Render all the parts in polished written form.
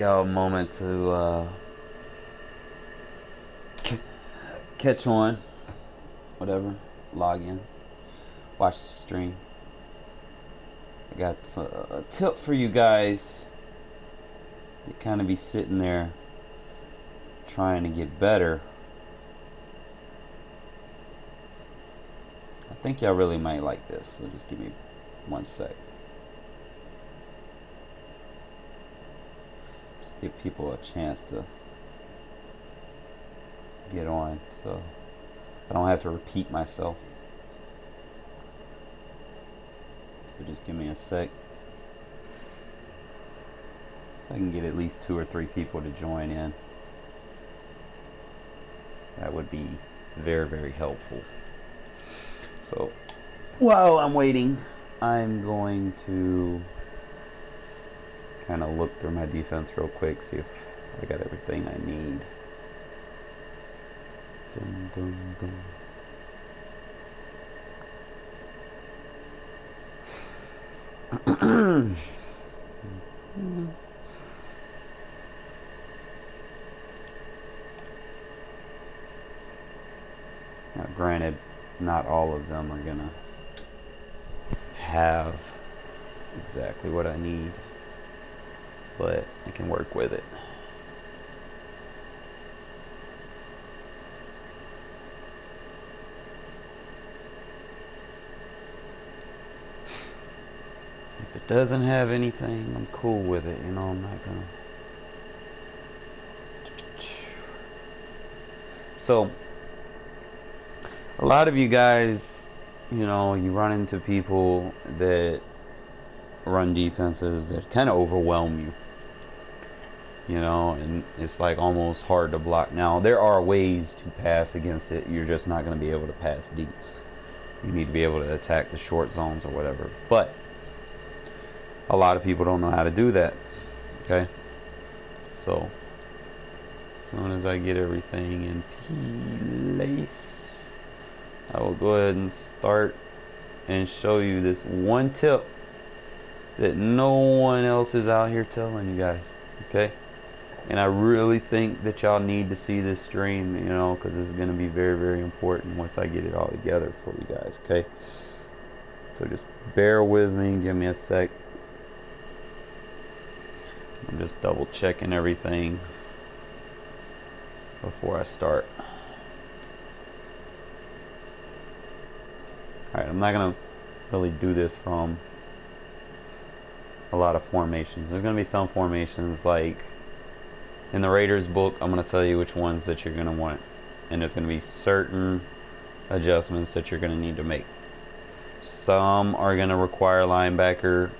y'all a moment to catch on, whatever, log in, watch the stream. I got a tip for you guys. You kind of be sitting there trying to get better. I think y'all really might like this, so just give me 1 sec. Just give people a chance to get on so I don't have to repeat myself. So just give me a sec. If I can get at least 2 or 3 people to join in, that would be very, very helpful. So while I'm waiting, I'm going to kind of look through my defense real quick, see if I got everything I need. Dun, dun, dun. Now, granted, not all of them are gonna have exactly what I need, but I can work with it. If it doesn't have anything, I'm cool with it, you know. I'm not gonna. So a lot of you guys, you know, you run into people that run defenses that kind of overwhelm you, you know, and it's like almost hard to block. Now, there are ways to pass against it. You're just not going to be able to pass deep. You need to be able to attack the short zones or whatever. But a lot of people don't know how to do that. Okay? So, as soon as I get everything in place, I will go ahead and start and show you this one tip that no one else is out here telling you guys. Okay? And I really think that y'all need to see this stream, you know, because this is going to be very, very important once I get it all together for you guys. Okay? So just bear with me. Give me a sec. I'm just double checking everything before I start. Alright, I'm not going to really do this from a lot of formations. There's going to be some formations like in the Raiders book. I'm going to tell you which ones that you're going to want, and there's going to be certain adjustments that you're going to need to make. Some are going to require linebacker,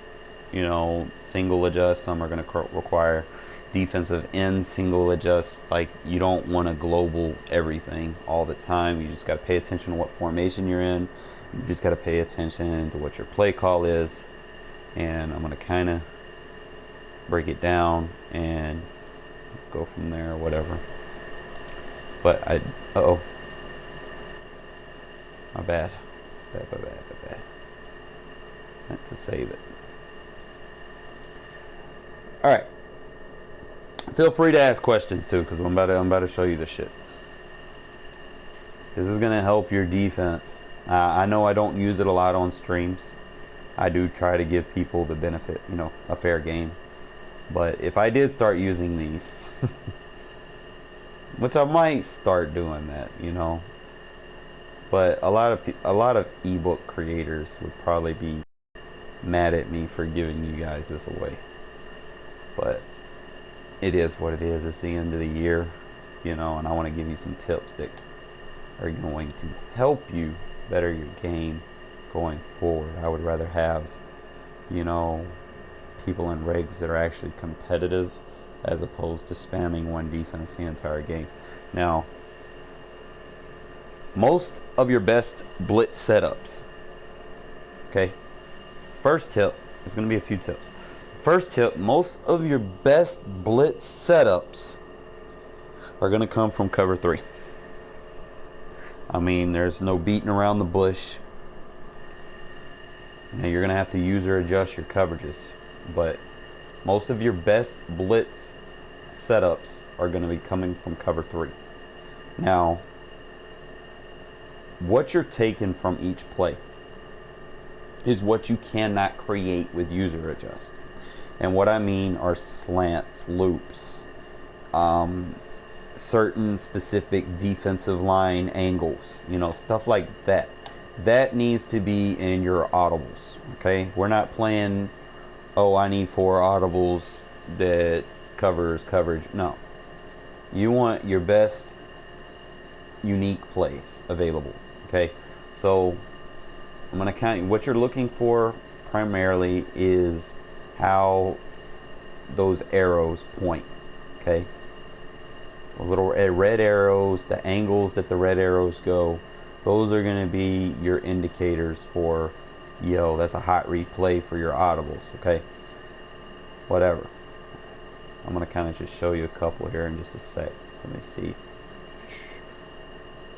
you know, single adjust. Some are going to require defensive end single adjust. Like, you don't want to global everything all the time. You just got to pay attention to what formation you're in. You just got to pay attention to what your play call is. And I'm going to kind of break it down and go from there or whatever. But uh-oh. My bad. Bad. Meant to save it. Alright. Feel free to ask questions too, because I'm about to show you this shit. This is going to help your defense. I know I don't use it a lot on streams. I do try to give people the benefit, you know, a fair game. But if I did start using these, which I might start doing that, you know. But a lot of ebook creators would probably be mad at me for giving you guys this away. But it is what it is. It's the end of the year, you know, and I want to give you some tips that are going to help you better your game going forward. I would rather have, you know, people in regs that are actually competitive as opposed to spamming one defense the entire game. Now, most of your best blitz setups, okay, first tip, there's going to be a few tips. First tip, most of your best blitz setups are going to come from cover 3. I mean, there's no beating around the bush. Now, you're going to have to use or adjust your coverages, but most of your best blitz setups are going to be coming from cover 3. Now, what you're taking from each play is what you cannot create with user adjust. And what I mean are slants, loops, certain specific defensive line angles, you know, stuff like that. That needs to be in your audibles, okay? We're not playing, oh, I need 4 audibles that covers coverage. No. You want your best unique plays available, okay? So I'm going to count. What you're looking for primarily is how those arrows point, okay? Those little red arrows, the angles that the red arrows go, those are going to be your indicators for, yo, that's a hot replay for your audibles, okay? Whatever. I'm going to kind of just show you a couple here in just a sec. Let me see.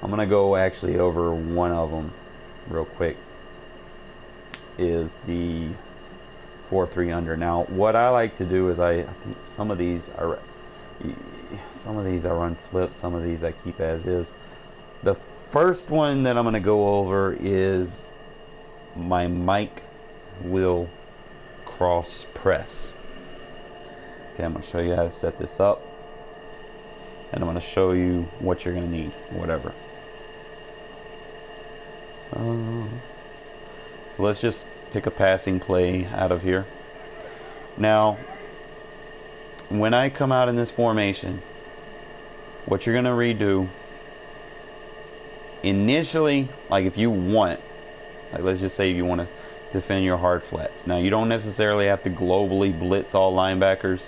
I'm going to go actually over one of them real quick. Is the 4-3 under. Now, what I like to do is I think some of these I run flips, some of these I keep as is. The first one that I'm going to go over is my mic will cross press. Okay, I'm going to show you how to set this up, and I'm going to show you what you're going to need, whatever. So let's just pick a passing play out of here. Now, when I come out in this formation, what you're going to redo initially, like if you want, like let's just say you want to defend your hard flats. Now, you don't necessarily have to globally blitz all linebackers.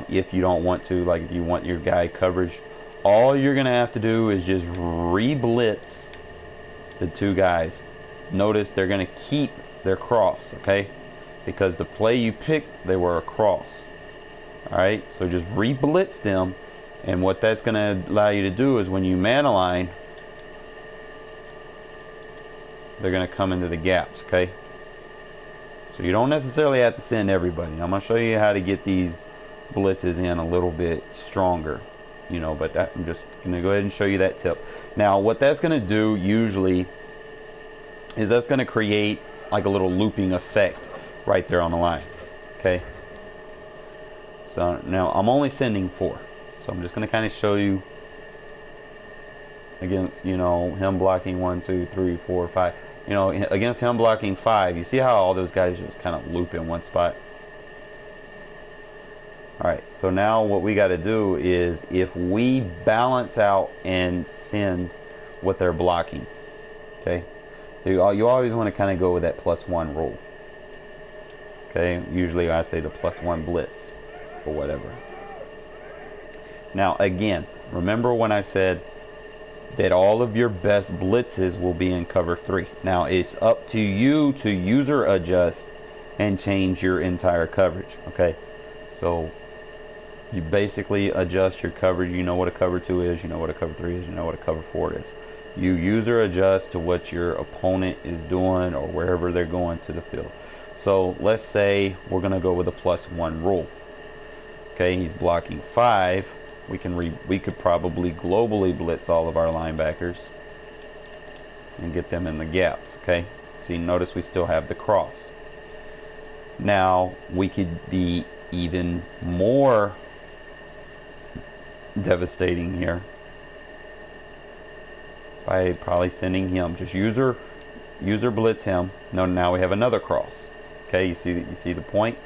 If you don't want to, like if you want your guy coverage, all you're going to have to do is just re-blitz the 2 guys. Notice they're going to keep their cross, okay? Because the play you picked, they were a cross. Alright, so just re-blitz them, and what that's going to allow you to do is when you man align, they're going to come into the gaps, okay? So you don't necessarily have to send everybody. I'm going to show you how to get these blitzes in a little bit stronger, you know, but I'm just going to go ahead and show you that tip. Now, what that's going to do usually is that's going to create like a little looping effect right there on the line, okay? So now I'm only sending 4, so I'm just going to kind of show you against, you know, him blocking 1, 2, 3, 4, 5, you know, against him blocking 5. You see how all those guys just kind of loop in one spot? Alright, so now what we got to do is if we balance out and send what they're blocking, okay? You always want to kind of go with that +1 rule. Okay, usually I say the +1 blitz or whatever. Now again, remember when I said that all of your best blitzes will be in cover 3. Now it's up to you to user adjust and change your entire coverage, okay? So you basically adjust your coverage. You know what a cover 2 is, you know what a cover 3 is, you know what a cover 4 is. You user adjust to what your opponent is doing or wherever they're going to the field. So let's say we're going to go with a +1 rule. Okay, he's blocking 5. We could probably globally blitz all of our linebackers and get them in the gaps. Okay, see, notice we still have the cross. Now we could be even more devastating here by probably sending him, just user blitz him. No, now we have another cross. Okay, you see the point.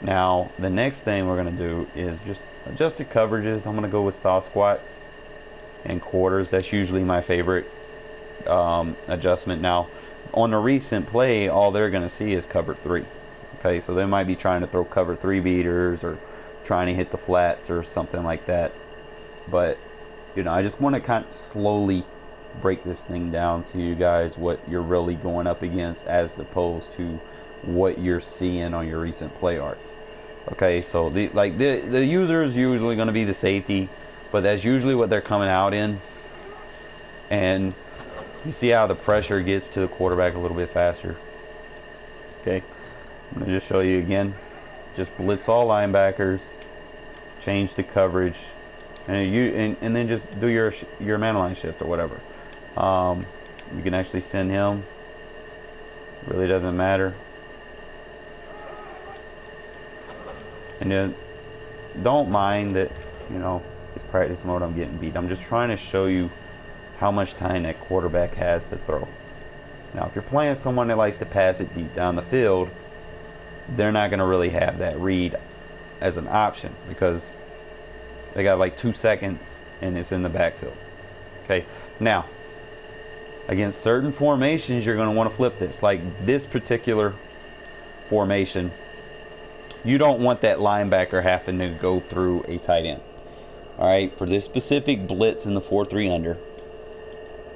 Now the next thing we're going to do is just adjust the coverages. I'm going to go with soft squats and quarters. That's usually my favorite adjustment. Now on the recent play, all they're going to see is cover 3. Okay, so they might be trying to throw cover 3 beaters or trying to hit the flats or something like that. But you know, I just want to kind of slowly break this thing down to you guys what you're really going up against as opposed to what you're seeing on your recent play arts. Okay, so the user is usually going to be the safety, but that's usually what they're coming out in. And you see how the pressure gets to the quarterback a little bit faster. Okay, I'm going to just show you again. Just blitz all linebackers. change the coverage, and then just do your man line shift or whatever. You can actually send him. Really doesn't matter. And then don't mind that, you know, it's practice mode, I'm getting beat. I'm just trying to show you how much time that quarterback has to throw. Now, if you're playing someone that likes to pass it deep down the field, they're not going to really have that read as an option because they got like 2 seconds and it's in the backfield. Okay, now against certain formations, you're going to want to flip this. Like this particular formation, you don't want that linebacker having to go through a tight end. All right, for this specific blitz in the 4-3 under,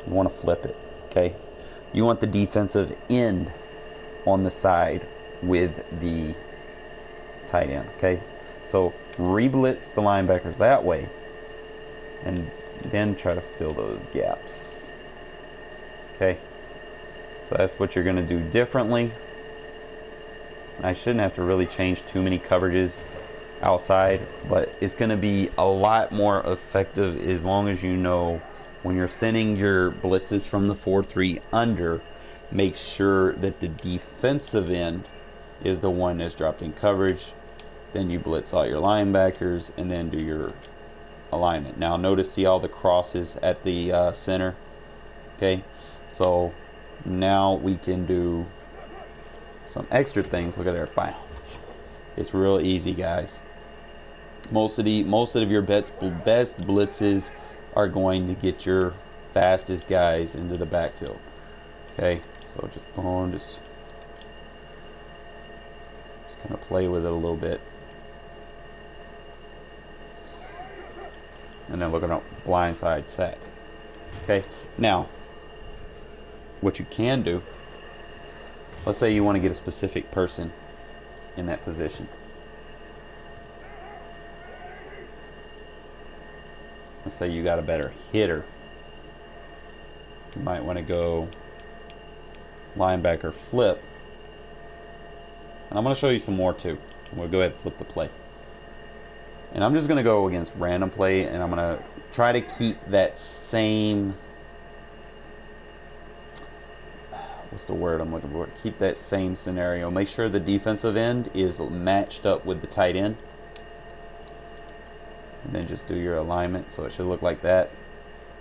you want to flip it. Okay, you want the defensive end on the side with the tight end. Okay, so re-blitz the linebackers that way, and then try to fill those gaps. Okay, so that's what you're going to do differently. I shouldn't have to really change too many coverages outside, but it's going to be a lot more effective as long as you know when you're sending your blitzes from the 4-3 under, make sure that the defensive end is the one that's dropped in coverage. Then you blitz all your linebackers and then do your alignment. Now notice, see all the crosses at the center. Okay, so now we can do some extra things. Look at there. Bam. It's real easy, guys. Most of your best blitzes are going to get your fastest guys into the backfield. Okay, so just boom, just kind of play with it a little bit, and then look at a blindside sack. Okay, now what you can do, let's say you want to get a specific person in that position. Let's say you got a better hitter. You might want to go linebacker flip. And I'm going to show you some more too. We'll go ahead and flip the play. And I'm just going to go against random play, and I'm going to try to keep that same, what's the word I'm looking for? Keep that same scenario. Make sure the defensive end is matched up with the tight end. And then just do your alignment, so it should look like that.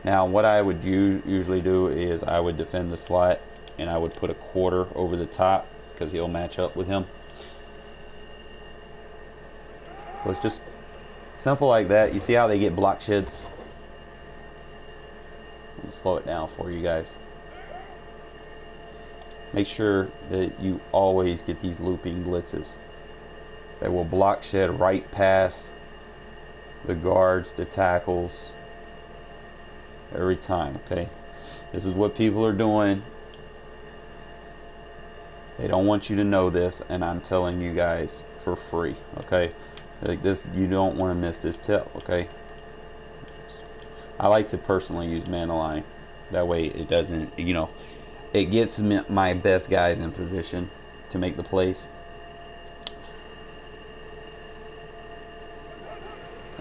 Now what I would usually do is I would defend the slot, and I would put a quarter over the top because he'll match up with him. So it's just simple like that. You see how they get block sheds? Let me slow it down for you guys. Make sure that you always get these looping blitzes. They will block shed right past the guards, the tackles, every time. Okay, this is what people are doing. They don't want you to know this, and I'm telling you guys for free. Okay, like this, you don't want to miss this tip. Okay, I like to personally use man align. That way it doesn't, you know, it gets my best guys in position to make the plays.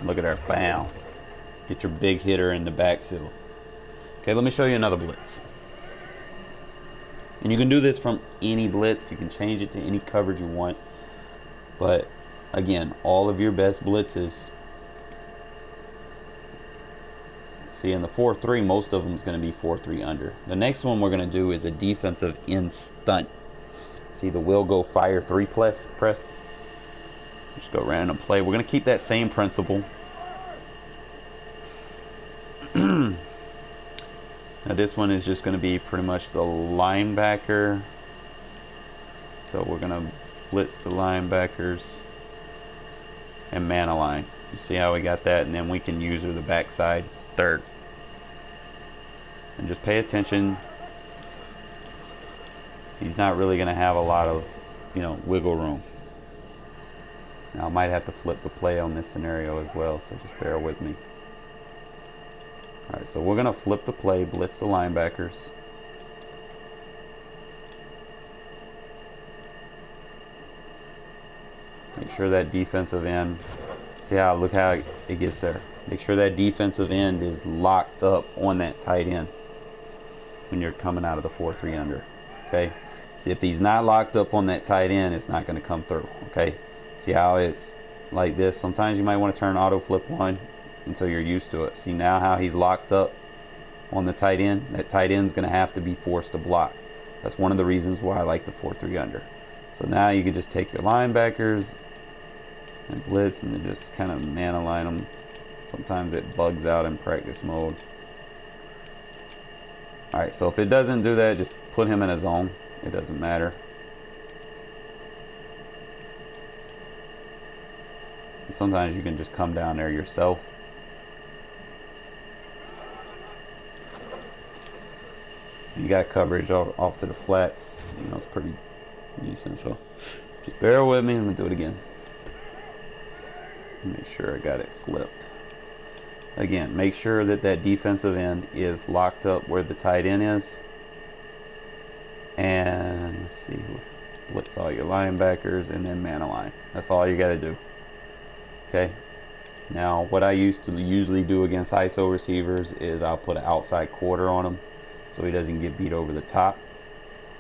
Look at there, bam. Get your big hitter in the backfield. Okay, let me show you another blitz. And you can do this from any blitz. You can change it to any coverage you want. But again, all of your best blitzes. See, in the 4-3, most of them is going to be 4-3 under. The next one we're going to do is a defensive end stunt. See the will go fire 3 press. Just go random play. We're going to keep that same principle. Now this one is just going to be pretty much the linebacker. So we're going to blitz the linebackers and man align. You see how we got that? And then we can use the backside third. And just pay attention. He's not really going to have a lot of, you know, wiggle room. Now I might have to flip the play on this scenario as well, so just bear with me. Alright, so we're going to flip the play, blitz the linebackers. Make sure that defensive end See how, look how it gets there. Make sure that defensive end is locked up on that tight end when you're coming out of the 4-3 under. Okay. See, if he's not locked up on that tight end, it's not going to come through. Okay. See how it's like this. Sometimes you might want to turn auto flip on until you're used to it. See now how he's locked up on the tight end. That tight end's going to have to be forced to block. That's one of the reasons why I like the 4-3 under. So now you can just take your linebackers and blitz and then just kind of man align them. Sometimes it bugs out in practice mode. Alright, so if it doesn't do that, just put him in a zone. It doesn't matter. And sometimes you can just come down there yourself. You got coverage off to the flats. You know, it's pretty decent. So just bear with me. I'm going to do it again. Make sure I got it flipped. Again, make sure that that defensive end is locked up where the tight end is. And let's see, blitz all your linebackers and then man align. That's all you got to do. Okay. Now, what I used to usually do against ISO receivers is I'll put an outside quarter on him so he doesn't get beat over the top.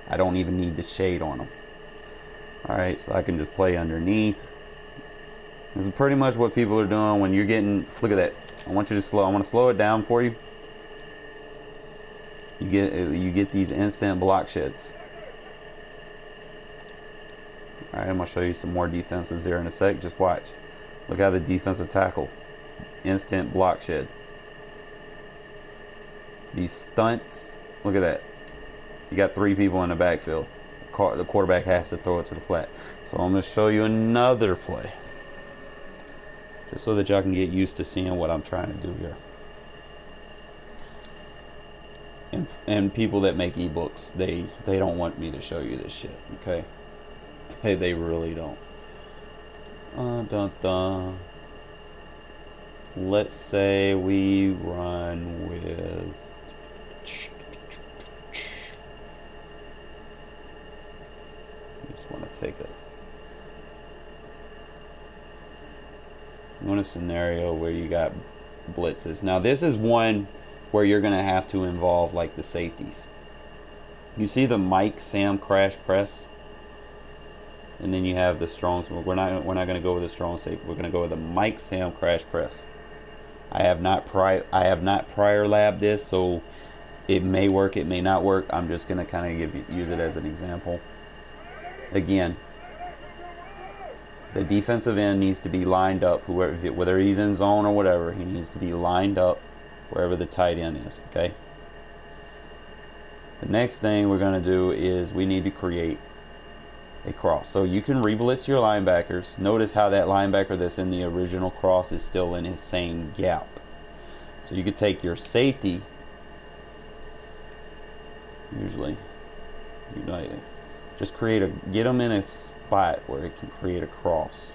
I don't even need the shade on him. Alright, so I can just play underneath. This is pretty much what people are doing when you're getting, look at that. I want you to slow, I want to slow it down for you. You get these instant block sheds. Alright, I'm going to show you some more defenses there in a sec. Just watch. Look how the defensive tackle. Instant block shed. These stunts. Look at that. You got 3 people in the backfield. The quarterback has to throw it to the flat. So I'm going to show you another play. Just so that y'all can get used to seeing what I'm trying to do here. And people that make ebooks, they don't want me to show you this shit, okay? They really don't. Dun, dun. Let's say we run with I just want to take a you want a scenario where you got blitzes. Now this is one where you're going to have to involve like the safeties. You see the Mike Sam crash press, and then you have the strong. We're not going to go with the strong safety. We're going to go with the Mike Sam crash press. I have not prior labbed this, so it may work, it may not work. I'm just going to kind of use it as an example. Again, the defensive end needs to be lined up, whether he's in zone or whatever. He needs to be lined up wherever the tight end is. Okay. The next thing we're going to do is we need to create a cross. So you can re-blitz your linebackers. Notice how that linebacker that's in the original cross is still in his same gap. So you could take your safety, usually, just get them in a spot where it can create a cross,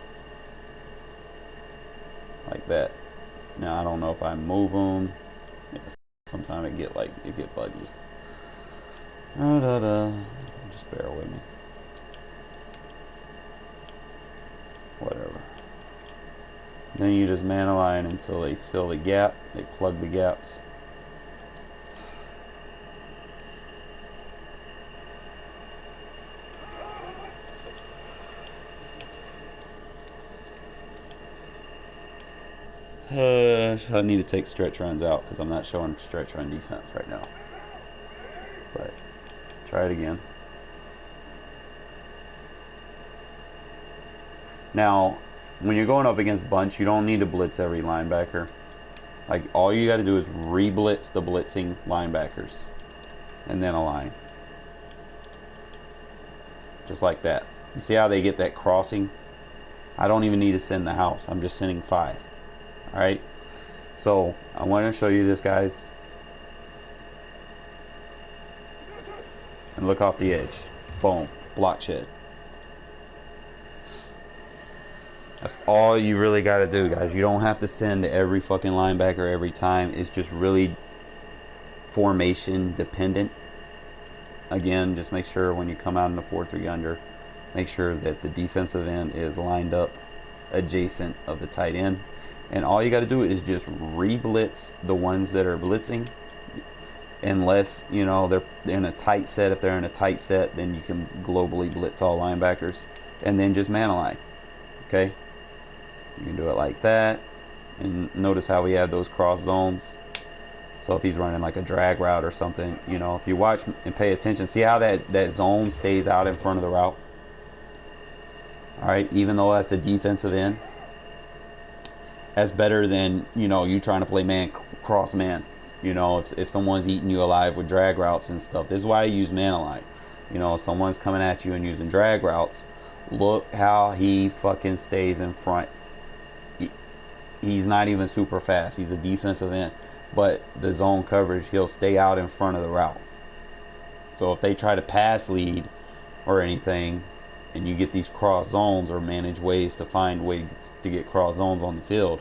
like that. Now I don't know if I move them. Yeah, sometimes it get buggy. Just bear with me. Whatever. Then you just man align until they fill the gap. They plug the gaps. I need to take stretch runs out because I'm not showing stretch run defense right now. But try it again. Now, when you're going up against bunch, you don't need to blitz every linebacker. Like, all you got to do is re-blitz the blitzing linebackers and then align. Just like that. You see how they get that crossing? I don't even need to send the house. I'm just sending 5. Alright? So, I want to show you this, guys. And look off the edge. Boom. Block shed. That's all you really got to do, guys. You don't have to send every fucking linebacker every time. It's just really formation dependent. Again, just make sure when you come out in the 4-3 under, make sure that the defensive end is lined up adjacent of the tight end. And all you got to do is just re-blitz the ones that are blitzing, unless you know they're in a tight set. If they're in a tight set, then you can globally blitz all linebackers, and then just man align. Okay, you can do it like that, and notice how we have those cross zones. So if he's running like a drag route or something, you know, if you watch and pay attention, see how that zone stays out in front of the route. All right, even though that's a defensive end, that's better than, you know, you trying to play man cross man. You know, if someone's eating you alive with drag routes and stuff, this is why I use man align. You know, if someone's coming at you and using drag routes, look how he fucking stays in front. He's not even super fast. He's a defensive end, but the zone coverage, he'll stay out in front of the route. So if they try to pass lead or anything, and you get these cross zones or manage ways to find ways to get cross zones on the field,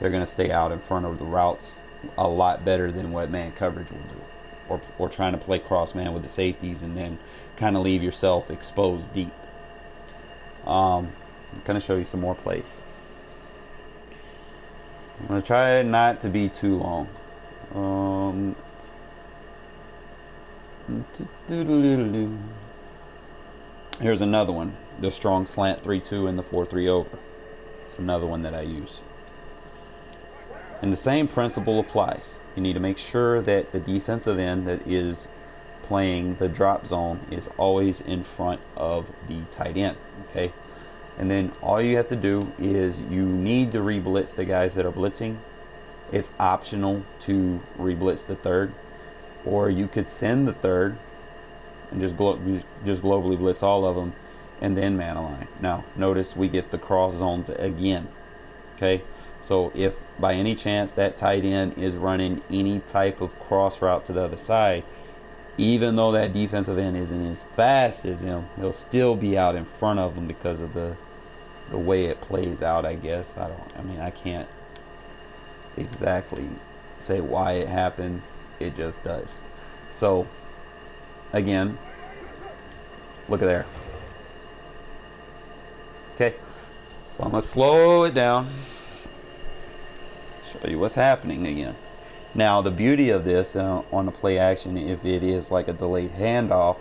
they're going to stay out in front of the routes a lot better than what man coverage will do, or trying to play cross man with the safeties and then kind of leave yourself exposed deep. I'm going to show you some more plays. I'm going to try not to be too long. Here's another one, the strong slant 3-2 and the 4-3 over. It's another one that I use. And the same principle applies. You need to make sure that the defensive end that is playing the drop zone is always in front of the tight end. Okay? And then all you have to do is you need to re-blitz the guys that are blitzing. It's optional to re-blitz the third, or you could send the third and just globally blitz all of them and then man align. Now notice we get the cross zones again. Okay, so if by any chance that tight end is running any type of cross route to the other side, even though that defensive end isn't as fast as him, he'll still be out in front of him because of the way it plays out, I guess. I can't exactly say why it happens. It just does. So again, look at there. Okay, so I'm going to slow it down, show you what's happening again. Now the beauty of this on the play action, if it is like a delayed handoff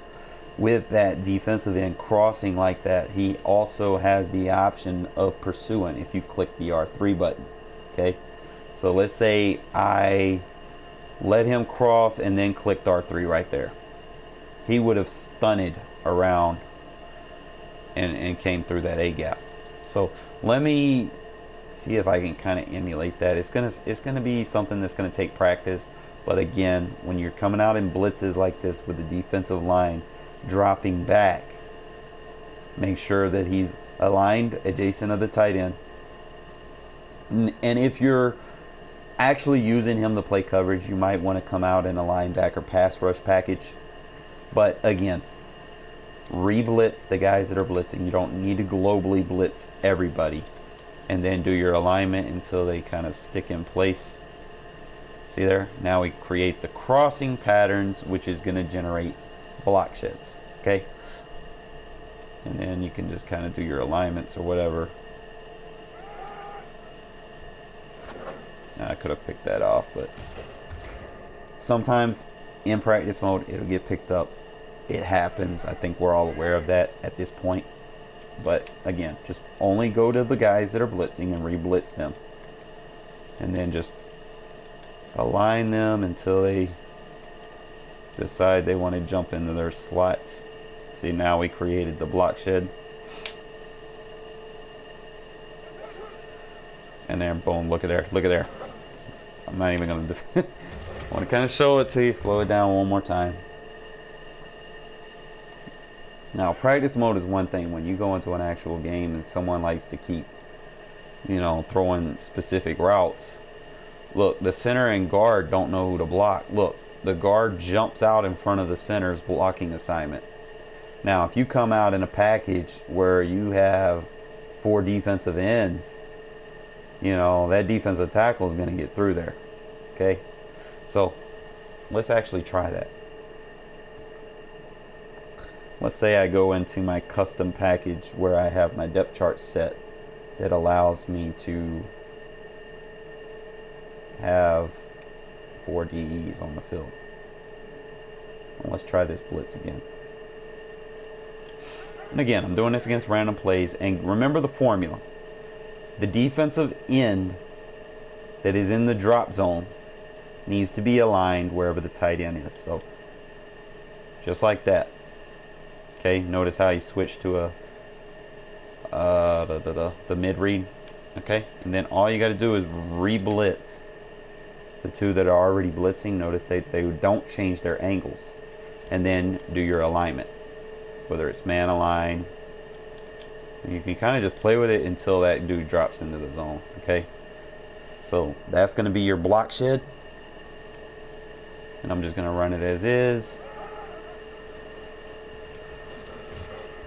with that defensive end crossing like that, he also has the option of pursuing if you click the R3 button. Okay, so let's say I let him cross and then clicked R3 right there. He would have stunted around and came through that A gap. So let me see if I can kind of emulate that. It's gonna be something that's gonna take practice. But again, when you're coming out in blitzes like this with the defensive line dropping back, make sure that he's aligned adjacent of the tight end. And if you're actually using him to play coverage, you might want to come out in a linebacker pass rush package. But again, re-blitz the guys that are blitzing. You don't need to globally blitz everybody. And then do your alignment until they kind of stick in place. See there? Now we create the crossing patterns, which is going to generate block sheds. Okay? And then you can just kind of do your alignments or whatever. Now, I could have picked that off, but sometimes in practice mode it'll get picked up. It happens. I think we're all aware of that at this point. But again, just only go to the guys that are blitzing and re-blitz them. And then just align them until they decide they want to jump into their slots. See, now we created the block shed. And then boom, look at there, look at there. I'm not even going to I want to kind of show it to you, slow it down one more time. Now, practice mode is one thing. When you go into an actual game and someone likes to keep, you know, throwing specific routes. Look, the center and guard don't know who to block. Look, the guard jumps out in front of the center's blocking assignment. Now, if you come out in a package where you have 4 defensive ends, you know, that defensive tackle is going to get through there. Okay? So, let's actually try that. Let's say I go into my custom package where I have my depth chart set that allows me to have 4 DEs on the field. And let's try this blitz again. And again, I'm doing this against random plays. And remember the formula. The defensive end that is in the drop zone needs to be aligned wherever the tight end is. So, just like that. Okay, notice how he switched to the mid read. Okay, and then all you got to do is re-blitz the two that are already blitzing. Notice they don't change their angles, and then do your alignment, whether it's man align. You can kind of just play with it until that dude drops into the zone. Okay, so that's going to be your block shed, and I'm just going to run it as is.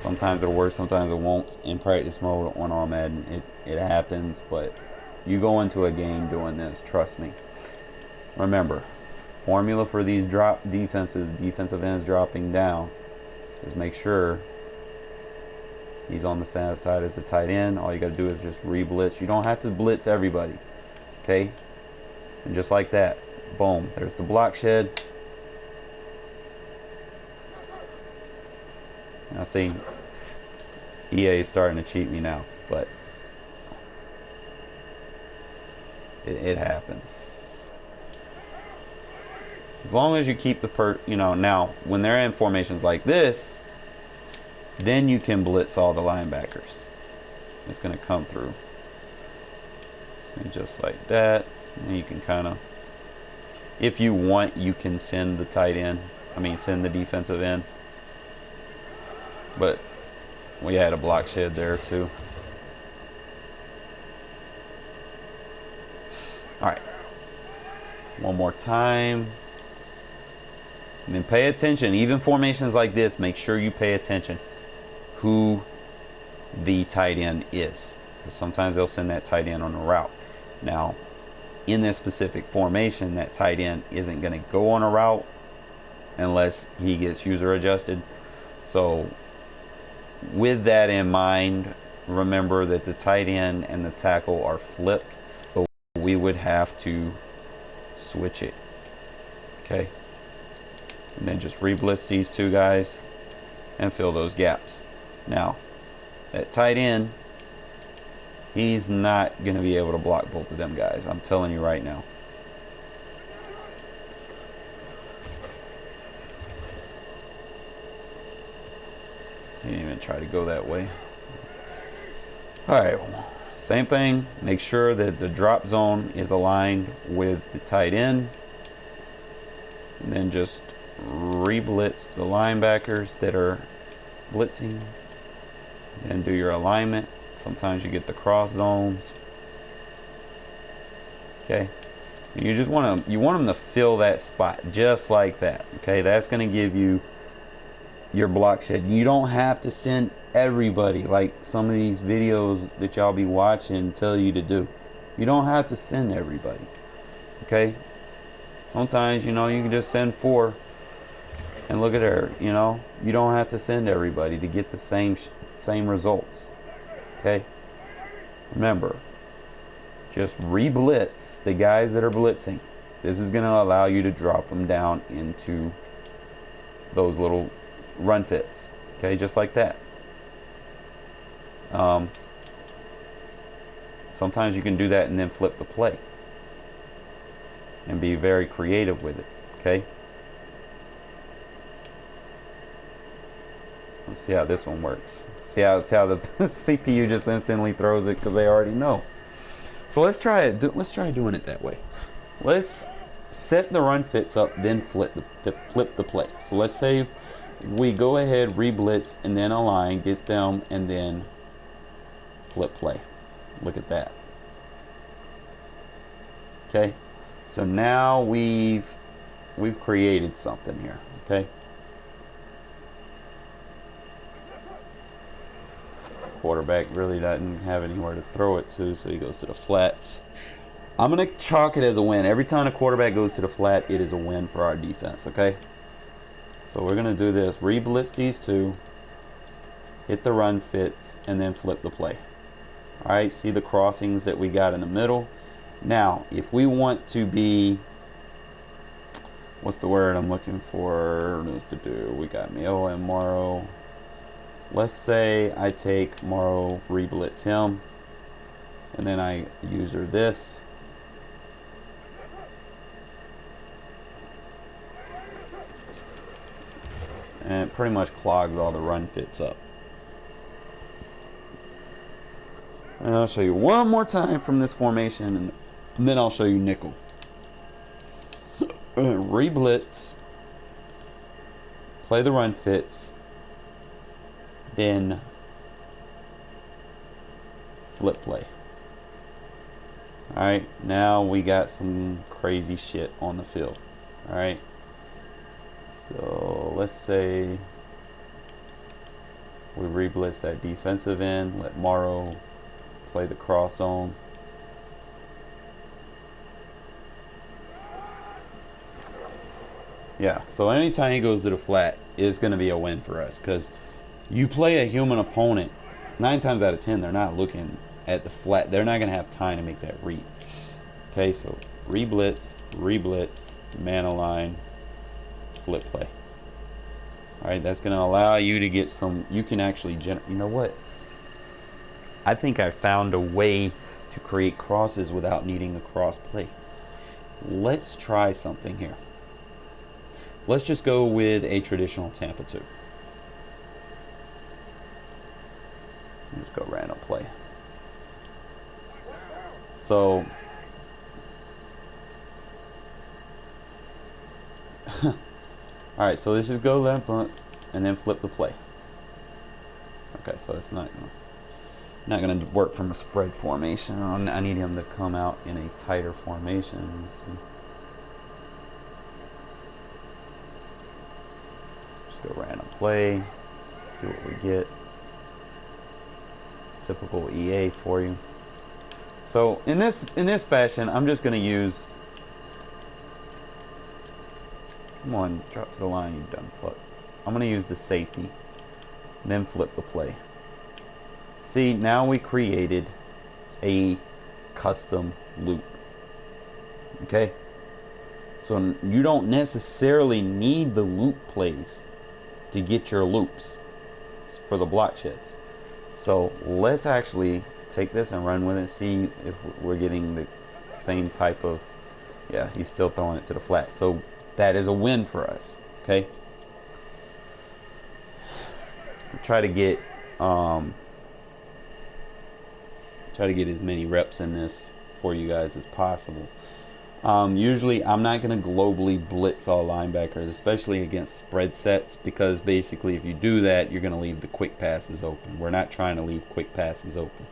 Sometimes it'll work, sometimes it won't. In practice mode on all Madden, it happens, but you go into a game doing this, trust me. Remember, formula for these drop defenses, defensive ends dropping down, is make sure he's on the side as the tight end. All you got to do is just re-blitz. You don't have to blitz everybody, okay? And just like that, boom, there's the block shed. Now see, EA is starting to cheat me now, but it happens. As long as you keep the now when they're in formations like this, then you can blitz all the linebackers. It's going to come through. So just like that, and you can kind of, if you want, you can send the tight end. Send the defensive end. But we had a block shed there too. Alright. One more time. And then pay attention. Even formations like this, make sure you pay attention who the tight end is. Because sometimes they'll send that tight end on a route. Now, in this specific formation, that tight end isn't going to go on a route unless he gets user adjusted. So, with that in mind, remember that the tight end and the tackle are flipped, but we would have to switch it. Okay, and then just re-blitz these two guys and fill those gaps. Now, that tight end, he's not going to be able to block both of them guys. I'm telling you right now. He didn't even try to go that way. Alright, same thing. Make sure that the drop zone is aligned with the tight end. And then just re-blitz the linebackers that are blitzing. And do your alignment. Sometimes you get the cross zones. Okay. You just want them to fill that spot just like that. Okay, that's going to give you your block shed. You don't have to send everybody like some of these videos that y'all be watching tell you to do. You don't have to send everybody. Okay? Sometimes, you can just send 4 and look at her, you don't have to send everybody to get the same results. Okay? Remember, just re-blitz the guys that are blitzing. This is going to allow you to drop them down into those little run fits. Okay, just like that. Sometimes you can do that and then flip the play and be very creative with it. Okay, let's see how this one works. See how the CPU just instantly throws it because they already know. So let's try it. Let's try doing it that way. Let's set the run fits up, then flip the play. So let's say we go ahead, re-blitz, and then align, get them, and then flip play. Look at that. Okay, so now we've created something here. Okay, quarterback really doesn't have anywhere to throw it to, so he goes to the flats. I'm gonna chalk it as a win. Every time the quarterback goes to the flat, it is a win for our defense. Okay, so we're gonna do this: re-blitz these two, hit the run fits, and then flip the play. Alright, see the crossings that we got in the middle. Now, if we want to be, what's the word I'm looking for? We got Mio and Morrow. Let's say I take Morrow, reblitz him, and then I user this. And it pretty much clogs all the run fits up. And I'll show you one more time from this formation, and then I'll show you nickel. Reblitz, play the run fits, then flip play. Alright, now we got some crazy shit on the field. Alright, so let's say we reblitz that defensive end, let Morrow play the cross zone. Yeah, so anytime he goes to the flat, it's going to be a win for us, because you play a human opponent, 9 times out of 10 they're not looking at the flat. They're not going to have time to make that read. Okay, so reblitz, man align, flip play. Alright, that's going to allow you to get some, you can actually generate, you know what? I think I found a way to create crosses without needing a cross play. Let's try something here. Let's just go with a traditional Tampa 2. Let's go random play. So alright, so let's just go left punt and then flip the play. Okay, so it's not gonna work from a spread formation. I need him to come out in a tighter formation. Let's see. Just go random play, see what we get. Typical EA for you. So in this fashion, I'm just gonna use. Come on, drop to the line, you dumb fuck. I'm gonna use the safety, then flip the play. See, now we created a custom loop. Okay? So you don't necessarily need the loop plays to get your loops for the block sheds. So let's actually take this and run with it, see if we're getting the same type of, yeah, he's still throwing it to the flat. So that is a win for us. Okay? Try to get as many reps in this for you guys as possible. Usually I'm not going to globally blitz all linebackers, especially against spread sets, because basically if you do that, you're going to leave the quick passes open. We're not trying to leave quick passes open.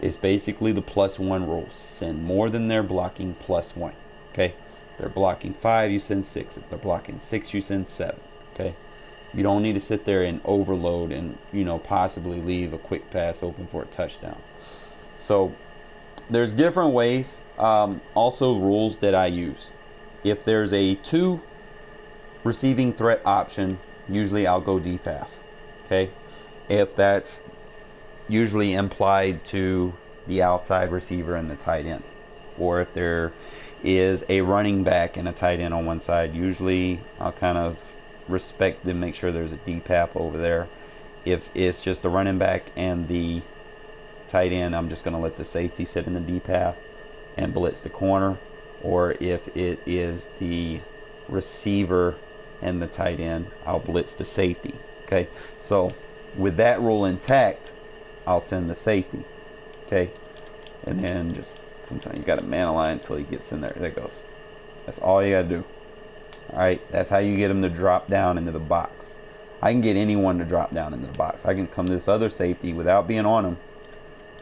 It's basically the +1 rule. Send more than they're blocking, +1. Okay? If they're blocking 5, you send 6. If they're blocking 6, you send 7. Okay? You don't need to sit there and overload and, you know, possibly leave a quick pass open for a touchdown. So there's different ways. Also rules that I use. If there's a 2 receiving threat option, usually I'll go DPAF. Okay? If that's usually implied to the outside receiver and the tight end. Or if there is a running back and a tight end on one side, usually I'll kind of respect them, make sure there's a DPAP over there. If it's just the running back and the tight end, I'm just going to let the safety sit in the DPAP and blitz the corner. Or if it is the receiver and the tight end, I'll blitz the safety. Okay, so with that rule intact, I'll send the safety. Okay, and then just sometimes you got to man align until he gets in there. There it goes. That's all you got to do. Alright, that's how you get him to drop down into the box. I can get anyone to drop down into the box. I can come to this other safety without being on him.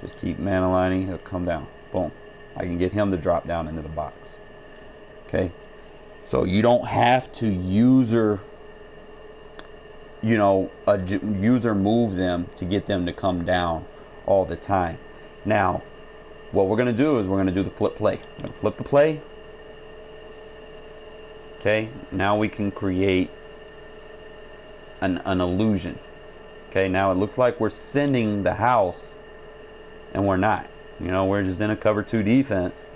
Just keep man aligning, he'll come down. Boom. I can get him to drop down into the box. Okay? So you don't have to user, you know, a user move them to get them to come down all the time. Now, what we're going to do is we're going to do the flip play. We're going to flip the play. Okay, now we can create an illusion. Okay, now it looks like we're sending the house and we're not. You know, we're just in a cover 2 defense.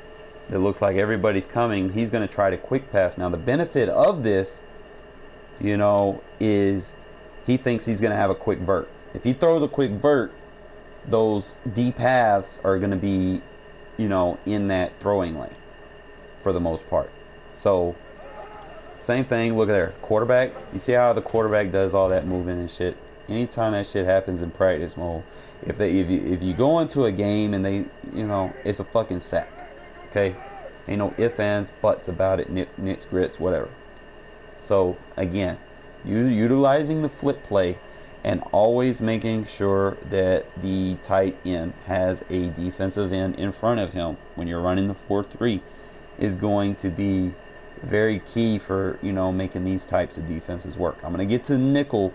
It looks like everybody's coming. He's going to try to quick pass. Now, the benefit of this, you know, is he thinks he's going to have a quick vert. If he throws a quick vert, those deep halves are going to be, you know, in that throwing lane for the most part. So, same thing. Look at there. Quarterback. You see how the quarterback does all that moving and shit? Anytime that shit happens in practice mode, if you go into a game and they, you know, it's a fucking sack. Okay? Ain't no ifs, ands, buts about it. Nits, grits, whatever. So, again, utilizing the flip play and always making sure that the tight end has a defensive end in front of him when you're running the 4-3 is going to be very key for, you know, making these types of defenses work. I'm going to get to nickel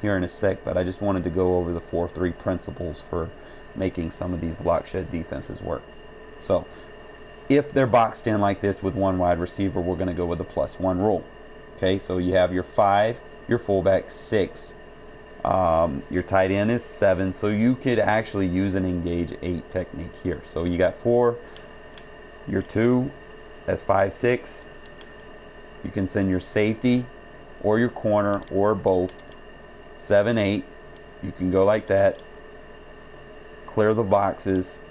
here in a sec, but I just wanted to go over the 4-3 principles for making some of these block shed defenses work. So, if they're boxed in like this with one wide receiver, we're going to go with the +1 rule. Okay, so you have your 5, your fullback 6, your tight end is 7, so you could actually use an engage 8 technique here. So you got 4, your 2, that's 5, 6. You can send your safety or your corner or both 7, 8. You can go like that, clear the boxes,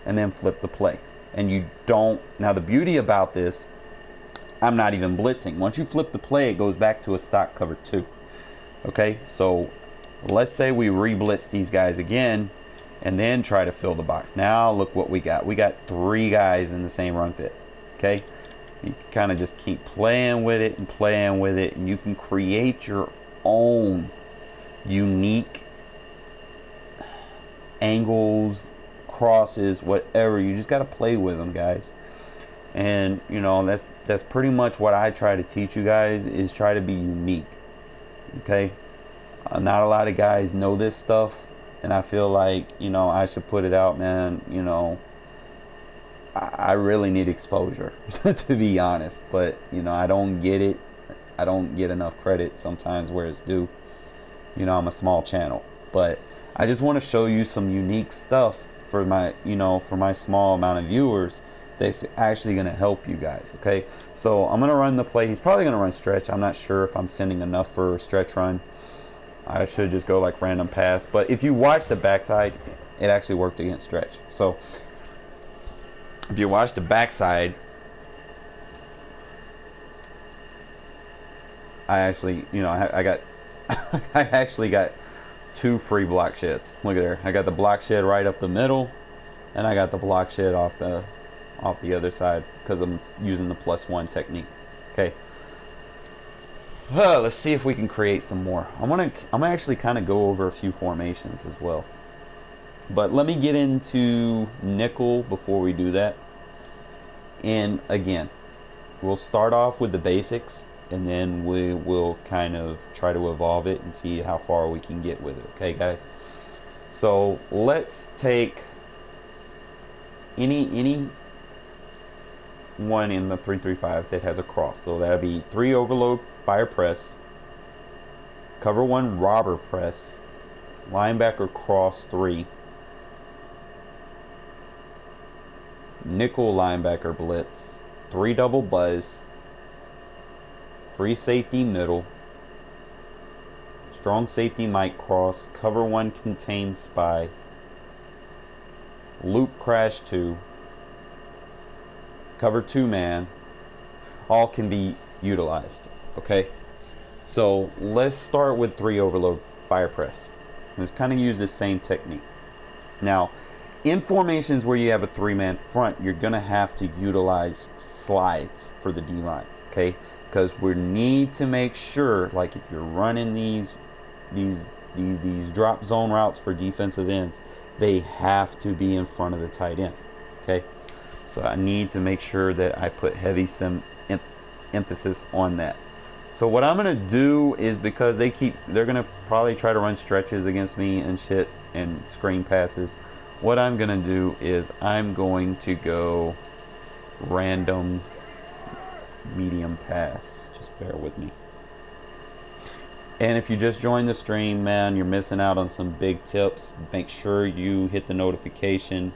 and then flip the play. And you don't, now the beauty about this, I'm not even blitzing. Once you flip the play, it goes back to a stock cover 2. Okay, so let's say we re-blitz these guys again and then try to fill the box. Now look what we got. We got 3 guys in the same run fit. Okay, you kind of just keep playing with it, and you can create your own unique angles, crosses, whatever. You just got to play with them, guys. And you know, that's pretty much what I try to teach you guys, is try to be unique. Okay, not a lot of guys know this stuff, and I feel like, you know, I should put it out, man. You know, I really need exposure to be honest, but you know, I don't get it. I don't get enough credit sometimes where it's due. You know, I'm a small channel, but I just want to show you some unique stuff for my, you know, for my small amount of viewers that's actually going to help you guys. Okay, so I'm going to run the play. He's probably going to run stretch. I'm not sure if I'm sending enough for a stretch run. I should just go like random pass, but if you watch the backside, it actually worked against stretch. So if you watch the backside, I actually, you know, I got I actually got 2 free block sheds. Look at there. I got the block shed right up the middle, and I got the block shed off the other side because I'm using the +1 technique. Okay. Well, let's see if we can create some more. I'm gonna actually kind of go over a few formations as well. But let me get into nickel before we do that. And again, we'll start off with the basics, and then we will kind of try to evolve it and see how far we can get with it. Okay, guys? So let's take any one in the 3-3-5 that has a cross. So that'll be 3 overload fire press, cover 1 robber press, linebacker cross 3, nickel linebacker blitz, 3 double buzz, free safety middle, strong safety Mike cross, cover 1 contain spy, loop crash 2, cover 2 man, all can be utilized. Okay, so let's start with 3 overload fire press. Let's kind of use the same technique. Now, in formations where you have a 3-man front, you're gonna have to utilize slides for the D line. Okay, because we need to make sure, like if you're running these drop zone routes for defensive ends, they have to be in front of the tight end. Okay, so I need to make sure that I put heavy emphasis on that. So what I'm gonna do is, because they're gonna probably try to run stretches against me and shit and screen passes, what I'm gonna do is I'm going to go random medium pass. Just bear with me. And if you just joined the stream, man, you're missing out on some big tips. Make sure you hit the notification.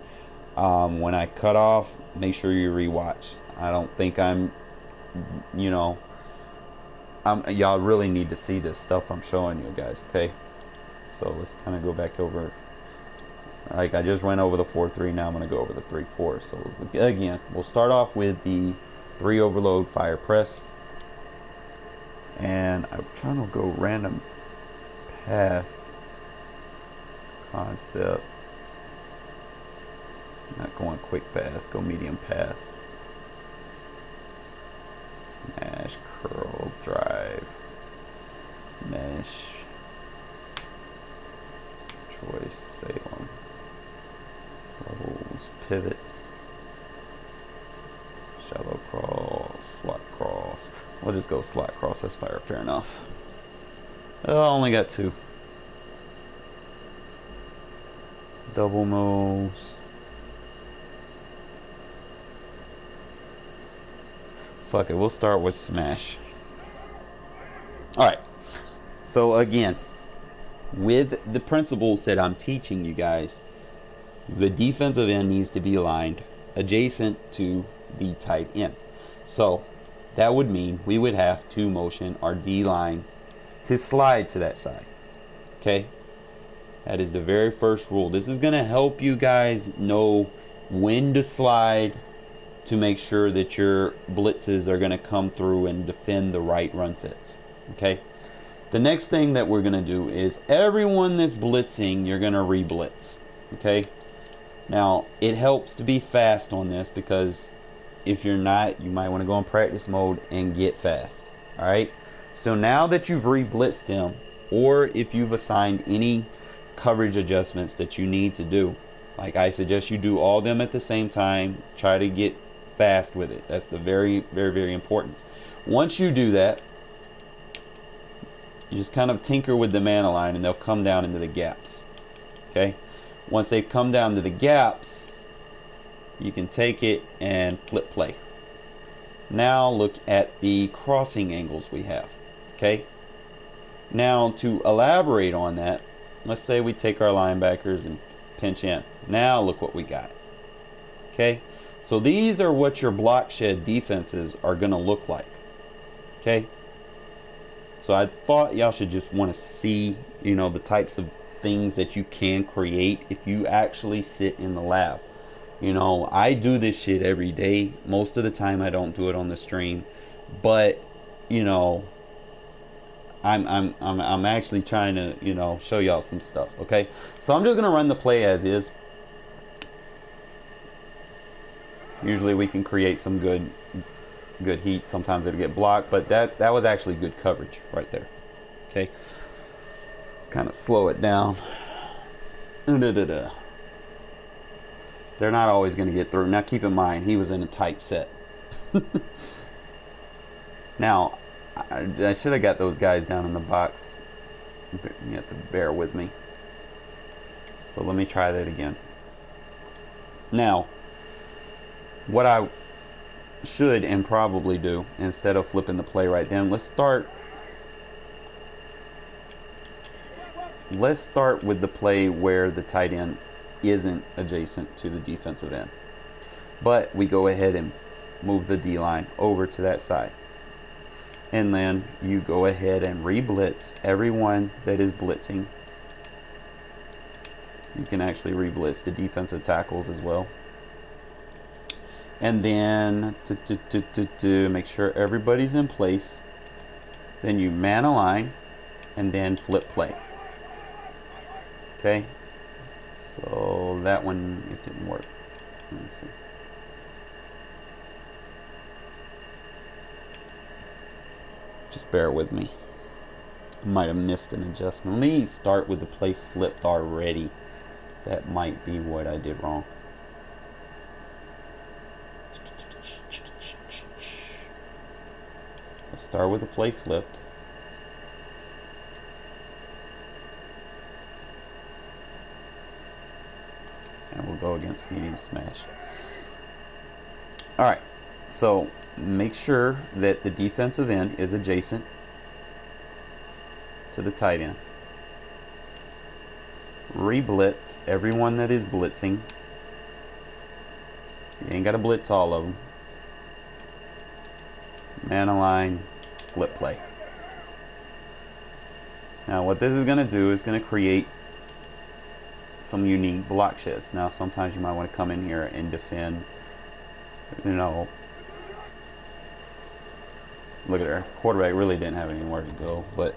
When I cut off, make sure you rewatch. I don't think you know, y'all really need to see this stuff I'm showing you guys, okay? So let's kind of go back over. Like I just went over the 4-3, now I'm going to go over the 3-4. So again, we'll start off with the 3 overload fire press. And I'm trying to go random pass concept. Not going quick pass, go medium pass. Smash, curl, drive, mesh, choice, Salem, levels, pivot, shallow cross, slot cross. We'll just go slot cross, that's fair enough. Oh, I only got 2. Double moves. Fuck it, we'll start with smash. Alright, so again, with the principles that I'm teaching you guys, the defensive end needs to be aligned adjacent to the tight end. So that would mean we would have to motion our D line to slide to that side. Okay, that is the very first rule. This is going to help you guys know when to slide to make sure that your blitzes are going to come through and defend the right run fits. Okay, the next thing that we're going to do is everyone that's blitzing, you're going to re-blitz. Okay, now it helps to be fast on this, because if you're not, you might want to go in practice mode and get fast. Alright, so now that you've re-blitzed them, or if you've assigned any coverage adjustments that you need to do, like I suggest you do all of them at the same time. Try to get fast with it. That's the very important. Once you do that, you just kind of tinker with the man align and they'll come down into the gaps. Okay, once they come down to the gaps, you can take it and flip play. Now look at the crossing angles we have. Okay, now to elaborate on that, let's say we take our linebackers and pinch in. Now look what we got. Okay, so these are what your block shed defenses are going to look like. Okay, so I thought y'all should just want to see, you know, the types of things that you can create if you actually sit in the lab. You know, I do this shit every day. Most of the time I don't do it on the stream, but you know, I'm actually trying to, you know, show y'all some stuff. Okay, so I'm just gonna run the play as is. Usually we can create some good heat. Sometimes it'll get blocked, but that was actually good coverage right there. Okay, let's kind of slow it down. They're not always going to get through. Now keep in mind, he was in a tight set. Now, I should have got those guys down in the box. You have to bear with me. So let me try that again. Now, what I should and probably do, instead of flipping the play right then, let's start with the play where the tight end isn't adjacent to the defensive end, but we go ahead and move the D line over to that side, and then you go ahead and re-blitz everyone that is blitzing. You can actually re-blitz the defensive tackles as well, and then to make sure everybody's in place, then you man align and then flip play. Okay, so that one, it didn't work. Let me see. Just bear with me. I might have missed an adjustment. Let me start with the play flipped already. That might be what I did wrong. Let's start with the play flipped. And we'll go against medium smash. Alright, so make sure that the defensive end is adjacent. to the tight end. Re-blitz everyone that is blitzing. You ain't got to blitz all of them. Man align, flip play. Now what this is going to do is going to create some unique block sheds. Now sometimes you might want to come in here and defend, you know. Look at her. Quarterback really didn't have anywhere to go, but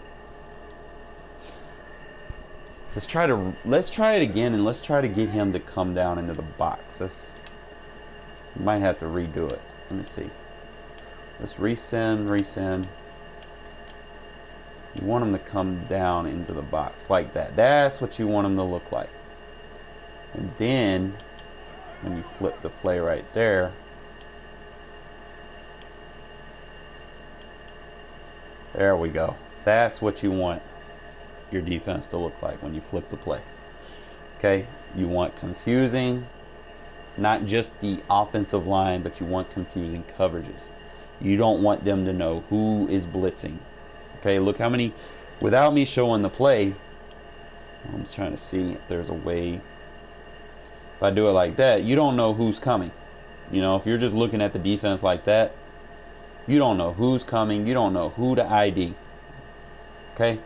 let's try it again, and let's try to get him to come down into the box. We might have to redo it. Let me see. Let's resend. You want him to come down into the box like that. That's what you want him to look like. And then when you flip the play right there, there we go. That's what you want your defense to look like when you flip the play. Okay, you want confusing, not just the offensive line, but you want confusing coverages. You don't want them to know who is blitzing. Okay, look how many, without me showing the play, I'm just trying to see if there's a way. If I do it like that, you don't know who's coming. You know, if you're just looking at the defense like that, you don't know who's coming. You don't know who to ID. Okay?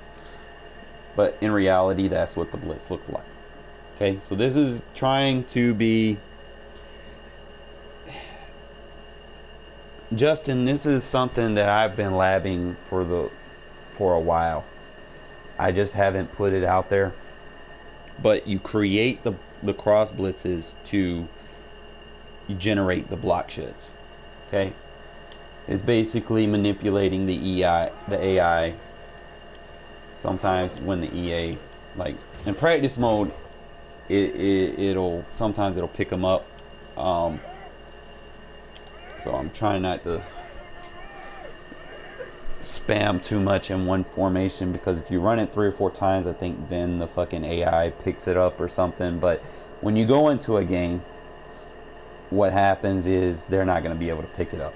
But in reality, that's what the blitz looked like. Okay? So this is trying to be... Justin, this is something that I've been labbing for a while. I just haven't put it out there. But you create the cross blitzes to generate the block sheds. Okay? Is basically manipulating the AI. Sometimes when the EA, like in practice mode, sometimes it'll pick them up. So I'm trying not to spam too much in one formation, because if you run it 3 or 4 times, I think then the fucking AI picks it up or something. But when you go into a game, what happens is they're not going to be able to pick it up.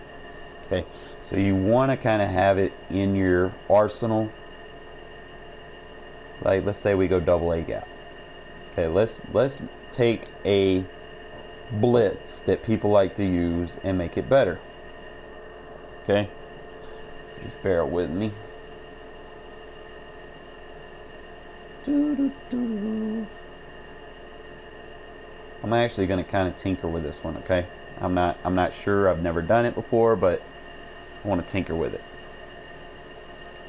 Okay, so you want to kind of have it in your arsenal. Like, let's say we go double A gap. Okay, let's take a blitz that people like to use and make it better. Okay, so just bear with me. I'm actually going to kind of tinker with this one. Okay, I'm not sure. I've never done it before, but I want to tinker with it.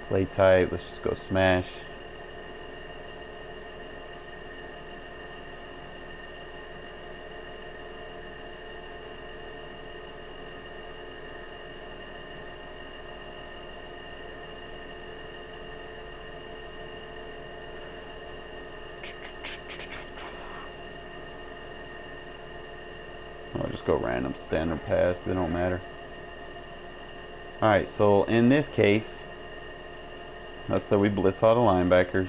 Play type. Let's just go smash. I'll just go random standard paths. It don't matter. Alright, so in this case, let's say we blitz all the linebackers.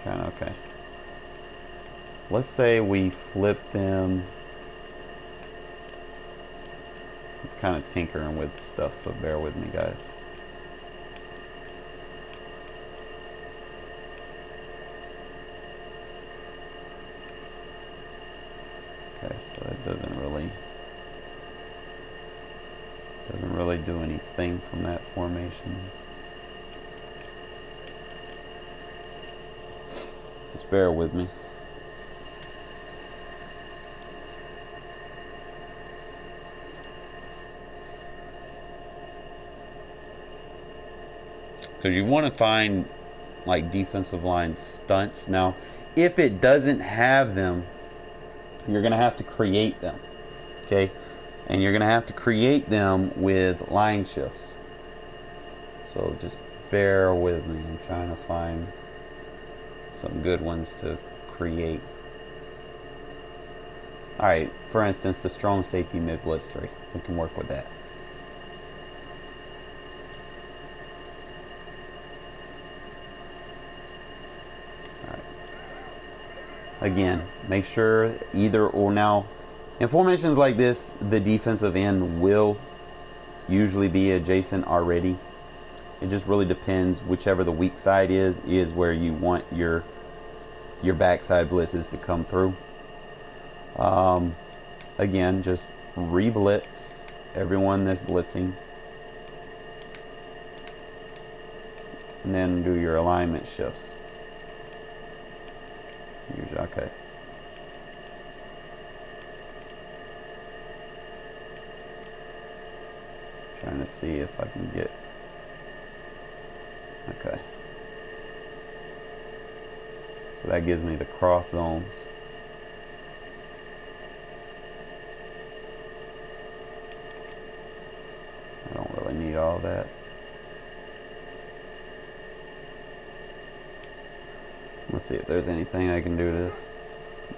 Kinda okay. Let's say we flip them. I'm kind of tinkering with stuff, so bear with me, guys. Okay, so it doesn't really do anything from that formation. Just bear with me. Because you want to find like defensive line stunts. Now, if it doesn't have them, you're going to have to create them. Okay? And you're going to have to create them with line shifts. So just bear with me. I'm trying to find some good ones to create. Alright, for instance, the strong safety mid blitz 3. We can work with that. Alright. Again, make sure either or. Now, in formations like this, the defensive end will usually be adjacent already. It just really depends. Whichever the weak side is where you want your backside blitzes to come through. Again, just re-blitz everyone that's blitzing, and then do your alignment shifts. Okay. Trying to see if I can get. Okay. So that gives me the cross zones. I don't really need all that. Let's see if there's anything I can do to this.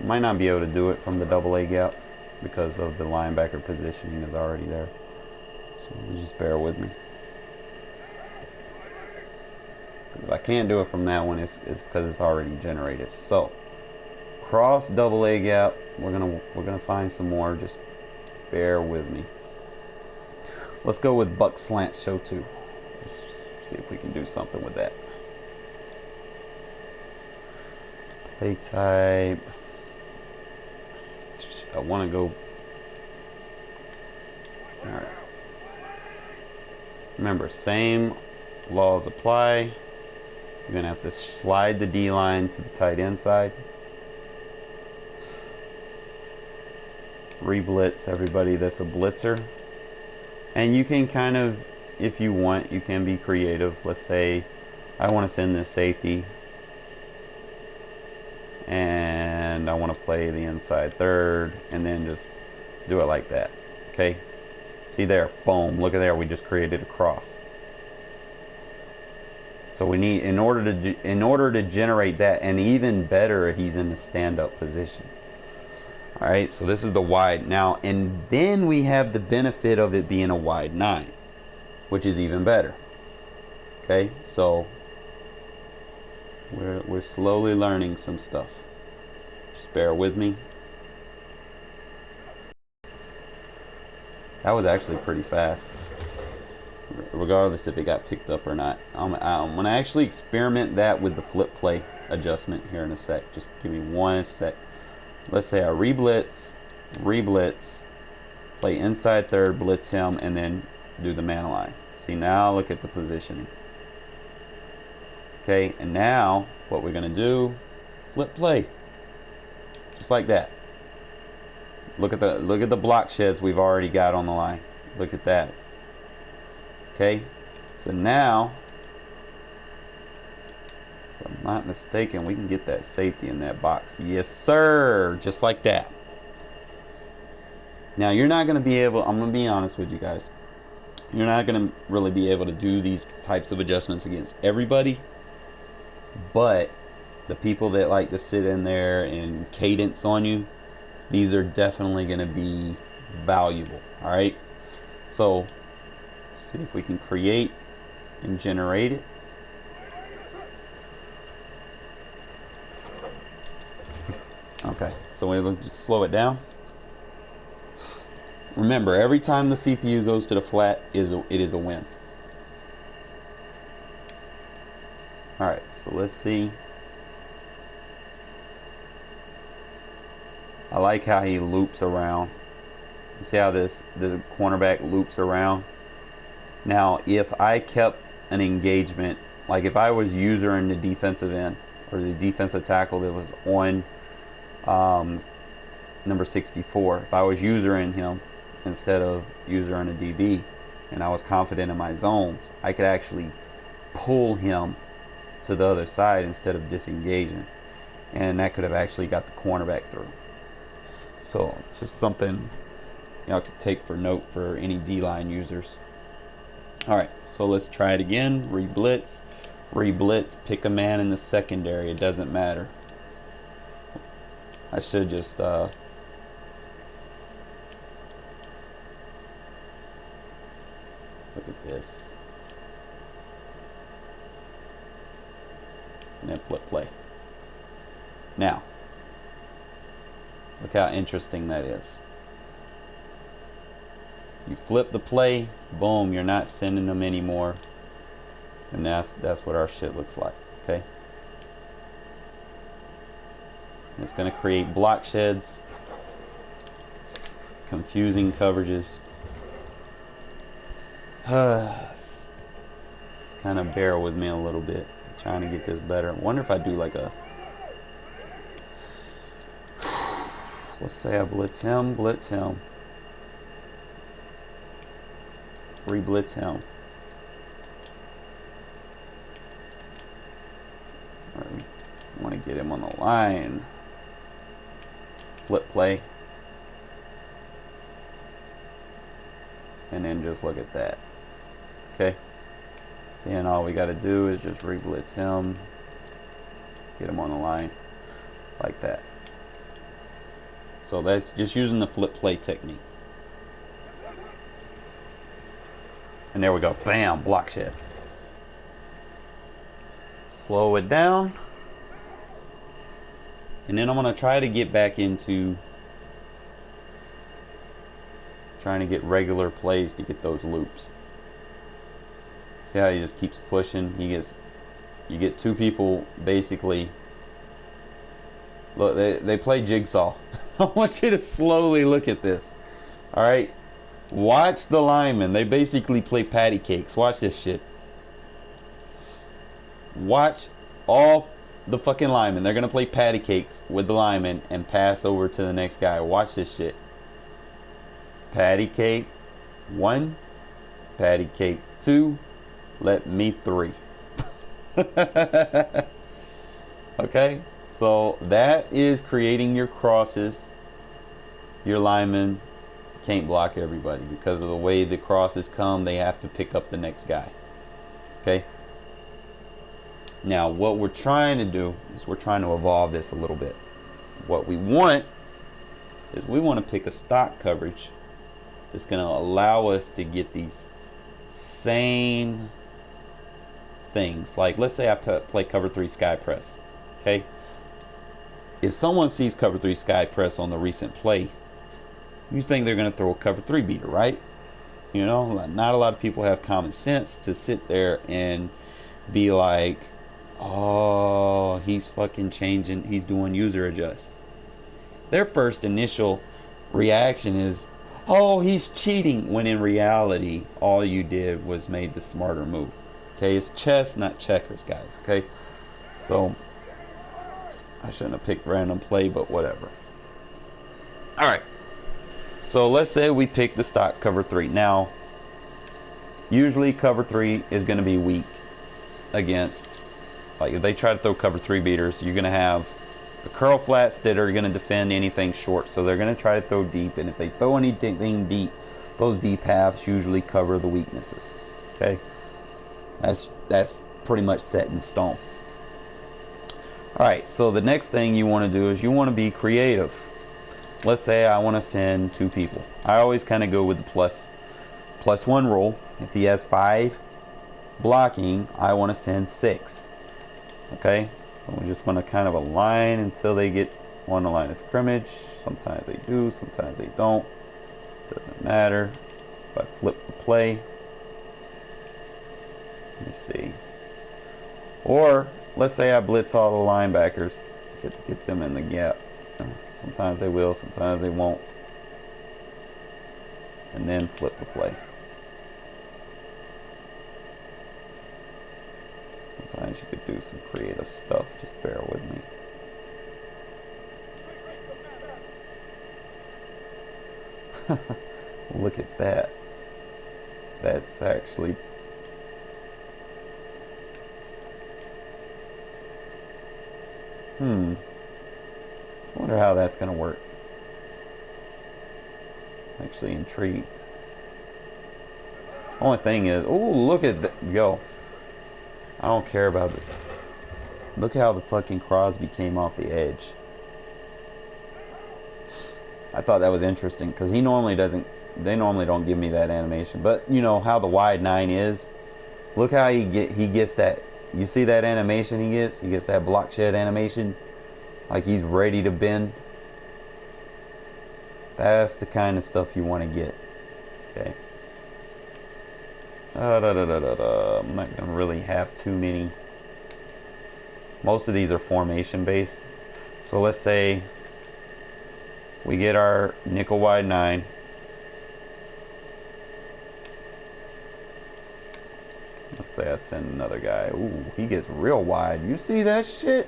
Might not be able to do it from the double A gap because of the linebacker positioning is already there. So just bear with me. If I can't do it from that one, it's because it's already generated. So cross double A gap. We're gonna find some more. Just bear with me. Let's go with buck slant show 2. Let's see if we can do something with that. Play type. I want to go. All right. Remember, same laws apply. You're gonna have to slide the D line to the tight end side. Re-blitz everybody that's a blitzer. And you can kind of, if you want, you can be creative. Let's say I want to send this safety and I want to play the inside third, and then just do it like that. Okay, see there, boom, look at there, we just created a cross. So we need, in order to generate that, and even better, he's in the stand-up position. All right, so this is the wide now, and then we have the benefit of it being a wide 9, which is even better. Okay, so we're slowly learning some stuff. Just bear with me. That was actually pretty fast, regardless if it got picked up or not. I'm gonna actually experiment that with the flip play adjustment here in a sec. Just give me 1 sec. Let's say I re-blitz, play inside third, blitz him, and then do the man line. See, now look at the positioning. Okay, and now what we're gonna do, flip play, just like that. Look at the block sheds we've already got on the line. Look at that. Okay, so now, if I'm not mistaken, we can get that safety in that box. Yes, sir. Just like that. Now, you're not going to be able, I'm going to be honest with you guys, you're not going to really be able to do these types of adjustments against everybody, but the people that like to sit in there and cadence on you, these are definitely going to be valuable. All right, so see if we can create and generate it. Okay, so we'll just slow it down. Remember, every time the CPU goes to the flat, it is a win. Alright, so let's see. I like how he loops around. You see how this cornerback loops around? Now, if I kept an engagement, like if I was user in the defensive end, or the defensive tackle that was on number 64, if I was user in him instead of user in a DB, and I was confident in my zones, I could actually pull him to the other side instead of disengaging, and that could have actually got the cornerback through. So just something y'all could take for note for any D-line users. Alright, so let's try it again. Re-blitz, pick a man in the secondary, it doesn't matter. I should just look at this. And then flip play. Now, look how interesting that is. You flip the play, boom, you're not sending them anymore And that's what our shit looks like. Okay. And it's going to create block sheds, confusing coverages. Just kind of bear with me a little bit. I'm trying to get this better. I wonder if I do like a, let's say I blitz him, re-blitz him. Alright, I want to get him on the line. Flip play. And then just look at that. Okay. Then all we got to do is just re-blitz him. Get him on the line. Like that. So that's just using the flip play technique. And there we go. Bam! Block shed. Slow it down. And then I'm going to try to get back into trying to get regular plays to get those loops. See how he just keeps pushing? You get two people basically. Look, they play jigsaw. I want you to slowly look at this. Alright? Watch the linemen. They basically play patty cakes. Watch this shit. Watch all the fucking linemen. They're gonna play patty cakes with the linemen and pass over to the next guy. Watch this shit. Patty cake 1, patty cake 2, let me 3. Okay, so that is creating your crosses. Your linemen can't block everybody because of the way the crosses come. They have to pick up the next guy. Okay. Now what we're trying to do is we're trying to evolve this a little bit. What we want is we want to pick a stock coverage that's going to allow us to get these same things. Like let's say I play cover 3 sky press. Okay. If someone sees cover 3 sky press on the recent play, you think they're going to throw a cover 3 beater, right? You know, not a lot of people have common sense to sit there and be like, oh, he's fucking changing, he's doing user adjust. Their first initial reaction is, oh, he's cheating, when in reality all you did was made the smarter move. Okay, it's chess, not checkers, guys. Okay, so I shouldn't have picked random play, but whatever. Alright, so let's say we pick the stock cover 3. Now usually cover 3 is going to be weak against, like if they try to throw cover 3 beaters, you're going to have the curl flats that are going to defend anything short, so they're going to try to throw deep, and if they throw anything deep, those deep halves usually cover the weaknesses. Okay, that's pretty much set in stone. Alright, so the next thing you want to do is you want to be creative. Let's say I want to send 2 people. I always kind of go with the plus 1 roll. If he has 5 blocking, I want to send 6. Okay, so we just want to kind of align until they get on the line of scrimmage. Sometimes they do, sometimes they don't. Doesn't matter. If I flip the play, let me see. Or let's say I blitz all the linebackers, get them in the gap. Sometimes they will, sometimes they won't. And then flip the play. Sometimes you could do some creative stuff, just bear with me. Look at that. That's actually... I wonder how that's going to work. I'm actually intrigued. Only thing is, oh, look at that. Yo, I don't care about it. Look how the fucking Crosby came off the edge. I thought that was interesting because he normally doesn't. They normally don't give me that animation. But you know how the wide 9 is. Look how he gets that. You see that animation he gets? He gets that block shed animation. Like he's ready to bend. That's the kind of stuff you want to get. Okay. I'm not gonna really have too many. Most of these are formation based. So let's say we get our nickel wide 9. Let's say I send another guy. Ooh, he gets real wide. You see that shit?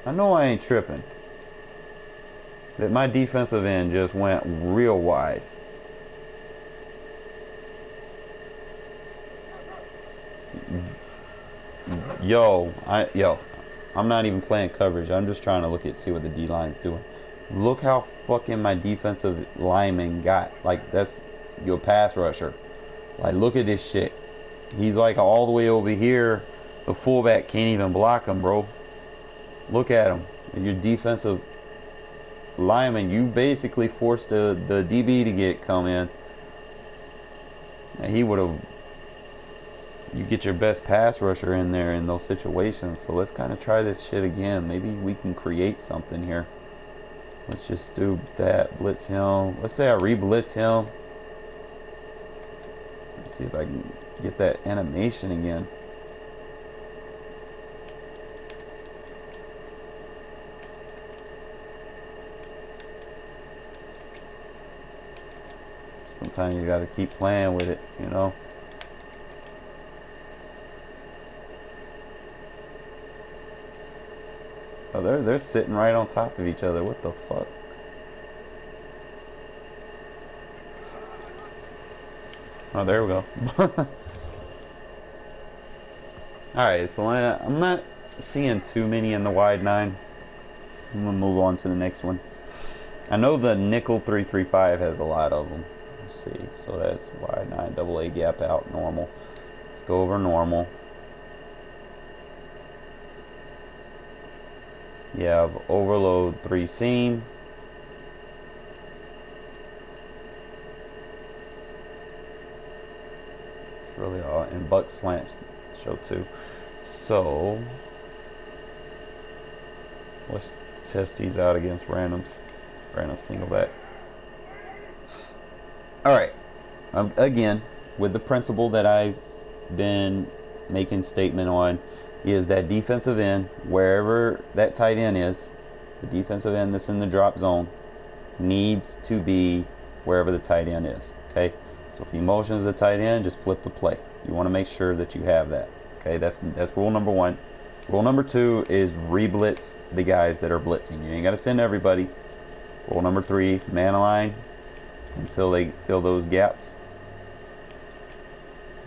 I know I ain't tripping. That my defensive end just went real wide. Yo, I'm not even playing coverage. I'm just trying to see what the D line's doing. Look how fucking my defensive lineman got. Like, that's your pass rusher. Like, look at this shit. He's like all the way over here. The fullback can't even block him, bro. Look at him. Your defensive lineman, you basically forced the DB to come in. And he would have. You get your best pass rusher in there in those situations. So let's kind of try this shit again. Maybe we can create something here. Let's just do that. Blitz him. Let's say I re-blitz him. Let's see if I can get that animation again. Sometimes you gotta keep playing with it, you know. Oh, they're sitting right on top of each other. What the fuck? Oh, there we go. Alright, so I'm not seeing too many in the wide 9. I'm gonna move on to the next one. I know the nickel 335 has a lot of them. Let's see. So that's wide 9, double A gap out, normal. Let's go over normal. You have overload 3 seam. It's really all, and buck slant show 2. So let's test these out against random single back. Alright, again, with the principle that I've been making statement on, is that defensive end, wherever that tight end is, the defensive end that's in the drop zone needs to be wherever the tight end is. Okay, so if he motions the tight end, just flip the play. You want to make sure that you have that. Okay, that's rule number 1. Rule number 2 is re-blitz the guys that are blitzing. You ain't got to send everybody. Rule number 3, man align until they fill those gaps.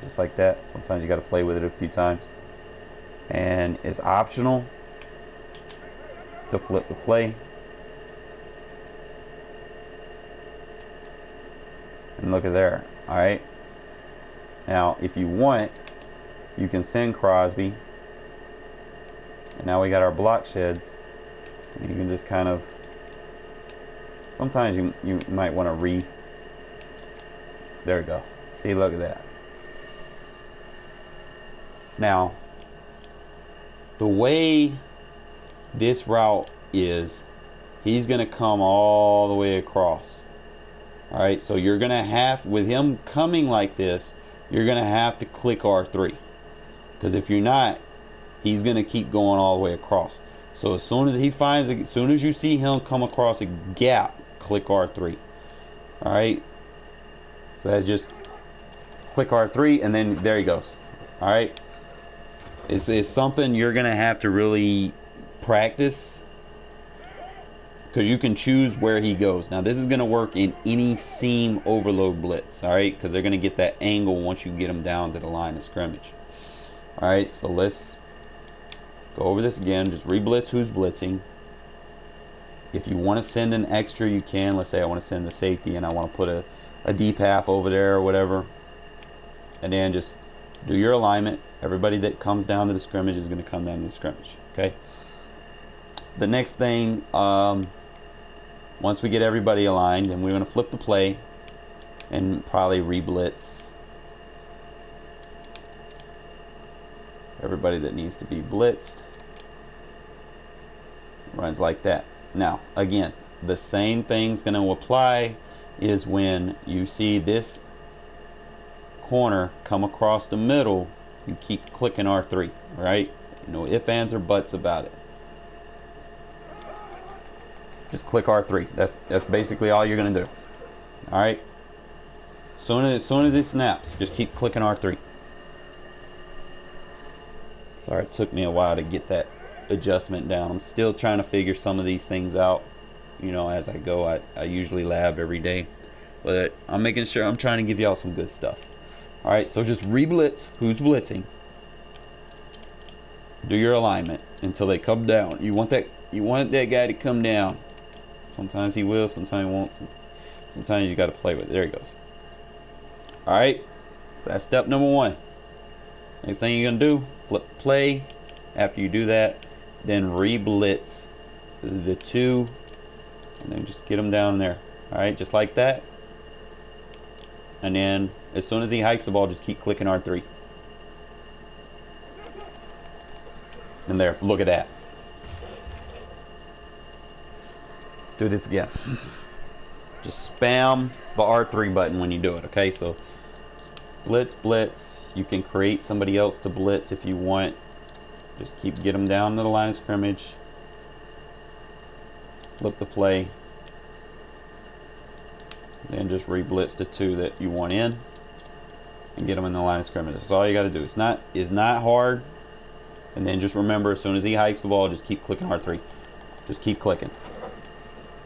Just like that. Sometimes you got to play with it a few times. And it's optional to flip the play. And look at there. Alright. Now, if you want, you can send Crosby. And now we got our block sheds. You can just kind of. Sometimes you might want to There we go. See, look at that. Now, the way this route is, he's going to come all the way across. Alright, so you're going to have, with him coming like this, you're going to have to click R3. Because if you're not, he's going to keep going all the way across. So as soon as you see him come across a gap, click R3. Alright, so that's just click R3 and then there he goes. Alright. It's something you're going to have to really practice, because you can choose where he goes. Now this is going to work in any seam overload blitz, alright, because they're going to get that angle once you get them down to the line of scrimmage. Alright, so let's go over this again. Just re-blitz who's blitzing. If you want to send an extra, you can. Let's say I want to send the safety and I want to put a deep half over there or whatever, and then just do your alignment. Everybody that comes down to the scrimmage is going to come down to the scrimmage. Okay. The next thing, once we get everybody aligned, and we're going to flip the play and probably re-blitz everybody that needs to be blitzed. Runs like that. Now, again, the same thing's going to apply is when you see this corner, come across the middle, you keep clicking R3, right? No ifs, ands, or buts about it. Just click R3. That's basically all you're gonna do. All right. As soon as it snaps, just keep clicking R3. Sorry, it took me a while to get that adjustment down. I'm still trying to figure some of these things out. You know, as I go, I usually lab every day, but I'm making sure I'm trying to give y'all some good stuff. All right, so just re-blitz. Who's blitzing? Do your alignment until they come down. You want that guy to come down. Sometimes he will, sometimes he won't. Sometimes you got to play with it. There he goes. All right, so that's step number one. Next thing you're gonna do, flip play. After you do that, then re-blitz the two, and then just get them down there. All right, just like that. And then as soon as he hikes the ball, just keep clicking R3. And there, look at that. Let's do this again. Just spam the R3 button when you do it, okay? So blitz, blitz. You can create somebody else to blitz if you want. Just get them down to the line of scrimmage. Flip the play. Then just re-blitz the two that you want in and get them in the line of scrimmage. That's all you got to do. It's not hard. And then just remember, as soon as he hikes the ball, just keep clicking R3. Just keep clicking.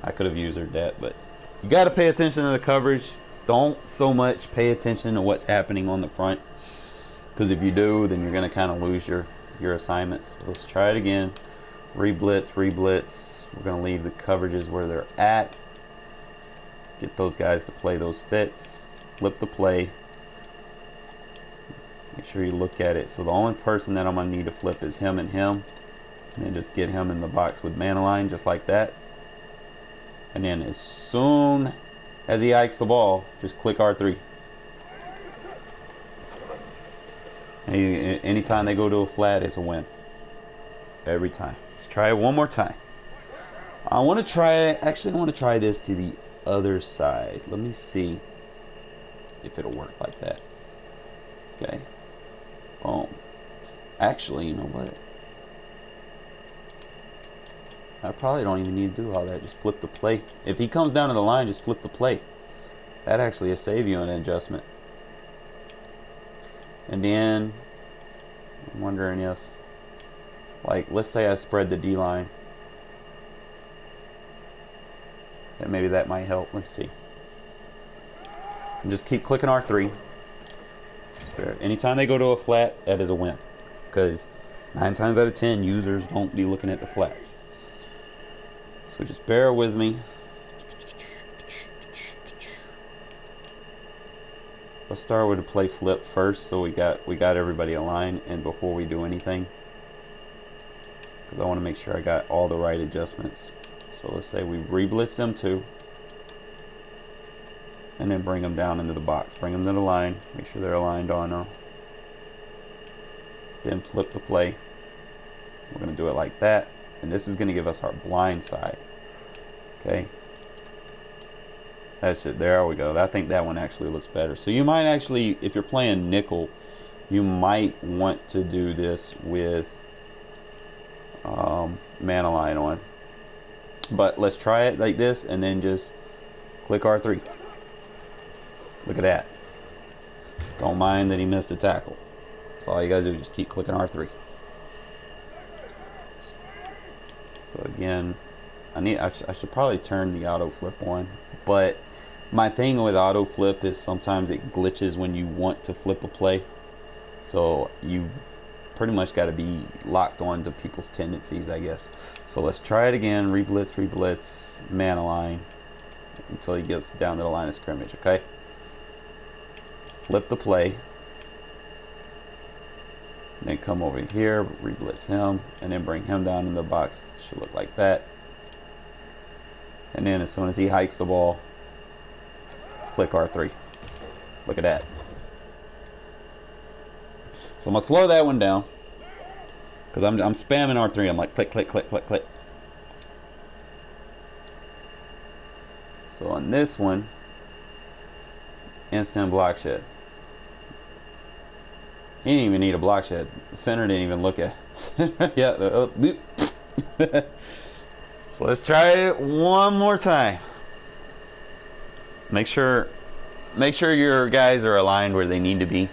I could have used that, but you got to pay attention to the coverage. Don't so much pay attention to what's happening on the front, because if you do, then you're going to kind of lose your assignments. So let's try it again. Re-blitz, re-blitz. We're going to leave the coverages where they're at. Get those guys to play those fits. Flip the play. Make sure you look at it. So the only person that I'm going to need to flip is him and him. And then just get him in the box with man align, just like that. And then as soon as he hikes the ball, just click R3. Anytime they go to a flat, it's a win. Every time. Let's try it one more time. I want to try this to the other side. Let me see if it'll work like that. Okay. Boom. Actually, you know what? I probably don't even need to do all that. Just flip the play. If he comes down to the line, just flip the play. That actually will save you an adjustment. And then I'm wondering if, like, let's say I spread the D line. And maybe that might help. Let's see. And just keep clicking R3. Anytime they go to a flat, that is a win. Because 9 times out of 10, users don't be looking at the flats. So just bear with me. Let's start with a play flip first, so we got everybody aligned, and before we do anything, because I want to make sure I got all the right adjustments. So let's say we re-blitz them too, and then bring them down into the box. Bring them to the line. Make sure they're aligned on. Then flip the play. We're going to do it like that, and this is going to give us our blind side. Okay. That's it. There we go. I think that one actually looks better. So you might actually, if you're playing nickel, you might want to do this with man align on. But let's try it like this, and then just click R3. Look at that. Don't mind that he missed a tackle. That's all you gotta do. Just keep clicking R3. So again, I should probably turn the auto flip on, but my thing with auto flip is sometimes it glitches when you want to flip a play. So you pretty much got to be locked on to people's tendencies, I guess. So let's try it again. Re-blitz, re-blitz, man align until he gets down to the line of scrimmage. Okay. Flip the play. Then come over here, re-blitz him, and then bring him down in the box. Should look like that. And then as soon as he hikes the ball, click R3. Look at that. So I'm gonna slow that one down because I'm spamming R3. I'm like click, click, click, click, click. So on this one, instant block shed. He didn't even need a block shed. Center didn't even look at. Yeah. So let's try it one more time. Make sure your guys are aligned where they need to be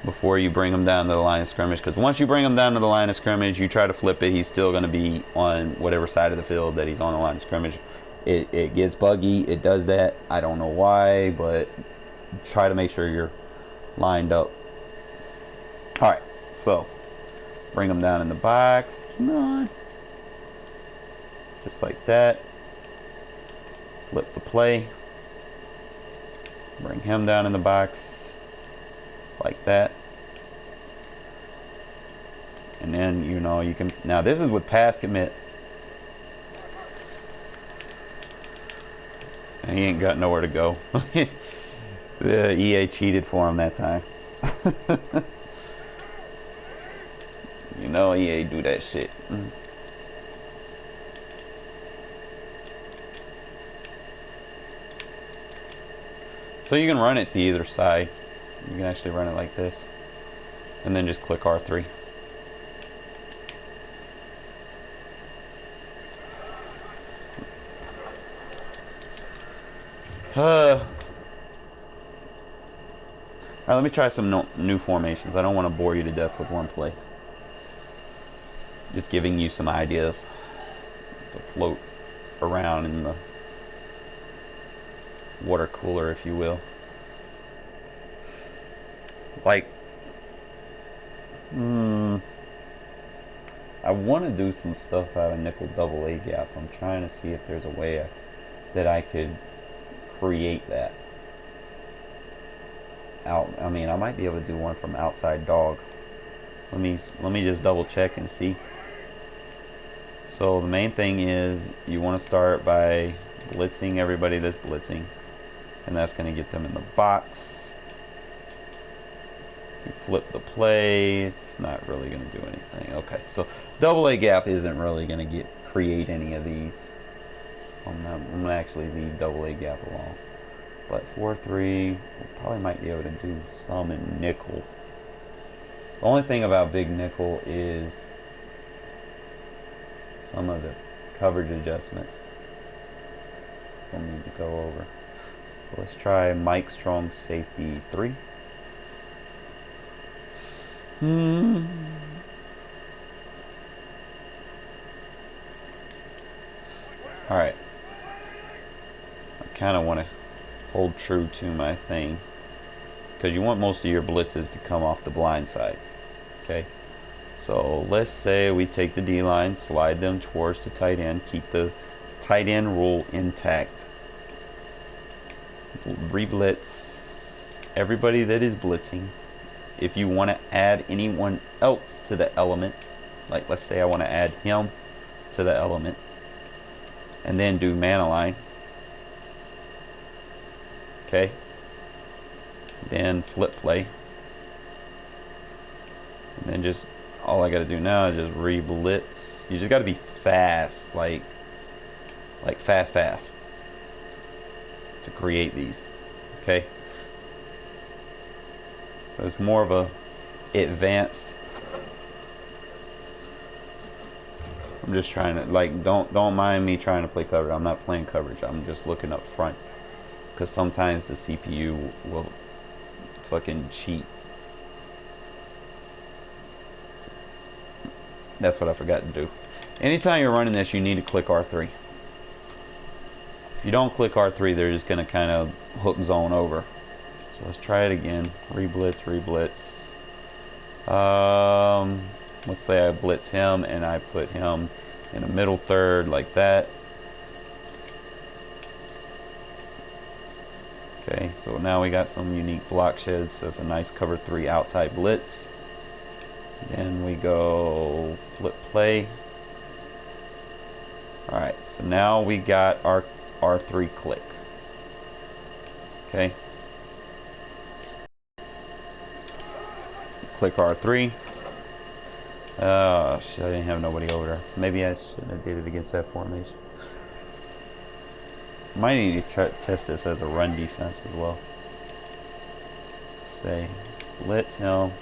before you bring them down to the line of scrimmage. Because once you bring them down to the line of scrimmage, you try to flip it, he's still going to be on whatever side of the field that he's on the line of scrimmage. It gets buggy. It does that. I don't know why, but try to make sure you're lined up. All right, so bring them down in the box. Come on. Just like that. Flip the play. Bring him down in the box. Like that. And then, you know, you can... Now, this is with pass commit. And he ain't got nowhere to go. The EA cheated for him that time. You know EA do that shit. So you can run it to either side. You can actually run it like this. And then just click R3. Alright, let me try some new formations. I don't want to bore you to death with one play. Just giving you some ideas to float around in the water cooler, if you will. Like, I want to do some stuff out of nickel double A gap. I'm trying to see if there's a way that I could create that. I mean, I might be able to do one from outside dog. Let me just double check and see. So the main thing is you want to start by blitzing everybody that's blitzing, and that's going to get them in the box. You flip the play, it's not really going to do anything. Okay, so double A gap isn't really going to create any of these. So I'm going to actually leave double A gap alone. But 4-3, we probably might be able to do some in nickel. The only thing about big nickel is some of the coverage adjustments we'll need to go over. So let's try Mike Strong safety 3. Alright. I kind of want to hold true to my thing, because you want most of your blitzes to come off the blind side. Okay, so let's say we take the D line, slide them towards the tight end, keep the tight end rule intact, re-blitz everybody that is blitzing. If you want to add anyone else to the element, like let's say I want to add him to the element, and then do man align. Okay, then flip play, and then just all I got to do now is just re-blitz. You just got to be fast, like fast to create these. Okay, so it's more of a advanced. I'm just trying to, like, don't mind me trying to play coverage. I'm not playing coverage. I'm just looking up front, because sometimes the CPU will fucking cheat. That's what I forgot to do. Anytime you're running this, you need to click R3. If you don't click R3, they're just going to kind of hook zone over. So let's try it again. Re-blitz. Let's say I blitz him and I put him in a middle third like that. Okay, so now we got some unique block sheds. That's a nice cover 3 outside blitz. Then we go flip play. Alright, so now we got our R3 click. Okay. Click R3. Oh shit, I didn't have nobody over there. Maybe I shouldn't have did it against that formation. Might need to test this as a run defense as well. Say Blitz him.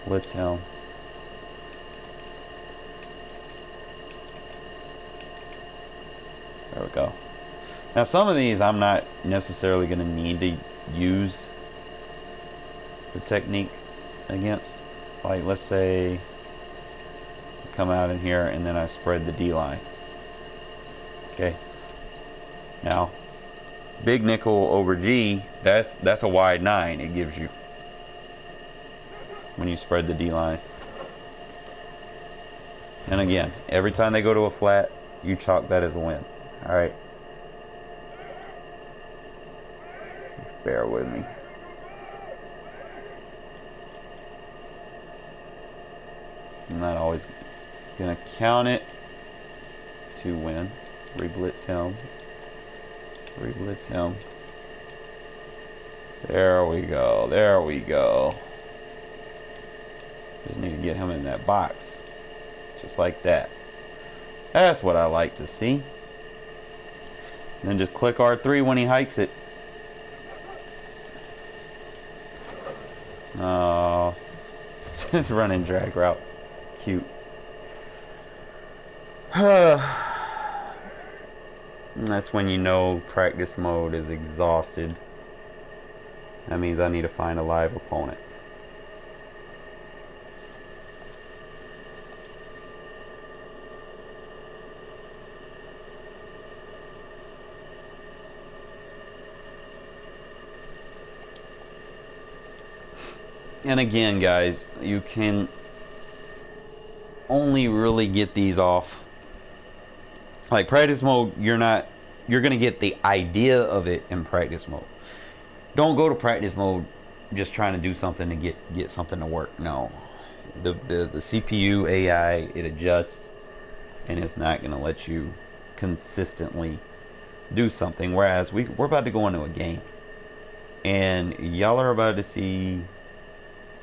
Blitz him. There we go. Now some of these I'm not necessarily going to need to use the technique against. Like let's say I come out in here and then I spread the D line. Okay. Now big nickel over G, that's a wide 9 it gives you when you spread the D line. And again, every time they go to a flat, you chalk that as a win. Alright. Just bear with me. I'm not always gonna count it to win. Re-blitz him. Re-blitz him. There we go. There we go. Just need to get him in that box. Just like that. That's what I like to see. And then just click R3 when he hikes it. Oh. Just running drag routes. Cute. That's when you know practice mode is exhausted. That means I need to find a live opponent. And again, guys, you can only really get these off. Like practice mode, you're gonna get the idea of it in practice mode. Don't go to practice mode just trying to do something to get something to work. No, the CPU AI, it adjusts and it's not gonna let you consistently do something. Whereas we're about to go into a game, and y'all are about to see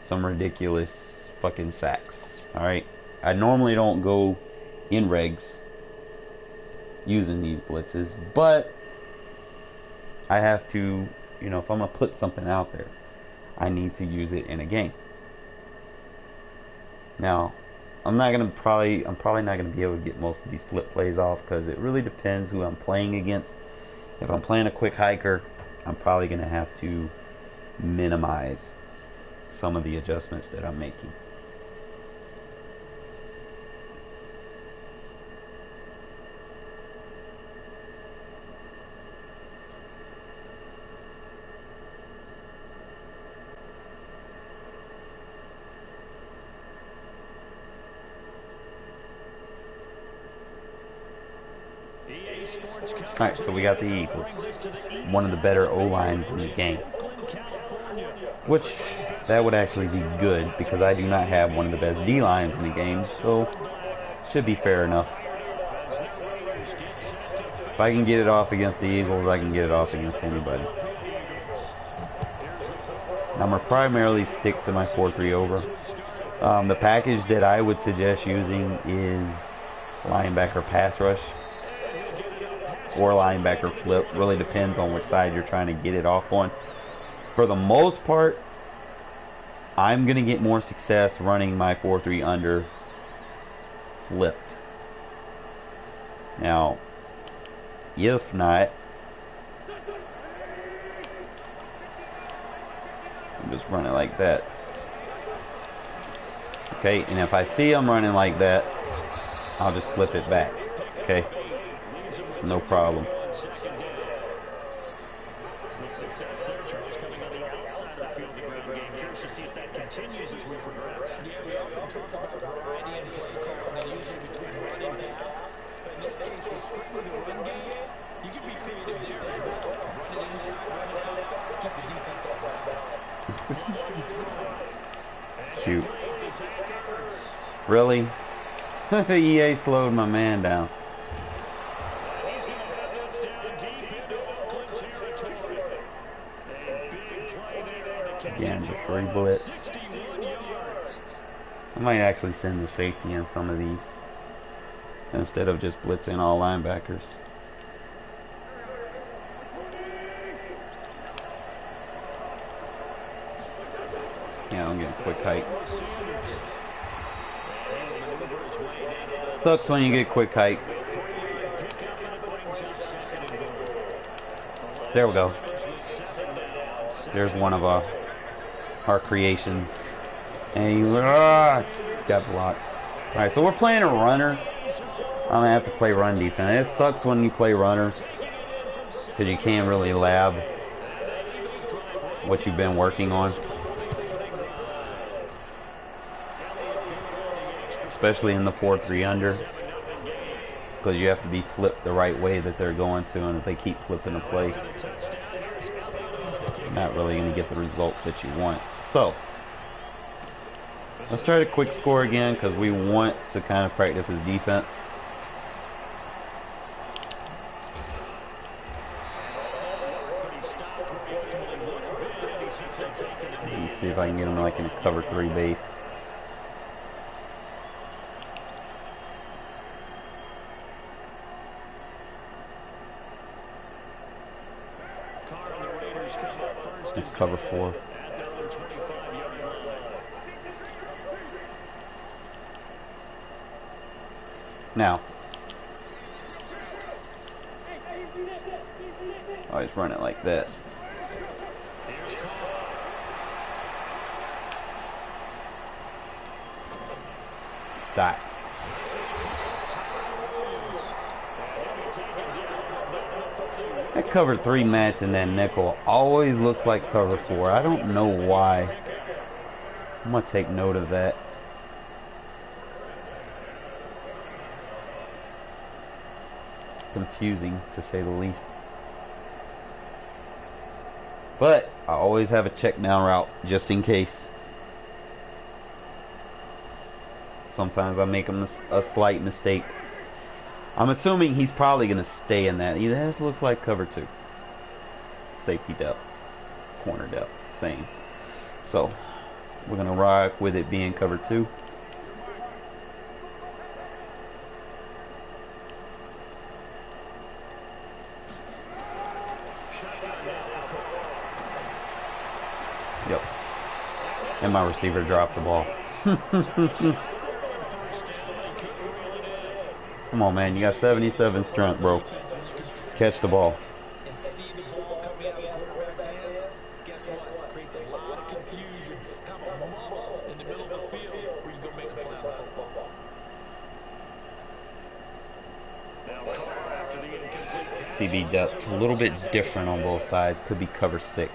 some ridiculous fucking sacks. Alright, I normally don't go in regs using these blitzes, but I have to, you know, if I'm gonna put something out there, I need to use it in a game. Now, I'm probably not gonna be able to get most of these flip plays off because it really depends who I'm playing against. If I'm playing a quick hiker, I'm probably gonna have to minimize some of the adjustments that I'm making. Alright, so we got the Eagles. One of the better O-lines in the game. Which, that would actually be good because I do not have one of the best D-lines in the game, so should be fair enough. If I can get it off against the Eagles, I can get it off against anybody. I'm going to primarily stick to my 4-3 over. The package that I would suggest using is linebacker pass rush or linebacker flip. Really depends on which side you're trying to get it off on. For the most part, I'm going to get more success running my 4-3 under flipped. Now, if not, I'm just running like that. Okay, and if I see I'm running like that, I'll just flip it back. Okay, no problem. The success there, Charles, coming on the outside of the field, the ground game. Curious to see if that continues as we progress. Yeah, we often talk about variety in play calling, and usually between run and pass. But in this case, with strictly the run game, you can be creative there as well. Run it inside, run it outside, keep the defense off balance. Shoot. Really? EA slowed my man down. He's going to have this down deep into Oakland territory. A big play there to catch Again, it. the free blitz. 61 yards. I might actually send the safety in some of these instead of just blitzing all linebackers. Yeah, I'm getting a quick hike. Sucks when you get quick hike. There we go. There's one of our creations. And he got blocked. Alright, so we're playing a runner. I'm gonna have to play run defense. It sucks when you play runners because you can't really lab what you've been working on. Especially in the 4-3 under. Because you have to be flipped the right way that they're going to, and if they keep flipping the play, you're not really going to get the results that you want. So, let's try to quick score again because we want to kind of practice his defense. Let me see if I can get him like in a cover 3 base. It's cover 4. Now, always run it like that. Dot. That cover 3 match in that nickel always looks like cover 4. I don't know why. I'm gonna take note of that. It's confusing to say the least. But I always have a check down route just in case. Sometimes I make a slight mistake. I'm assuming he's probably going to stay in that. This looks like cover 2. Safety depth. Corner depth. Same. So, we're going to rock with it being cover 2. Yep. And my receiver dropped the ball. Come on, man. You got 77 strength, bro. Catch the ball. And see the ball coming out of the quarterback's hands. Guess what? Creates a lot of confusion. Have a muddle in the middle of the field where you can go make a play on the football. CB depth a little bit different on both sides. Could be cover 6.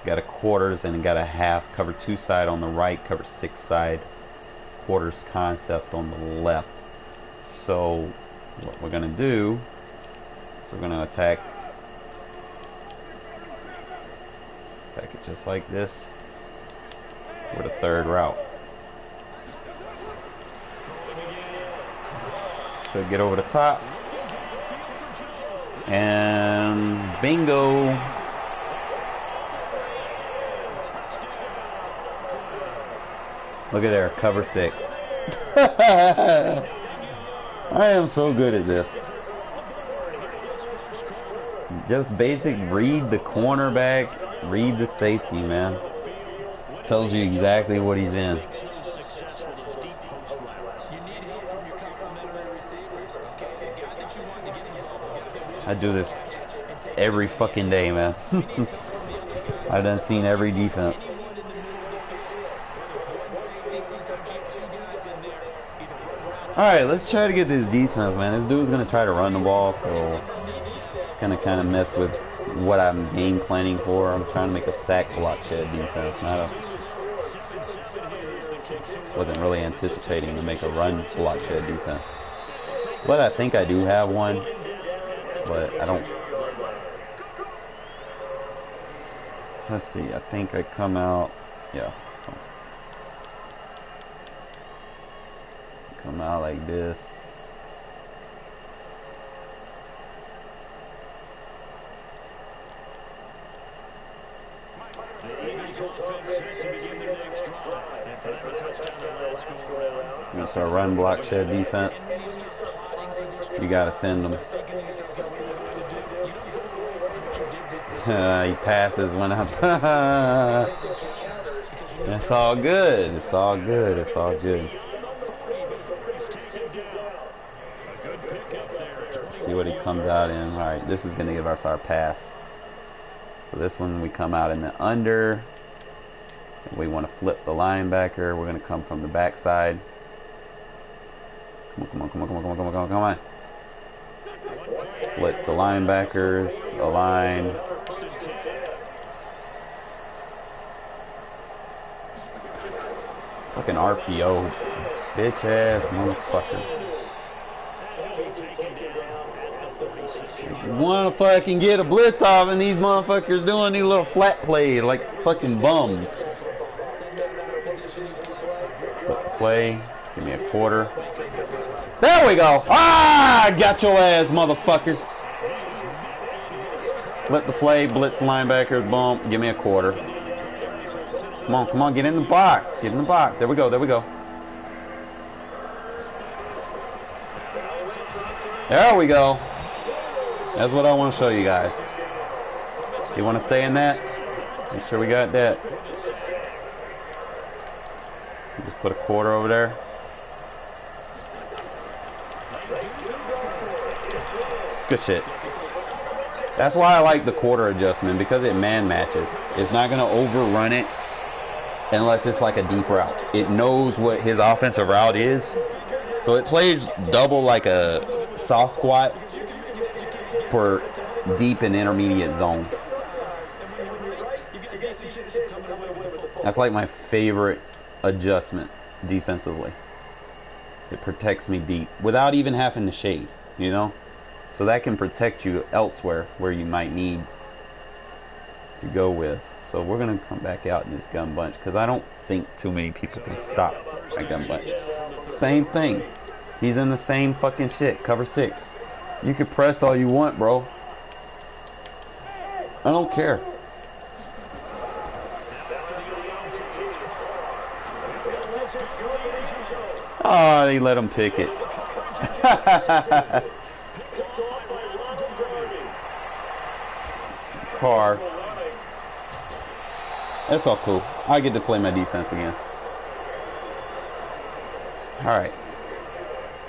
Got a quarters and got a half. Cover 2 side on the right. Cover 6 side. Quarters concept on the left. So what we're going to do is we're going to attack it just like this with a third route. Should get over the top. And bingo. Look at there, cover 6. I am so good at this. Just basic read the cornerback, read the safety, man. Tells you exactly what he's in. You need help from your complementary receivers. Okay, the guy that you want to get the ball is the guy that will I do this every fucking day, man. I've done seen every defense. Alright, let's try to get this defense, man. This dude's going to try to run the ball, so it's going to kind of mess with what I'm game planning for. I'm trying to make a sack block shed defense, not a... Wasn't really anticipating to make a run block shed defense. But I think I do have one, but I don't... Let's see, I think I come out... Yeah, so... Come out like this. The Eagles offense set to begin their next drive. And for them, a touchdown their last go around. That's our run block shed defense. You gotta send them. He passes when I It's all good. It's all good. It's all good. See what he comes out in. All right, this is going to give us our pass. So this one we come out in the under. If we want to flip the linebacker, we're going to come from the backside. Come on, come on, come on, come on, come on, come on, come on. Blitz the linebackers, align. Fucking RPO, bitch ass motherfucker. If you wanna fucking get a blitz off and these motherfuckers doing these little flat plays like fucking bums. Play, give me a quarter. There we go. Ah, got your ass, motherfucker. Flip the play, blitz linebackers, bump, give me a quarter. Come on, get in the box. Get in the box. There we go, there we go. There we go. That's what I want to show you guys. You want to stay in that? Make sure we got that. Just put a quarter over there. Good shit. That's why I like the quarter adjustment, because it man matches. It's not going to overrun it unless it's like a deep route. It knows what his offensive route is. So it plays double like a soft squat for deep and intermediate zones. That's like my favorite adjustment defensively. It protects me deep without even having to shade, you know? So that can protect you elsewhere where you might need to go with. So we're going to come back out in this gun bunch because I don't think too many people can stop my gun bunch. Same thing. He's in the same fucking shit. Cover 6. You can press all you want, bro. I don't care. Oh, they let him pick it. Car. That's all cool. I get to play my defense again. Alright.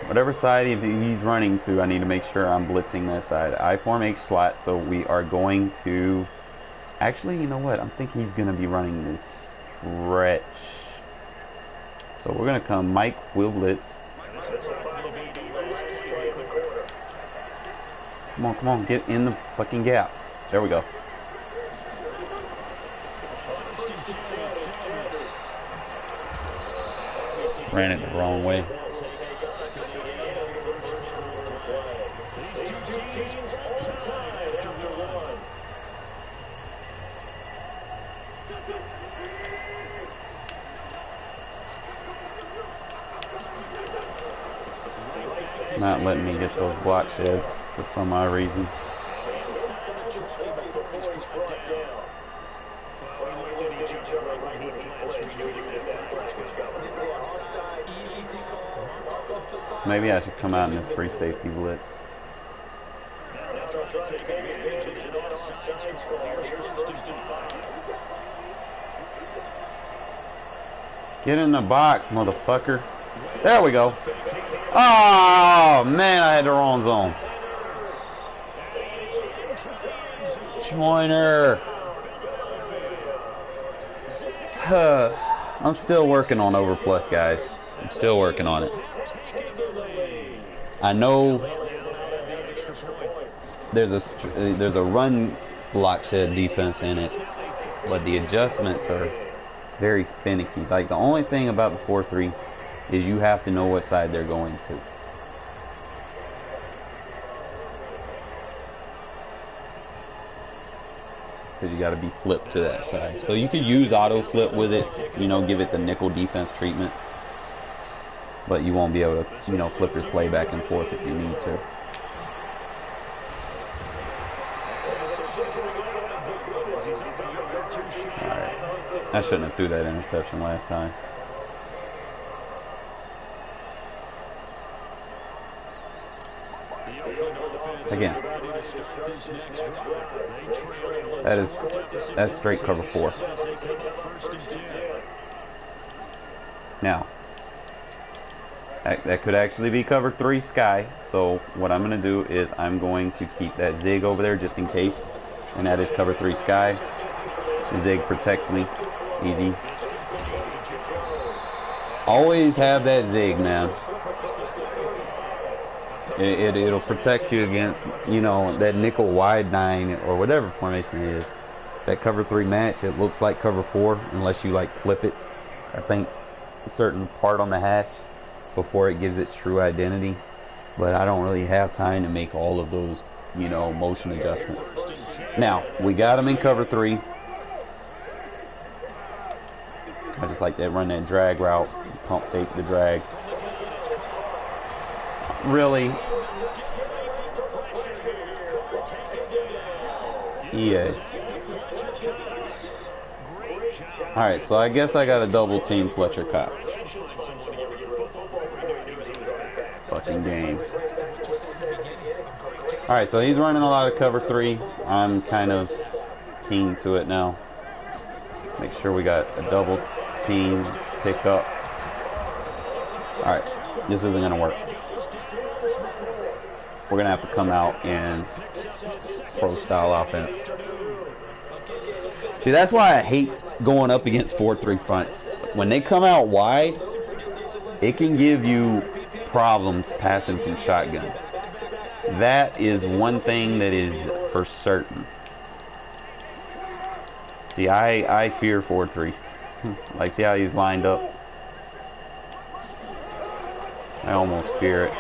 Whatever side he's running to, I need to make sure I'm blitzing that side. I form H slot, so we are going to... Actually, you know what? I think he's going to be running this stretch. So we're going to come Mike will blitz. Come on, get in the fucking gaps. There we go. Ran it the wrong way. Not letting me get those block sheds for some odd reason. Maybe I should come out in this free safety blitz. Get in the box, motherfucker. There we go. Oh, man, I had the wrong zone. Joiner. I'm still working on overplus, guys. I'm still working on it. I know there's a run block shed defense in it, but the adjustments are very finicky. Like, the only thing about the 4-3 is you have to know what side they're going to. Because you got to be flipped to that side. So you could use auto flip with it, you know, give it the nickel defense treatment. But you won't be able to, you know, flip your play back and forth if you need to. Alright. I shouldn't have threw that interception last time. Again. That's straight cover 4. Now, that could actually be cover 3 sky. So what I'm going to do is I'm going to keep that zig over there just in case. And that is cover 3 sky. The zig protects me. Easy. Always have that zig, man. It'll protect you against, you know, that nickel wide 9 or whatever formation it is. That cover 3 match, it looks like cover 4 unless you like flip it. I think a certain part on the hash before it gives its true identity. But I don't really have time to make all of those, you know, motion adjustments. Now, we got them in cover 3. I just like that, run that drag route, pump fake the drag. Really? Yeah. Alright, so I guess I got a double team Fletcher Cox. Fucking game. Alright, so he's running a lot of cover 3. I'm kind of keen to it now. Make sure we got a double team pick up. Alright, this isn't going to work. We're going to have to come out and pro style offense. See, that's why I hate going up against 4-3 front. When they come out wide, it can give you problems passing from shotgun. That is one thing that is for certain. See, I fear 4-3. Like, see how he's lined up? I almost fear it.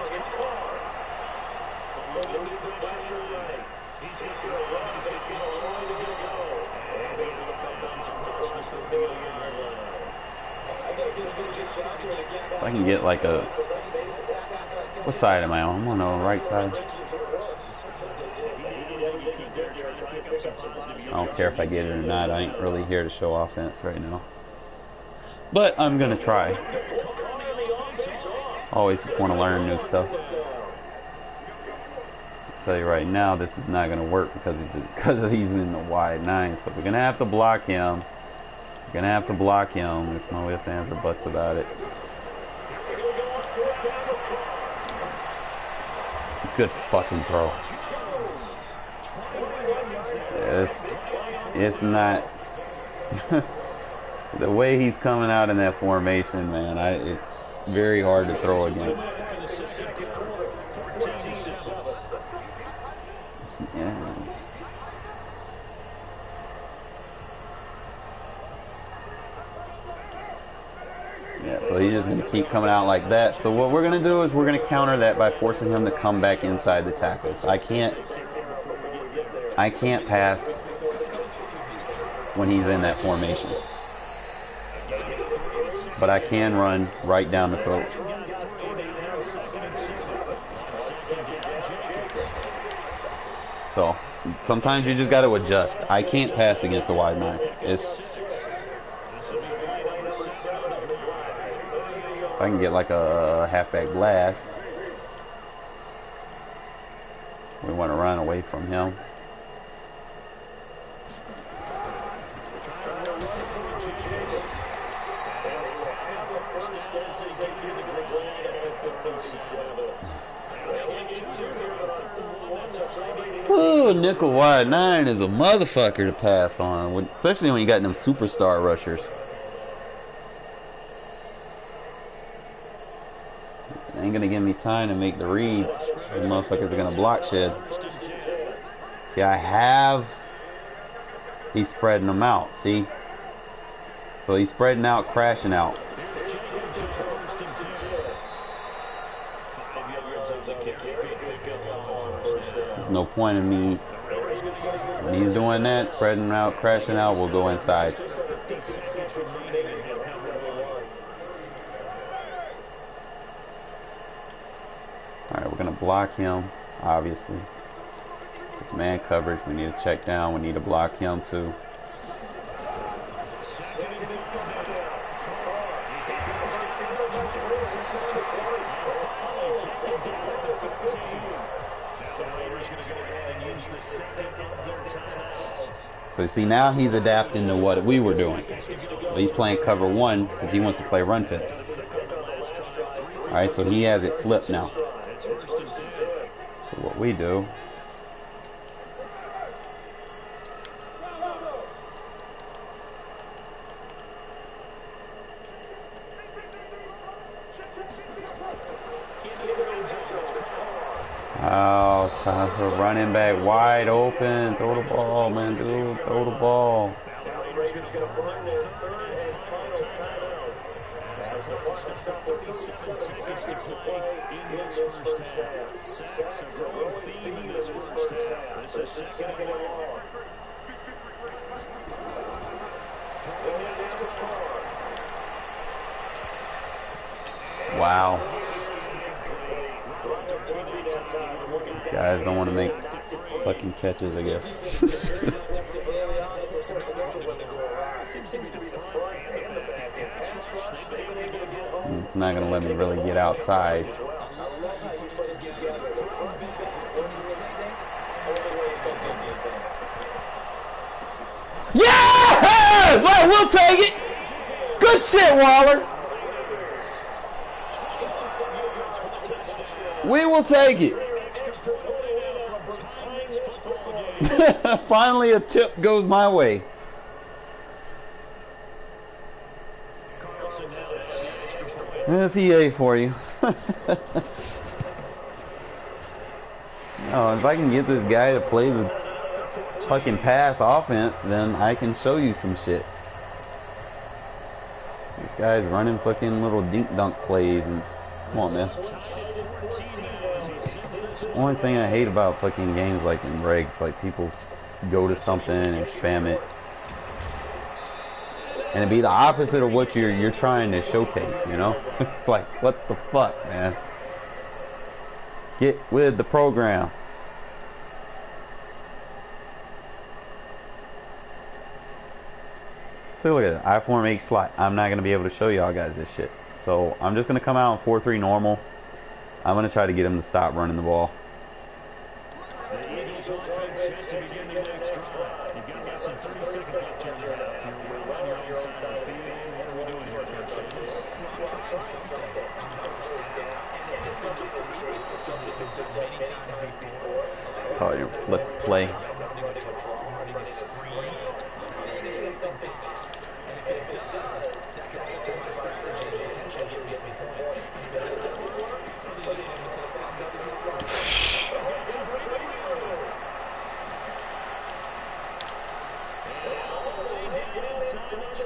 If I can get like a... What side am I on? I'm on the right side. I don't care if I get it or not. I ain't really here to show offense right now. But I'm going to try. Always want to learn new stuff. I'll tell you right now, this is not going to work because he's in the wide 9. So we're going to have to block him. We're going to have to block him. There's no ifs, ands, or buts about it. Good fucking throw. It's not... The way he's coming out in that formation, man, it's very hard to throw against. Yeah. Yeah, so he's just going to keep coming out like that. So what we're going to do is we're going to counter that by forcing him to come back inside the tackles. I can't pass when he's in that formation. But I can run right down the throat. So sometimes you just got to adjust. I can't pass against the wide 9. If I can get like a halfback blast, we want to run away from him. Ooh, nickel wide 9 is a motherfucker to pass on, especially when you got them superstar rushers. It ain't gonna give me time to make the reads. The motherfuckers are gonna block shed. See, he's spreading them out, see? So he's spreading out, crashing out. There's no point in me. When he's doing that, spreading out, crashing out, we'll go inside. Alright, we're going to block him, obviously. This man coverage, we need to check down. We need to block him too. So see, now he's adapting to what we were doing. So he's playing cover one because he wants to play run fence. Alright, so he has it flipped now. So what we do, oh, time for running back wide open. Throw the ball, man, dude. Throw the ball. Wow. Guys don't want to make fucking catches, I guess. It's not going to let me really get outside. Yes! I will take it! Good shit, Waller! We will take it. Finally, a tip goes my way. That's EA for you. No, if I can get this guy to play the fucking pass offense, then I can show you some shit. This guy's running fucking little dink dunk plays and come on, man. Only thing I hate about fucking games like in regs, like people go to something and spam it, and it'd be the opposite of what you're trying to showcase, you know? It's like, what the fuck, man? Get with the program. So look at that, I-form H slot. I'm not gonna be able to show y'all guys this shit, so I'm just gonna come out in 4-3 normal. I'm gonna try to get him to stop running the ball. The Eagles offense set to begin the next drive. You've got less than 30 seconds left here in the half. You're on your own side of the field. What are we doing here, Coach Davis? Well, trying something on the first down, and it's something that's safe. It's something that's been done many times before. Oh, your flip play. Running a draw, running a screen. I'm seeing if something pops, and if it does, that can alter my strategy and potentially give me some points. And if it doesn't work, well, then just run the clock on double clock.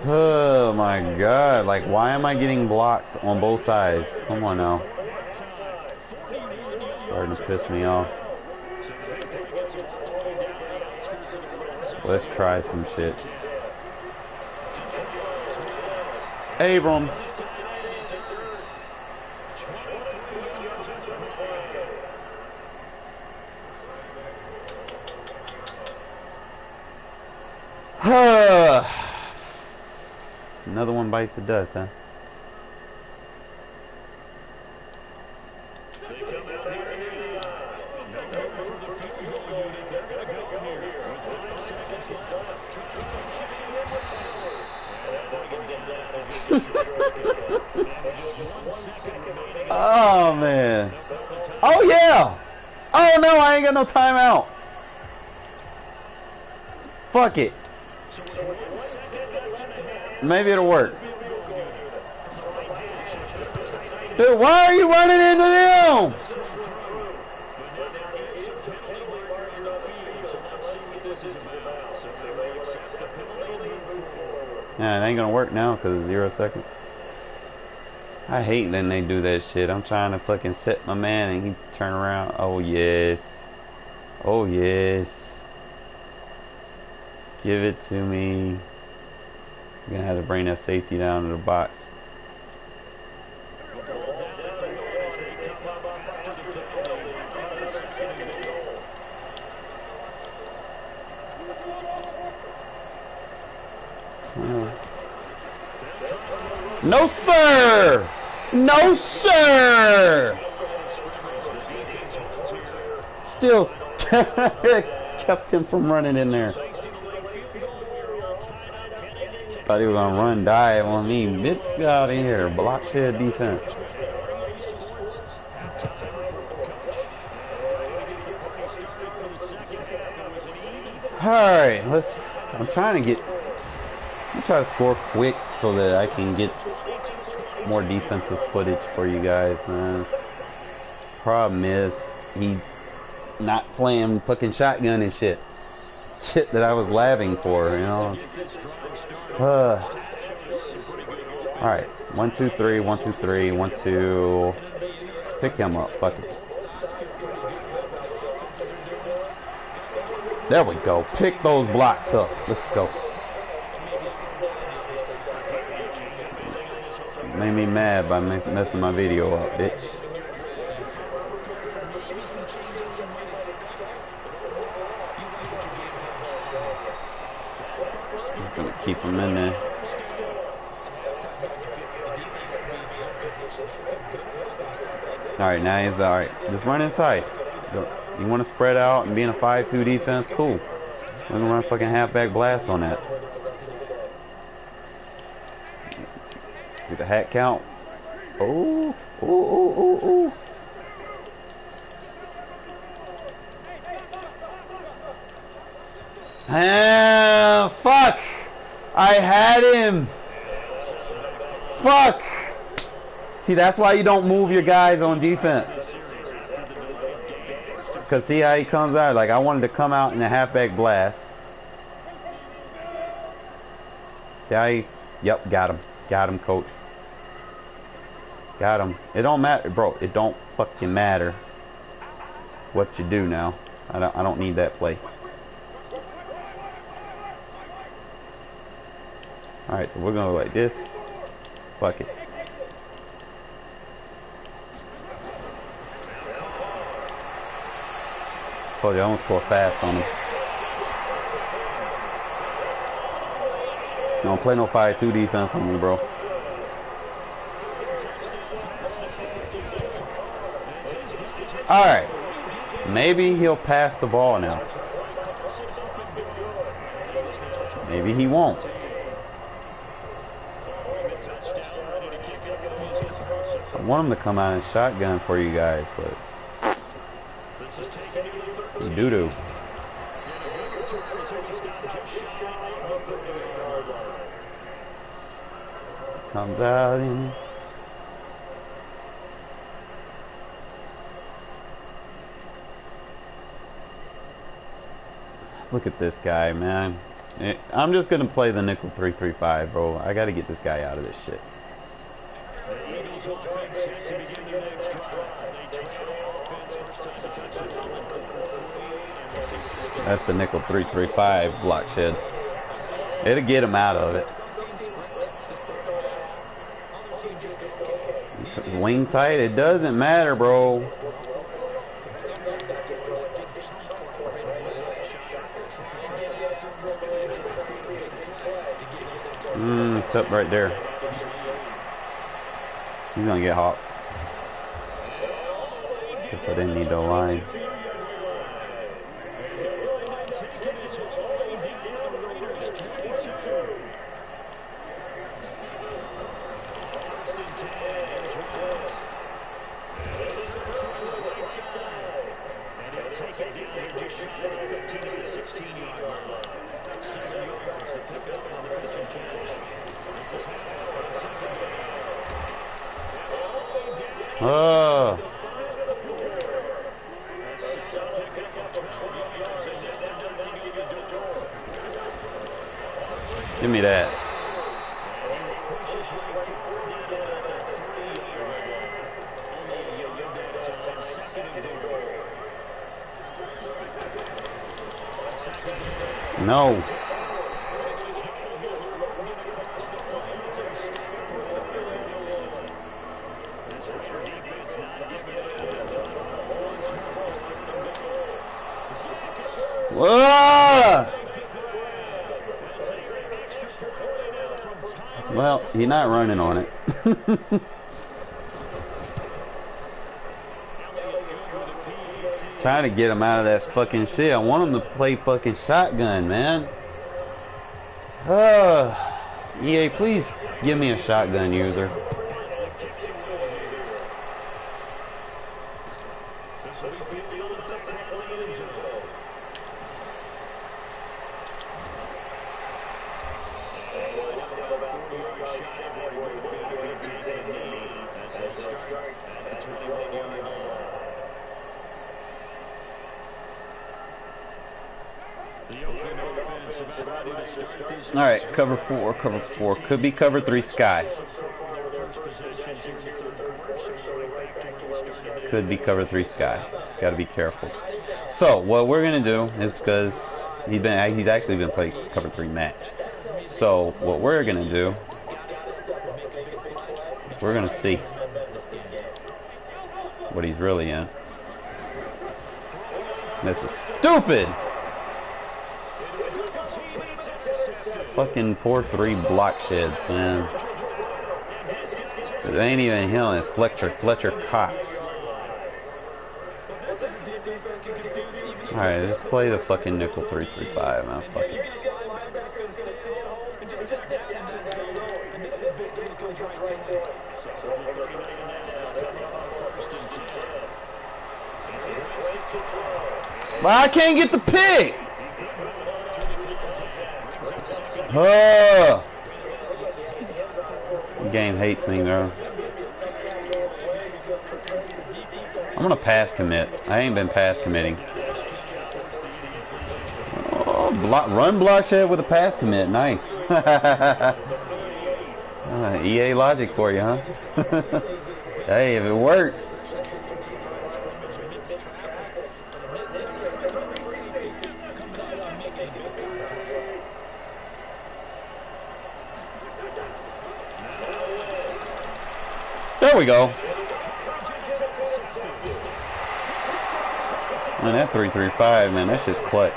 Oh my god, like why am I getting blocked on both sides? Come on now. Starting to piss me off. Let's try some shit. Abrams. Another one bites the dust, huh? They come out here and no move for the field goal unit. They're going to go here with 5 seconds left. Oh man. Oh yeah. Oh no, I ain't got no timeout. Fuck it. Maybe it'll work. Dude, why are you running into them? Yeah, it ain't gonna work now because it's 0 seconds. I hate when they do that shit. I'm trying to fucking set my man and he turn around. Oh yes. Oh yes. Give it to me. You're gonna have to bring that safety down to the box. No sir! No sir! Still kept him from running in there. Thought he was gonna run dive on me. Bitch, get out of here. Blockshed defense. Alright, I'm trying to try to score quick so that I can get more defensive footage for you guys, man. Problem is, he's not playing fucking shotgun and shit. Shit that I was labbing for, you know. Alright, 1, 2, 3, 1, 2, 3, 1, 2. Pick him up, fuck it. There we go. Pick those blocks up. Let's go. Made me mad by messing my video up, bitch. I'm gonna keep him in there. Alright, now he's alright. Just run inside. You want to spread out and be in a 5-2 defense? Cool. We're gonna run a fucking halfback blast on that. Do the hat count? Oh, oh, oh, oh, oh. Ah, fuck! I had him! Fuck! See, that's why you don't move your guys on defense. Because see how he comes out? Like, I wanted to come out in a halfback blast. See how he... Yep, got him. Got him, coach. Got him. It don't matter, bro. It don't fucking matter what you do now. I don't need that play. Alright, so we're gonna go like this. Fuck it. Told you I don't score fast on him. Don't play no 5-2 defense on me, bro. Alright. Maybe he'll pass the ball now. Maybe he won't. I want him to come out and shotgun for you guys, but doo-doo. Comes out in. Look at this guy, man. I'm just gonna play the nickel 3-3-5, bro. I gotta get this guy out of this shit. The Eagles offense set to begin their next drive. They trail offense first time to touch the ball. That's the nickel 3-3-5 blockshed. It'll get him out of it. Wing tight, it doesn't matter, bro. It's up right there. He's gonna get hot. Guess I didn't need the line. Give me that. No. Well, he's not running on it. Trying to get him out of that fucking shit. I want him to play fucking shotgun, man. EA, please give me a shotgun user. All right, cover four, cover four. Could be cover three sky. Could be cover three sky. Got to be careful. So what we're gonna do is, because he's actually been playing cover three match. So what we're gonna do, we're gonna see what he's really in. This is stupid. Fucking 4-3 blockshed, man. It ain't even him, it's Fletcher Cox. Alright, let's play the fucking nickel 3-3-5, man. Fuck it. But I can't get the pick! Oh! The game hates me, bro. I'm gonna pass commit. I ain't been pass committing. Oh, run blockshed with a pass commit. Nice. EA logic for you, huh? Hey, if it works. There we go. Man, that 3-3-5, man, that's just clutch.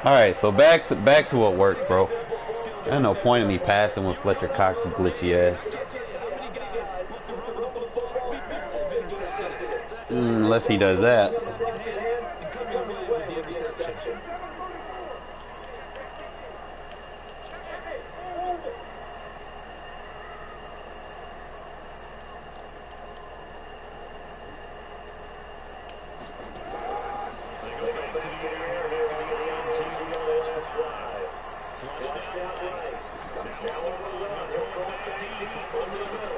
All right, so back to what works, bro. There's no point in me passing with Fletcher Cox's glitchy ass. Unless he does that.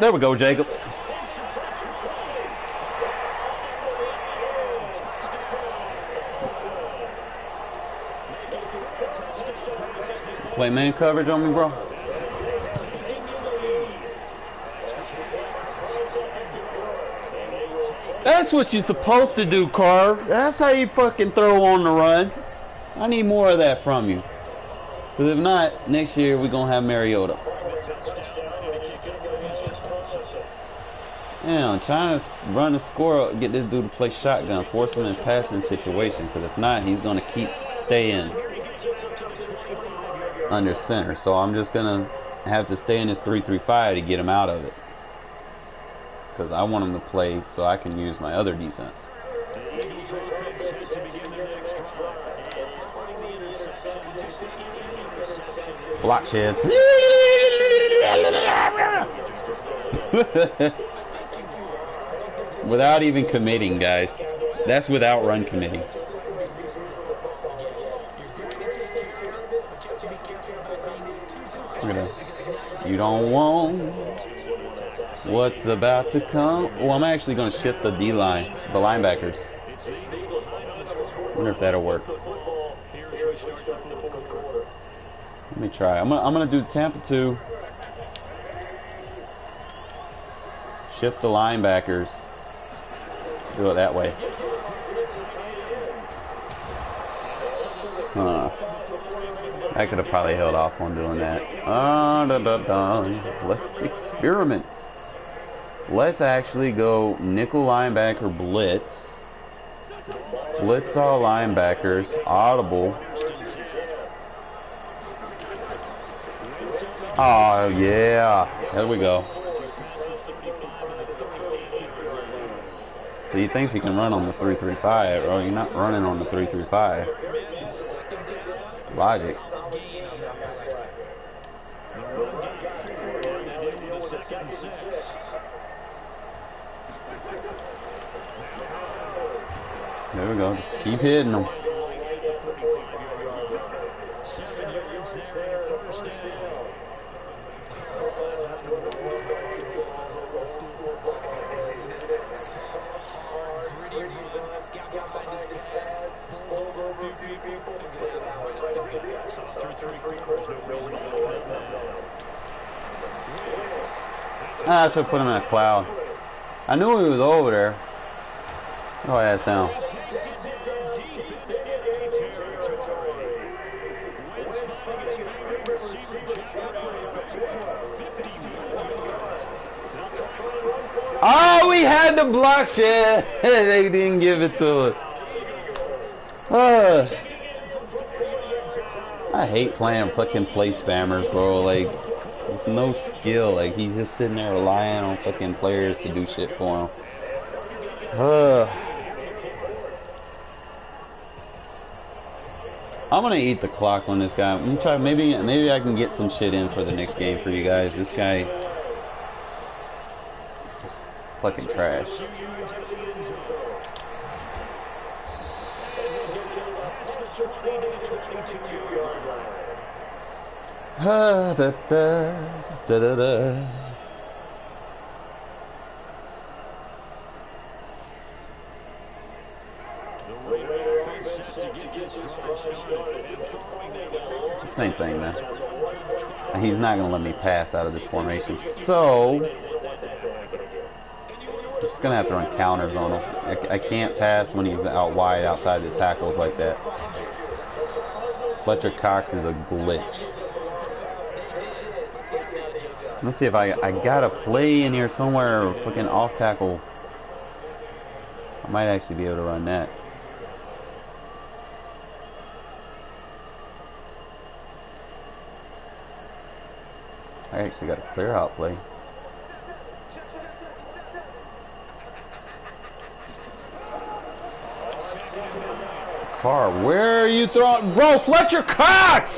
There we go, Jacobs. Play man coverage on me, bro. That's what you're supposed to do, Carv. That's how you fucking throw on the run. I need more of that from you. Because if not, next year we're going to have Mariota. Yeah, I'm trying to run the score, get this dude to play shotgun, force him in passing situation. Because if not, he's going to keep staying under center. So I'm just going to have to stay in this 3-3-5 to get him out of it. Because I want him to play so I can use my other defense. Blockshed. Without even committing, guys. That's without run committing. You don't want what's about to come. Well, I'm actually going to shift the D-line, the linebackers. I wonder if that'll work. Let me try. I'm gonna do Tampa 2. Shift the linebackers. Do it that way. I could have probably held off on doing that. Let's experiment. Let's actually go nickel linebacker blitz. Blitz all linebackers. Audible. Oh, yeah. There we go. So he thinks he can run on the 3-3-5. Oh, you're not running on the 3-3-5. Logic. run game 4 down to deal with a 2nd and 6. There we go. Just keep hitting them. 7 yards there on your 1st down. I should have put him in a cloud. I knew he was over there. Oh, ass down. Oh, we had the block shed. They didn't give it to us. I hate playing fucking play spammers, bro. Like, it's no skill. Like, he's just sitting there relying on fucking players to do shit for him. I'm gonna eat the clock on this guy. I'm gonna try. Maybe I can get some shit in for the next game for you guys. This guy, fucking trash. Da, da, da, da, da. Same thing, man. He's not gonna let me pass out of this formation, so I'm just gonna have to run counters on him. I can't pass when he's out wide outside the tackles like that. Fletcher Cox is a glitch. Let's see if I got a play in here somewhere, fucking off tackle. I might actually be able to run that. I actually got a clear out play. Carr, where are you throwing? Bro, Fletcher Cox!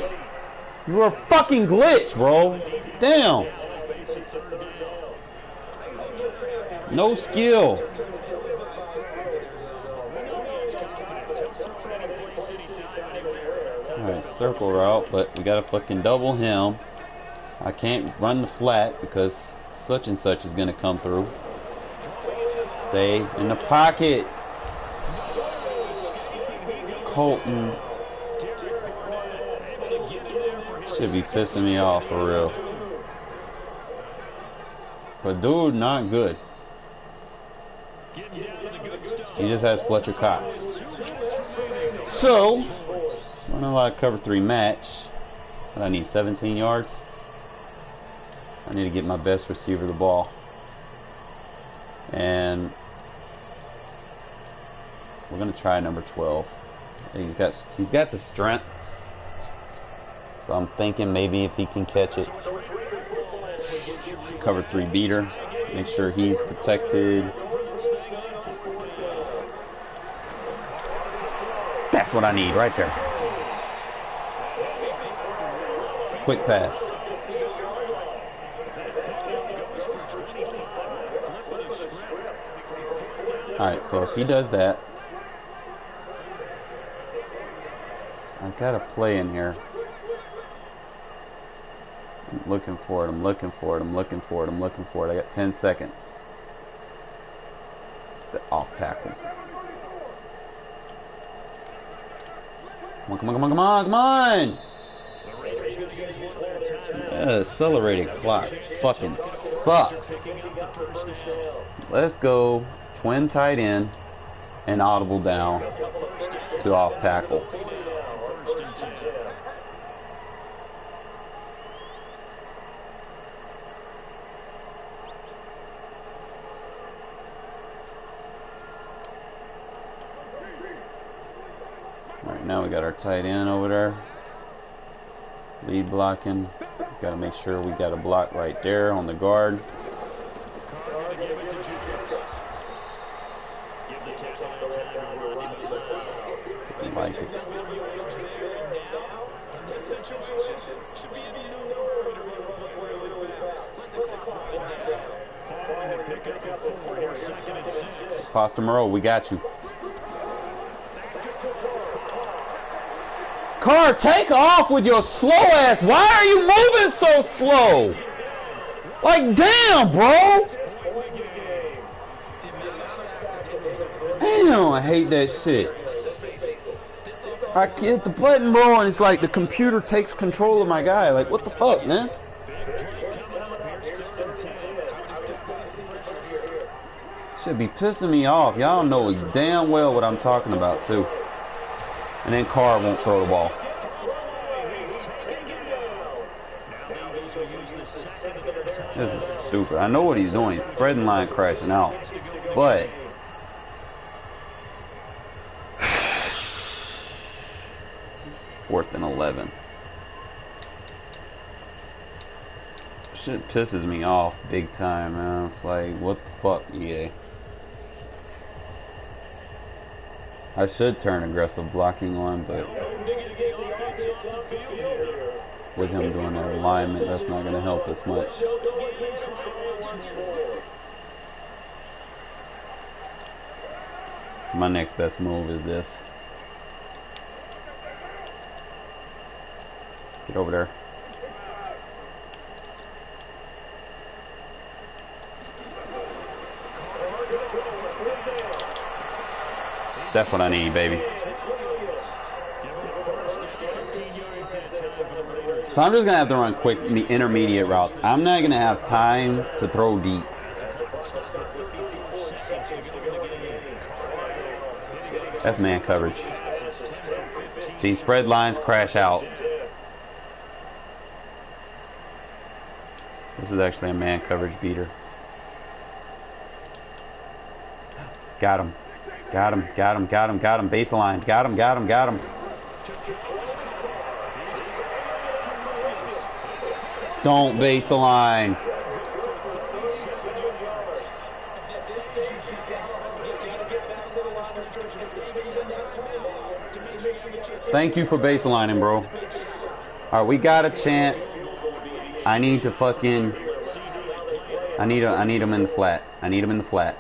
You are a fucking glitch, bro. Damn. No skill. Alright, circle route, but we gotta fucking double him. I can't run the flat because such and such is gonna come through. Stay in the pocket. Colton should be pissing me off for real. But dude, not good. He just has Fletcher Cox. So, running a lot of cover 3 match. What I need, 17 yards? I need to get my best receiver the ball. And we're gonna try number 12. He's got the strength. So I'm thinking maybe if he can catch it. Cover 3 beater. Make sure he's protected. That's what I need right there. Quick pass. Alright, so if he does that, I've got a play in here. I'm looking for it, I'm looking for it, I'm looking for it, I'm looking for it. I got 10 seconds. The off tackle. Come on, come on, come on, come on, come on! Yeah, accelerated clock fucking sucks. Let's go. Twin tight end and audible down to off tackle. Alright, now we got our tight end over there. Lead blocking. Got to make sure we got a block right there on the guard. Like it. pick up a 4 here, 2nd and 6. Foster Moreau, we got you. Carr, take off with your slow ass. Why are you moving so slow? Like, damn, bro. Damn, I hate that shit. I hit the button, bro, and it's like the computer takes control of my guy. Like, what the fuck, man? Should be pissing me off. Y'all know damn well what I'm talking about, too. And then Carr won't throw the ball. This is stupid. I know what he's doing. He's spreading line, crashing out. But 4th and 11. Shit pisses me off big time, man. It's like, what the fuck, EA? I should turn aggressive blocking on, but with him doing that alignment, that's not going to help us much. So my next best move is this. Get over there. That's what I need, baby. So I'm just going to have to run quick intermediate routes. I'm not going to have time to throw deep. That's man coverage. See, spread lines crash out. This is actually a man coverage beater. Got him. Got him, got him, got him, got him. Baseline. Got him, got him, got him. Don't baseline. Thank you for baselining, bro. Alright, we got a chance. I need to fucking... I need him in the flat. I need him in the flat.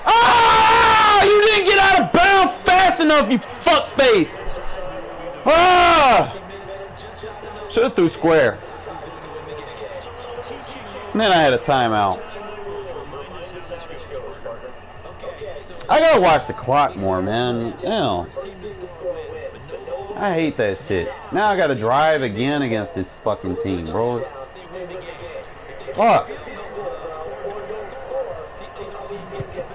Ah! You didn't get out of bounds fast enough, you fuckface! Ah! Should have threw square. And then I had a timeout. I gotta watch the clock more, man. Ew. I hate that shit. Now I gotta drive again against this fucking team, bro. Fuck.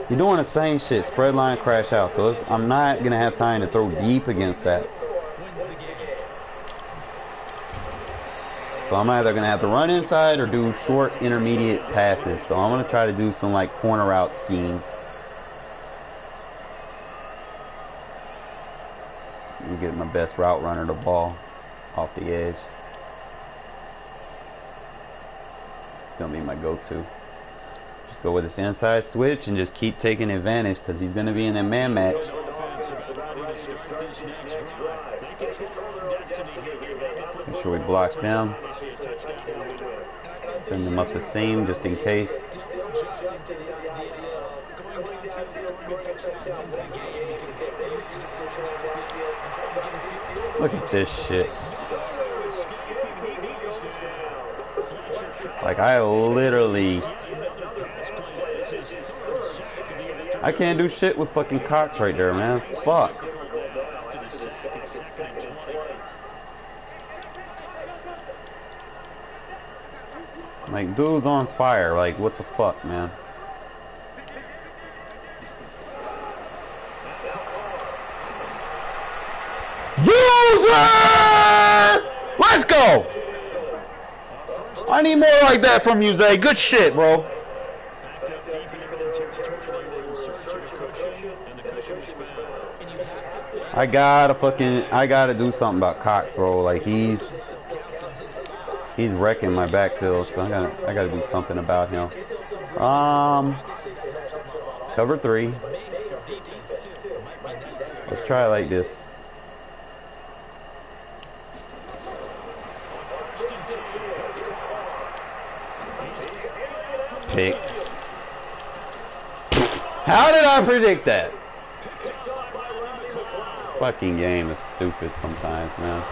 You're doing the same shit. Spread line, crash out. So I'm not gonna have time to throw deep against that. So I'm either gonna have to run inside or do short intermediate passes. So I'm gonna try to do some like corner out schemes. You get my best route runner the ball off the edge. It's gonna be my go-to. Just go with this inside switch and just keep taking advantage because he's gonna be in a man match. Make sure we block them. Send them up the seam just in case. Look at this shit. Like I literally... I can't do shit with fucking Cox right there, man. Fuck. Like, dude's on fire. Like, what the fuck, man? User! Let's go! I need more like that from you, Zay. Good shit, bro. I gotta do something about Cox, bro. Like he's wrecking my backfield, so I gotta do something about him. Cover 3. Let's try it like this. picked. How did I predict that? This fucking game is stupid sometimes, man.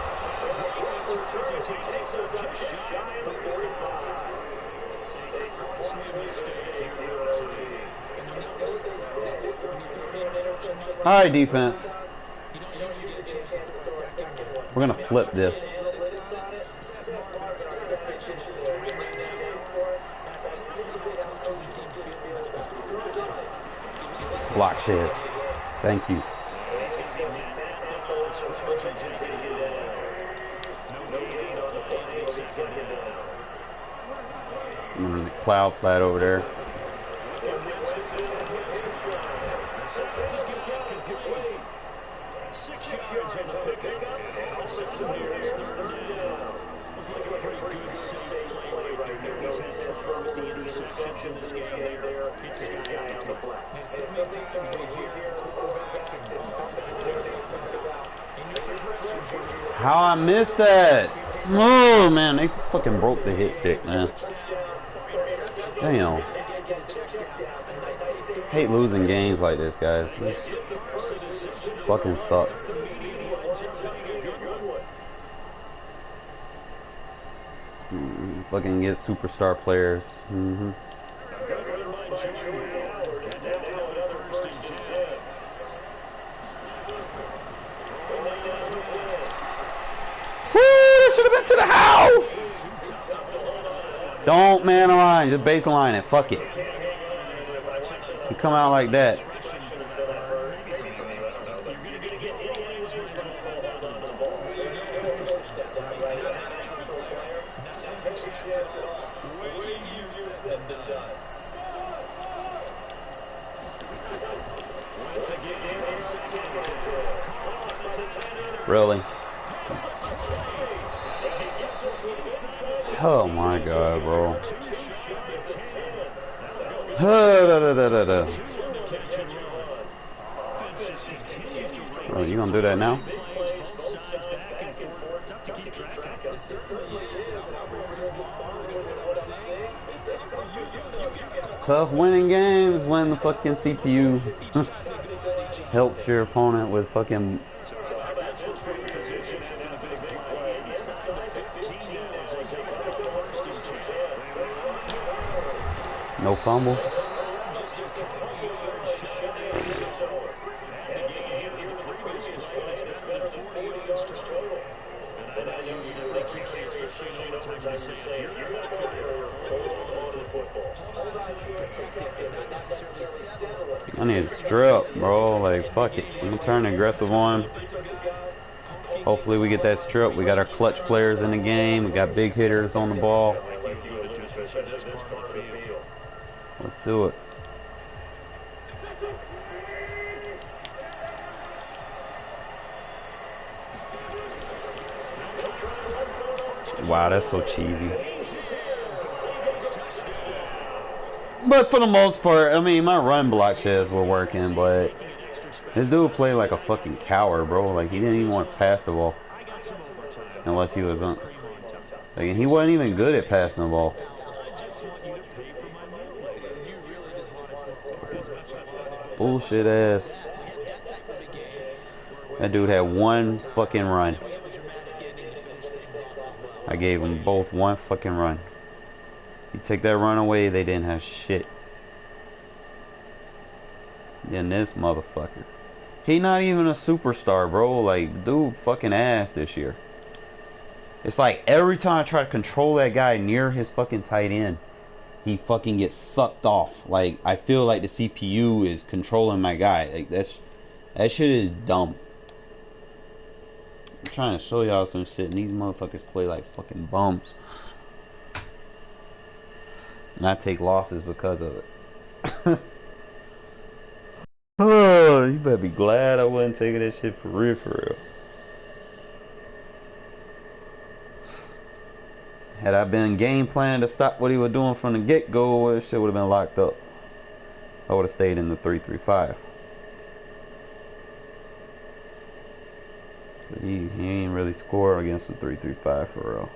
Alright, defense. We're gonna flip this. Block sheds. Thank you. The cloud flat over there. How I missed that? Oh man, they fucking broke the hit stick, man. Damn. Hate losing games like this, guys. This fucking sucks. Fucking get superstar players. Woo! That should have been to the house! Don't man align, just baseline it. Fuck it. You come out like that. Really? Oh my god, bro. Oh, you gonna do that now? It's tough winning games when the fucking CPU helps your opponent with fucking. No fumble. I need a strip, bro. Like, fuck it. I'm gonna turn aggressive on. Hopefully we get that strip. We got our clutch players in the game. We got big hitters on the ball. Let's do it. Wow, that's so cheesy. But for the most part, I mean, my run block sheds were working, but this dude played like a fucking coward, bro. Like, he didn't even want to pass the ball. Unless he was on. Like, and he wasn't even good at passing the ball. Bullshit ass. That dude had one fucking run. I gave them both one fucking run. You take that run away, they didn't have shit. Then this motherfucker. He not even a superstar, bro. Like, dude fucking ass this year. It's like every time I try to control that guy near his fucking tight end, he fucking gets sucked off. Like, I feel like the CPU is controlling my guy. Like, that shit is dumb. I'm trying to show y'all some shit, and these motherfuckers play like fucking bums. And I take losses because of it. Oh, you better be glad I wasn't taking that shit for real, for real. Had I been game planning to stop what he was doing from the get-go, that shit would have been locked up. I would have stayed in the 3-3-5. But he ain't really score against the 3-3-5 for real.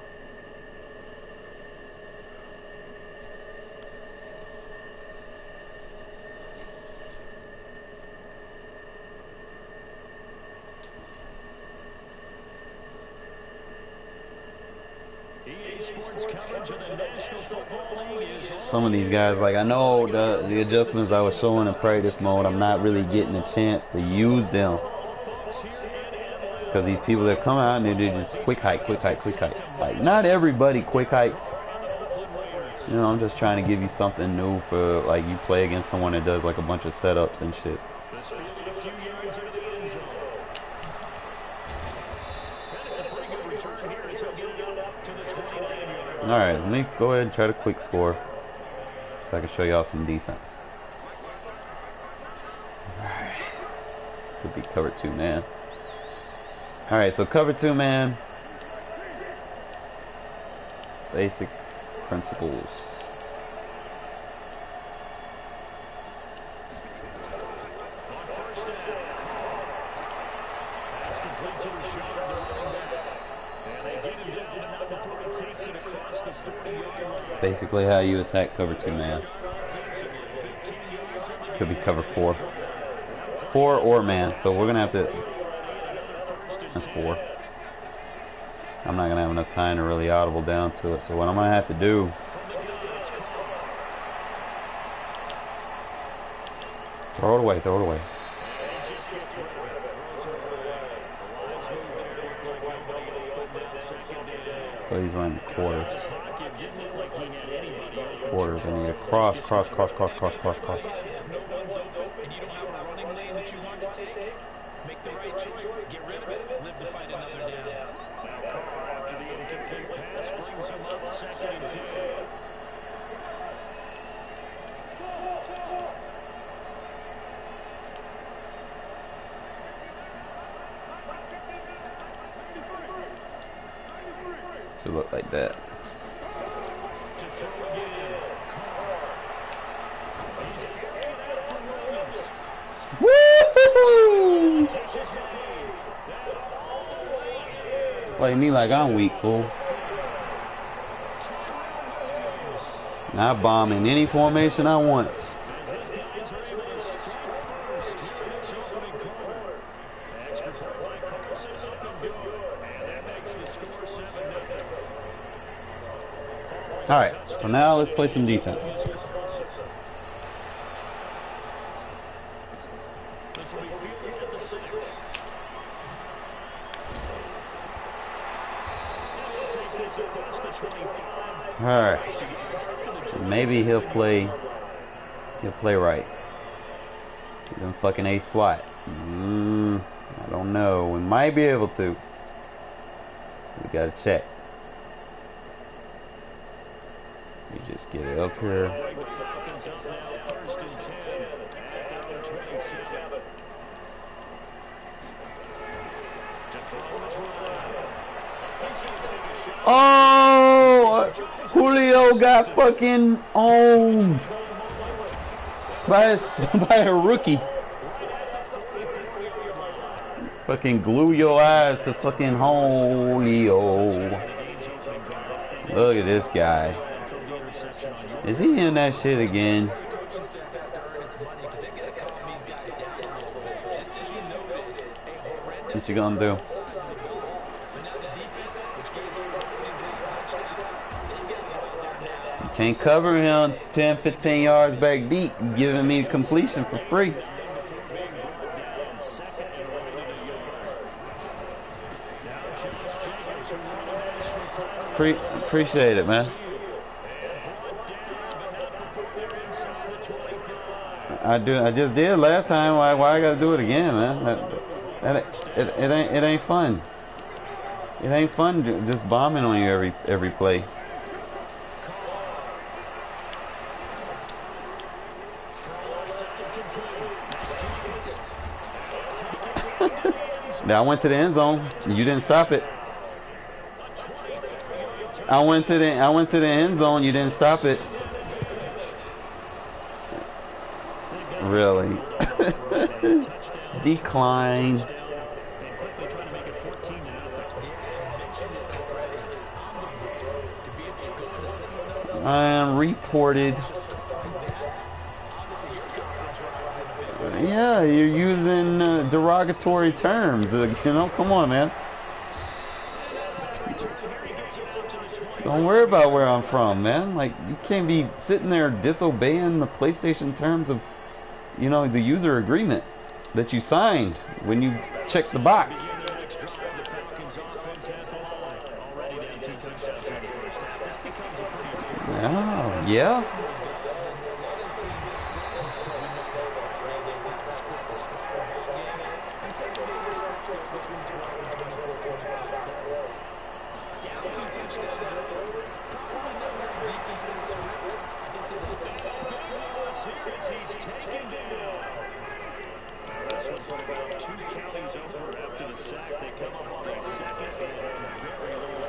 sports coverage of the National Football League is on. Some of these guys, like I know the adjustments I was showing in practice mode, I'm not really getting a chance to use them. Because these people that come out and they just quick hike, quick hike, quick hike. Like, not everybody quick hikes. You know, I'm just trying to give you something new for, like, you play against someone that does, like, a bunch of setups and shit. This fielded a few yards into the end zone. And it's a pretty good return here as he'll get it up to the 29-yard line. Alright, let me go ahead and try to quick score so I can show y'all some defense. Alright. Could be cover 2 man. Alright, so cover 2 man. Basic principles. On first down. That's complete to the shot of the running back. And they get him down, but not before he takes it across the 40-yard line. Basically how you attack cover 2 man. Could be cover 4. 4 or man, so we're gonna have to. That's 4. I'm not gonna have enough time to really audible down to it. So what I'm gonna have to do, throw it away, throw it away. So he's running quarters. Quarters, and you cross. If no one's open and you don't have a running lane that you want to take, make the right choice. Get rid of it. Live to fight another down. Now Carr, after the incomplete pass, brings him up 2nd and 10. Should look like that. To throw again. Carr. He's carrying it out for Williams. Woo! Catch is made. That all the way in. Play me like I'm weak, fool. Not bomb in any formation I want. His guys are able to strike first here in this opening quarter. Extra point by Carlson up and good. And that makes the score 7-0. Alright, so now let's play some defense. This will be fielded at the 6. Take this across the 25. Alright. Maybe he'll play right. He's in fucking A slot. I don't know. We might be able to. We gotta check. You just get it up here. The Falcons up now 1st and 10 at their own 27. To throw his right. He's going to take a shot. Oh! Julio got fucking owned by a rookie. Fucking glue your eyes to fucking Julio. Look at this guy. Is he in that shit again? The coaching staff has to earn its money because they got to calm these guys down a little bit. Just as you noted, a horrendous What you gonna do? sides of the ball. But now the defense, which gave over an opening drive touchdown, they got to go out there now. Can't cover him 10, 15 yards back deep, giving me completion for free. Appreciate it, man. I just did last time. Why I gotta do it again, man? It ain't fun. It ain't fun just bombing on you every play. Now I went to the end zone. You didn't stop it. I went to the end zone. You didn't stop it. Really? Decline. I am reported. Yeah, you're using derogatory terms. You know, come on, man. Don't worry about where I'm from, man. Like, you can't be sitting there disobeying the PlayStation terms of, you know, the user agreement that you signed when you checked the box. Oh, yeah. He's taken down. This one from about 2 counties over after the sack. They come up on a second and very low.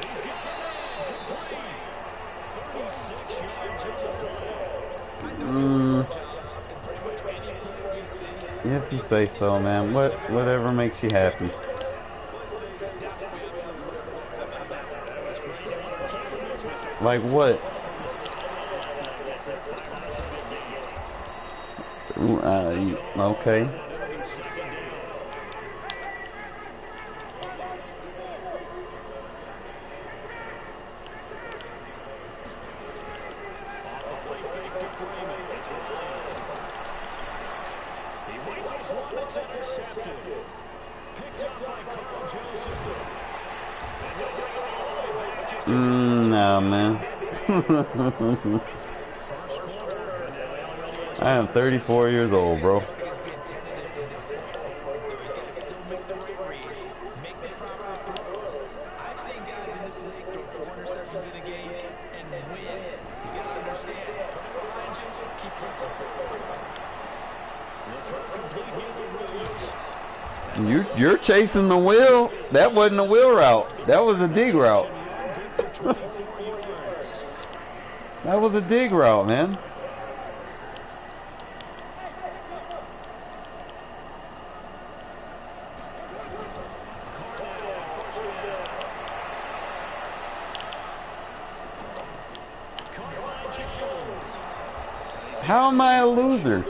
He's got it complete. 36 yards on the play. If you say so, man. Whatever makes you happy. Like what? Okay. Nah, man. I am 34 years old, bro. I've seen guys in this league throw 4 interceptions in a game and win. He's got to understand. Put it behind you. Keep pressing forward. You're chasing the wheel. That wasn't a wheel route. That was a dig route. That was a dig route, man. How am I a loser?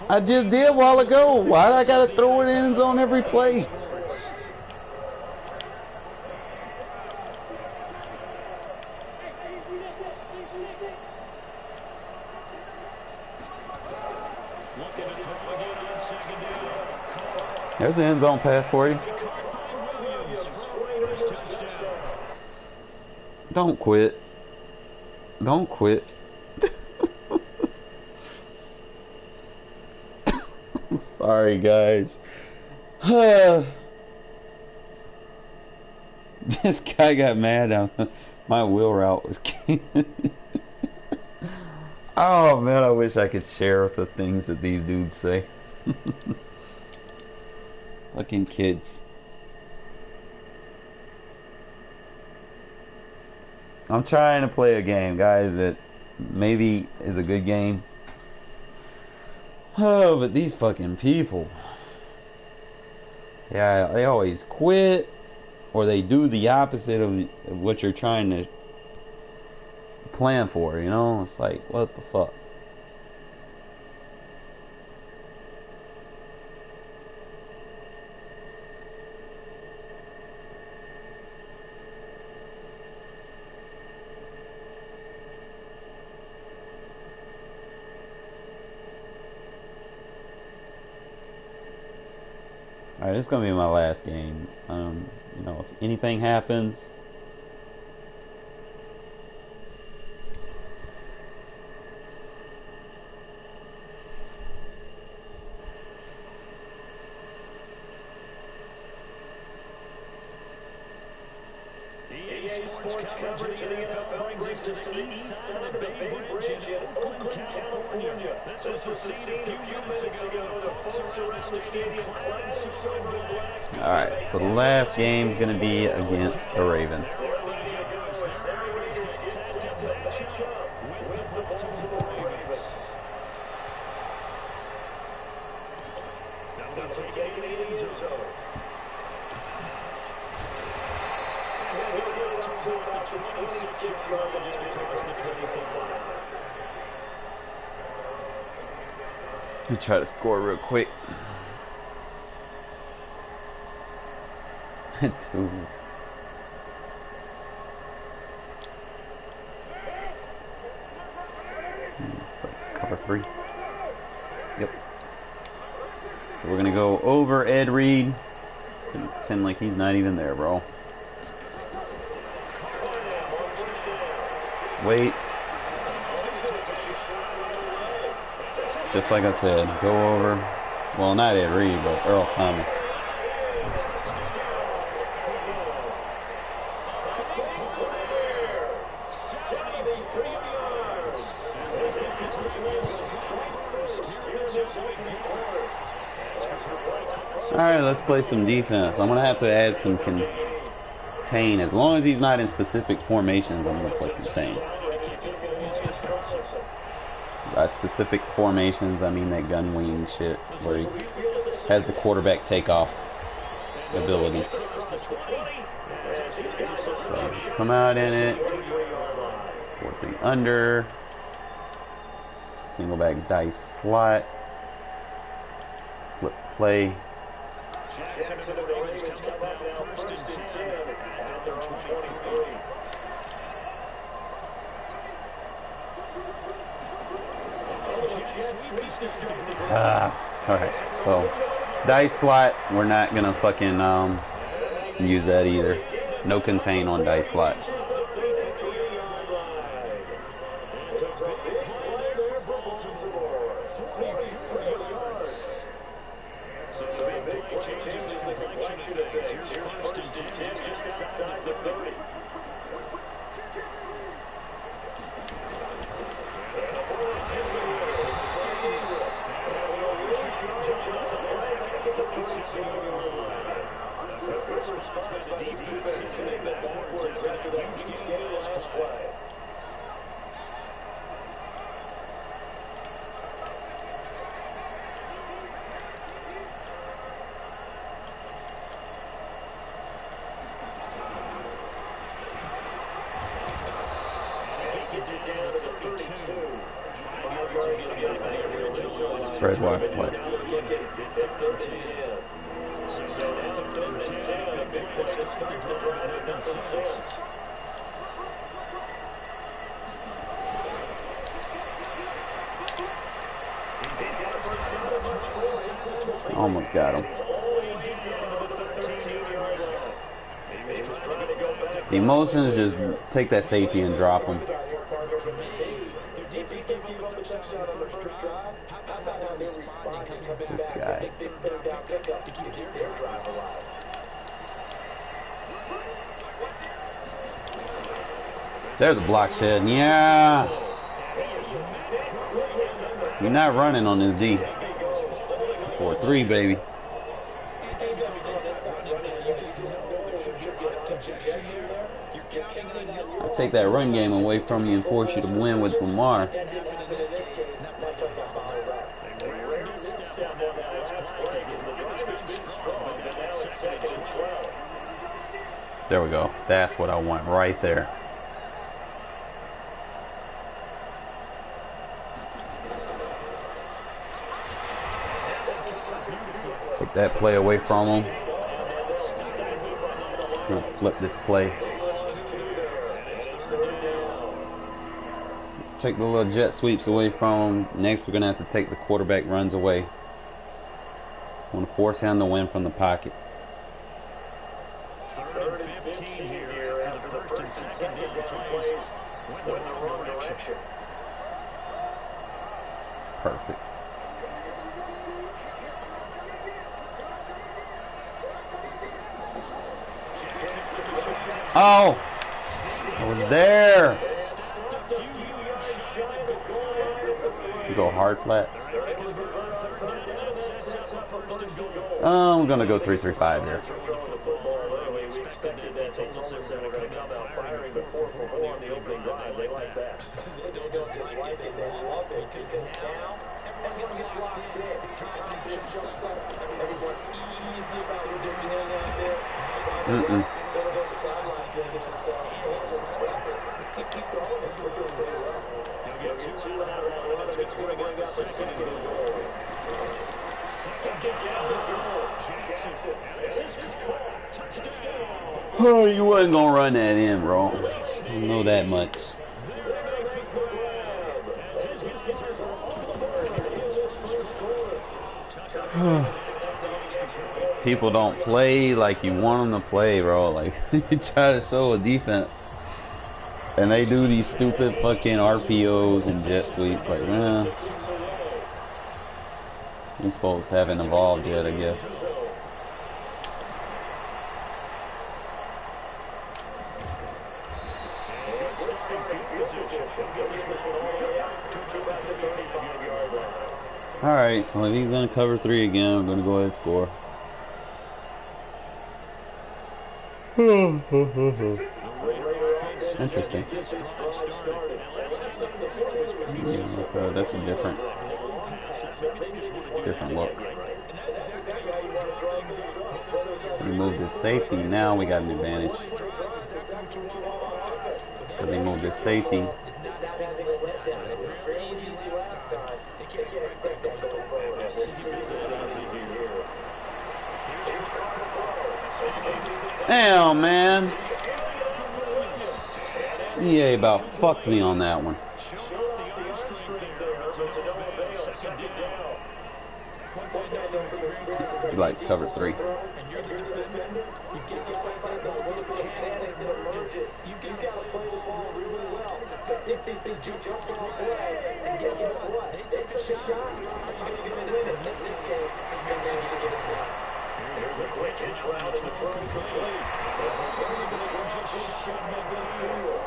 I just did a while ago. Why do I gotta throw it in the end zone every play? There's an end zone pass for you. Don't quit. Don't quit. I'm sorry, guys. This guy got mad on my wheel route was Oh man, I wish I could share the things that these dudes say. Fucking kids. I'm trying to play a game, guys, that maybe is a good game. Oh, but these fucking people. Yeah, they always quit. Or they do the opposite of what you're trying to plan for, you know? It's like, what the fuck? Alright, this is gonna be my last game. You know, if anything happens, EA Sports coverage of the NFL brings us to the east side of the Bay Bridge in Oakland, California. This was the scene a few minutes ago. The folks around the stadium clad in silver and black. alright, so the last game is gonna be against the Ravens. Let me try to score real quick. 2. It's like cover 3. Yep. So we're gonna go over Ed Reed. Gonna pretend like he's not even there, bro. Wait. Just like I said, go over. Well, not Ed Reed, but Earl Thomas. Alright, let's play some defense. I'm going to have to add some contain. As long as he's not in specific formations, I'm going to play contain. By specific formations, I mean that gun wing shit where he has the quarterback takeoff abilities. So come out in it. 4-3 under. Single back dice slot. Flip play. Jackson to the Ravens coming up now, 1st and 10 at their own 23. Alright, so dice slot, we're not gonna fucking use that either. No contain on dice slot. So the big play changes the complexion of things. Here's 1st and 10 just outside the 30. Response by the defense, sending it backwards after that huge game last play. Spread wide play. Almost got him. The emotions, just take that safety and drop him. This guy. There's a block shed. Yeah. You're not running on this D. 4-3, baby. I'll take that run game away from you and force you to win with Lamar. There we go. That's what I want right there. Take that play away from him. I'm gonna flip this play. Take the little jet sweeps away from him. Next, we're gonna have to take the quarterback runs away. I want to force him to win from the pocket. 3rd and 15 here after the 1st and 2nd down plays. Went the wrong direction. Perfect. Oh, I was there. You go hard flat. I'm gonna go 3-3-5 here. 2 out of that one, and it's going to bring up the second and goal. Second down, Jackson, and this is caught. Touchdown. Oh, you wasn't going to run that in, bro. I know that much. People don't play like you want them to play, bro. Like, you try to show a defense, and they do these stupid fucking RPOs and jet sweeps. Like, man, these folks haven't evolved yet, I guess. Alright, so if he's going to cover 3 again, I'm going to go ahead and score. Interesting. Yeah, okay, that's a different look. So we moved his safety. Now we got an advantage. Because they moved his safety. Damn, man. EA about fucked me on that one. He likes cover 3. And guess what? They took a shot. Are you going to give it in this case? They managed to get it in. Here's a quick pitch route for complete. Just shot midfield.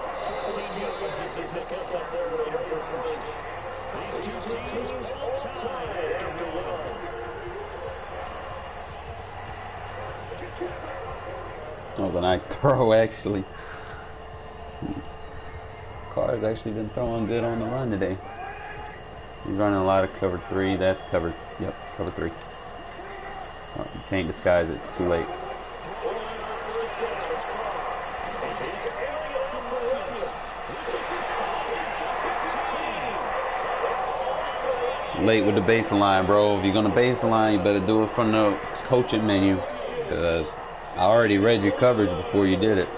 14 yards as they pick up that Raider first. These two teams all tied after one. That was a nice throw, actually. Carr's actually been throwing good on the run today. He's running a lot of cover 3. That's cover, yep, cover 3. Oh, you can't disguise it. Too late. Late with the baseline, bro. If you're gonna baseline, you better do it from the coaching menu, because I already read your coverage before you did it.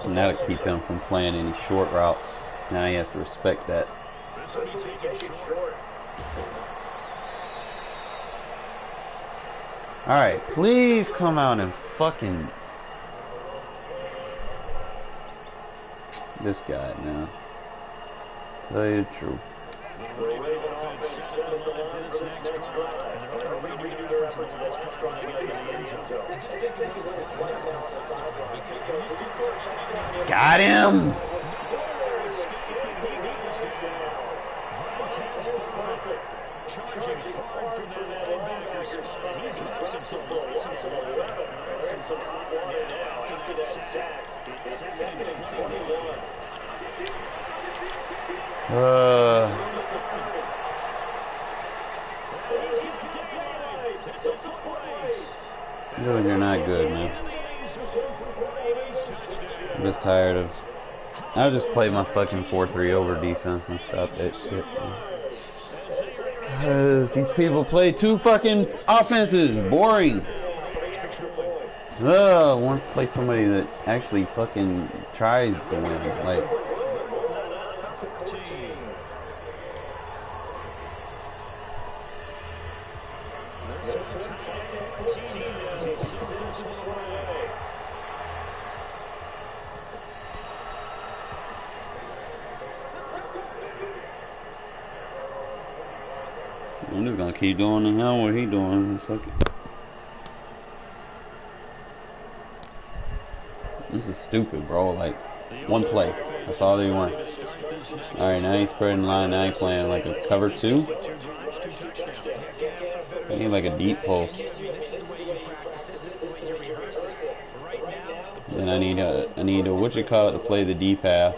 And that'll keep him from playing any short routes. Now he has to respect that. Alright, please come out and fucking... This guy, man. Tell you the truth. Got him! Charging hard from that linebacker spot, and he drops him for loss. After that sack, it's 2nd and 21. Dude, you're not good, man. I'm just tired of... I'll just play my fucking 4-3 over defense and stop that shit, man. These people play 2 fucking offenses. Boring. I want to play somebody that actually fucking tries to win. Like... I'm just gonna keep doing the hell what he doing. It's okay. This is stupid, bro. Like, one play. That's all they want. Alright, now he's spreading line. Now he's playing like a cover 2. I need like a deep post. And I need a what you call it to play the deep half.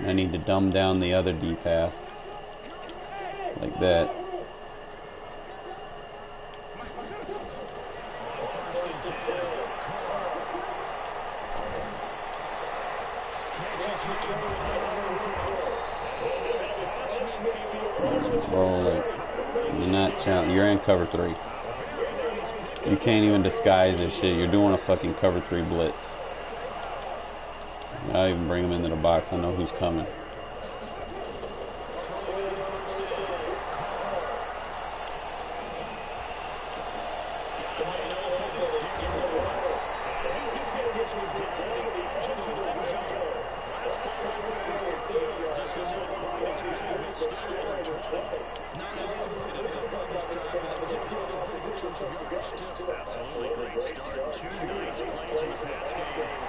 I need to dumb down the other D path. Like that. Bro, like, you're not challenging. You're in cover 3. You can't even disguise this shit. You're doing a fucking cover 3 blitz. I'll even bring him into the box. I know who's coming. Absolutely great start. 2 nice plays in the pass game.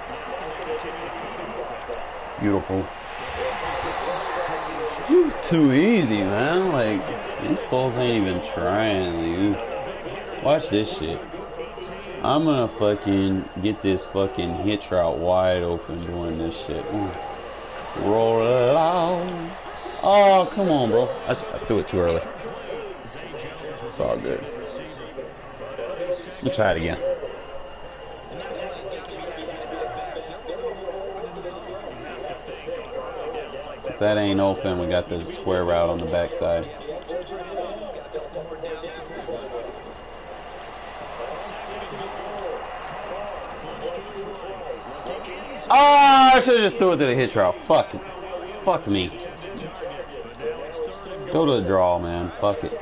Now can they continue to feed him with that? Beautiful. He's too easy, man. Like, these fools ain't even trying, dude. Watch this shit. I'm gonna fucking get this fucking hitch route wide open doing this shit. Ooh. Roll it out. Oh, come on, bro. I threw it too early. It's all good. We'll try it again. If that ain't open, we got the square route on the backside. Oh, I should have just threw it to the hitch route. Fuck it. Fuck me. Go to the draw, man. Fuck it.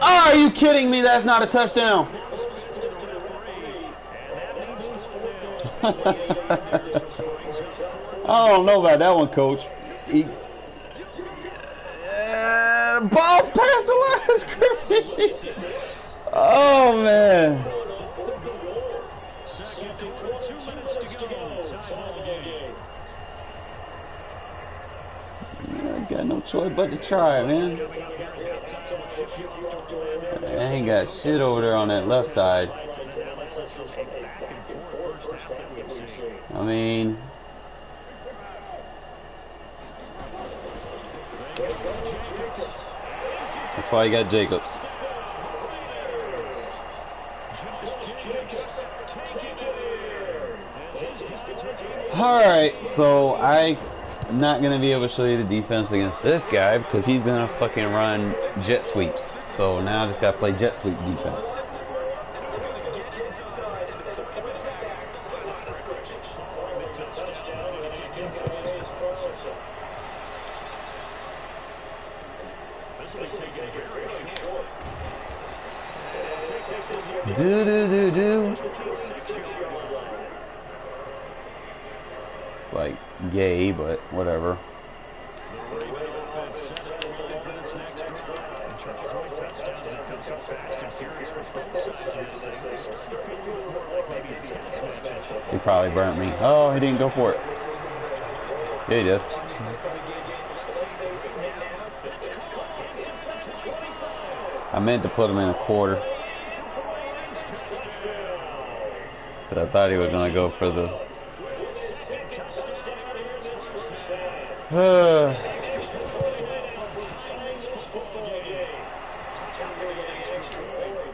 Oh, are you kidding me? That's not a touchdown. I don't know about that one, coach. Ball's past the line of scrimmage. Oh, man. Second quarter, 2 minutes to go. Timeout game. I got no choice but to try, man. I ain't got shit over there on that left side. I mean, that's why you got Jacobs. Alright, so I'm not going to be able to show you the defense against this guy because he's going to fucking run jet sweeps. So now I just got to play jet sweep defense. Do. It's like gay, but whatever. The Raven offense set at the line for this next drive. And Charles White touchdowns have come so fast and furious from both sides of this thing. It's starting to feel a little more like maybe a tennis match in football. He probably burnt me. Oh, he didn't go for it. Yeah, he did. I meant to put him in a quarter. But I thought he was going to go for the...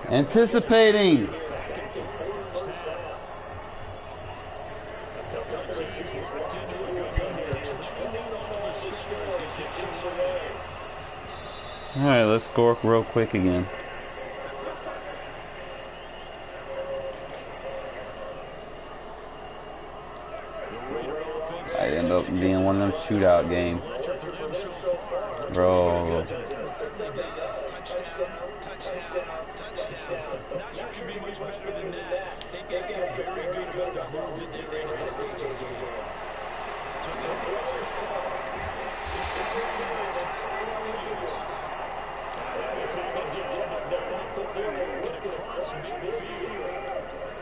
Anticipating. All right, let's score real quick again. I end up being one of them shootout games. Bro.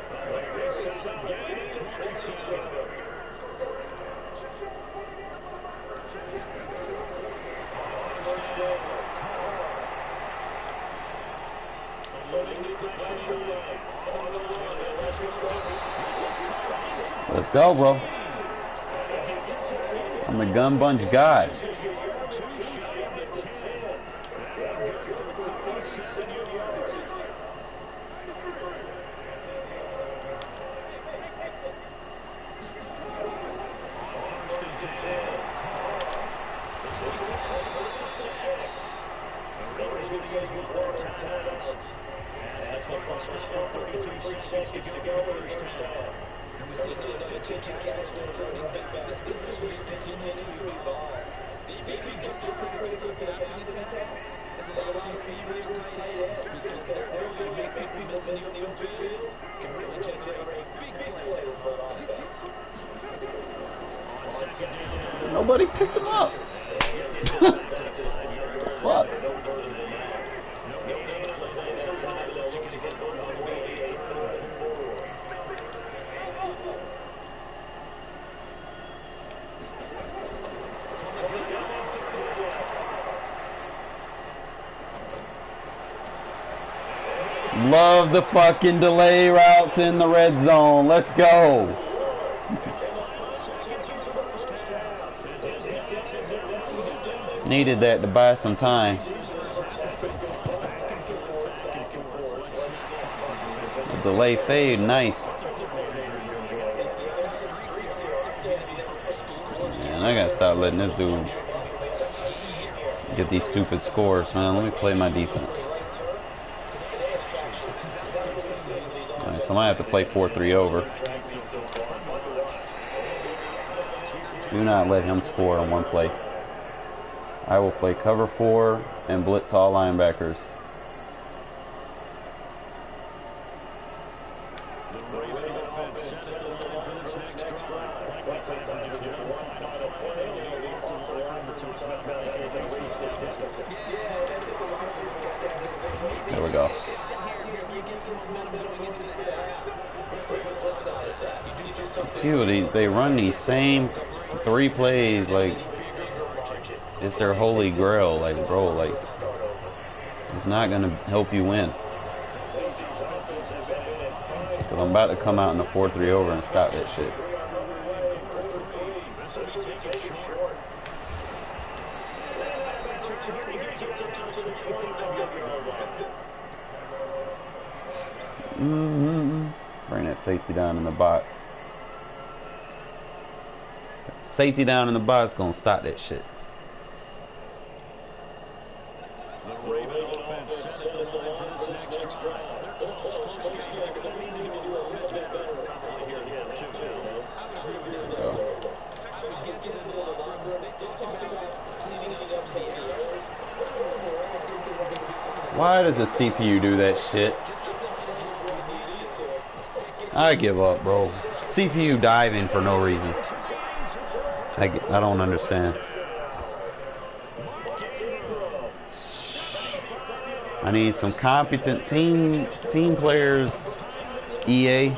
Very solid gain of 27. First down. Loading the pressure away. Let's go, bro. I'm the gun bunch guy. And we see another pitch and catch there to the running back. This position just continues to evolve. They become just as critical to the passing attack as a lot of receivers, tight ends, because their ability to make people miss in the open field can really generate big plays for offense. Nobody picked him up. What the fuck? Love the fucking delay routes in the red zone. Let's go. Needed that to buy some time. The delay fade, nice. Man, I gotta stop letting this dude get these stupid scores, man. Let me play my defense. Alright, so I might have to play 4-3 over. Do not let him score on one play. I will play cover 4 and blitz all linebackers. The Raven offense set at the line for this next drive. Likely time for just one final play. They'll go off to the locker room to talk about how they can erase this deficit. There we go. Dude, they run these same 3 plays like it's their holy grail. Like, bro, like, it's not gonna help you win. Cause I'm about to come out in a 4-3 over and stop that shit. Bring that safety down in the box. Safety down in the box gonna stop that shit. The Raven offense set at the line for this next drive. They're close game. They're going to need to do a little bit better. Probably here in half 2. I would agree with that. I would guess that in the locker room, they talked about cleaning up some of the errors. Why does the CPU do that shit? I give up, bro. CPU diving for no reason. I don't understand. I need some competent team players. EA.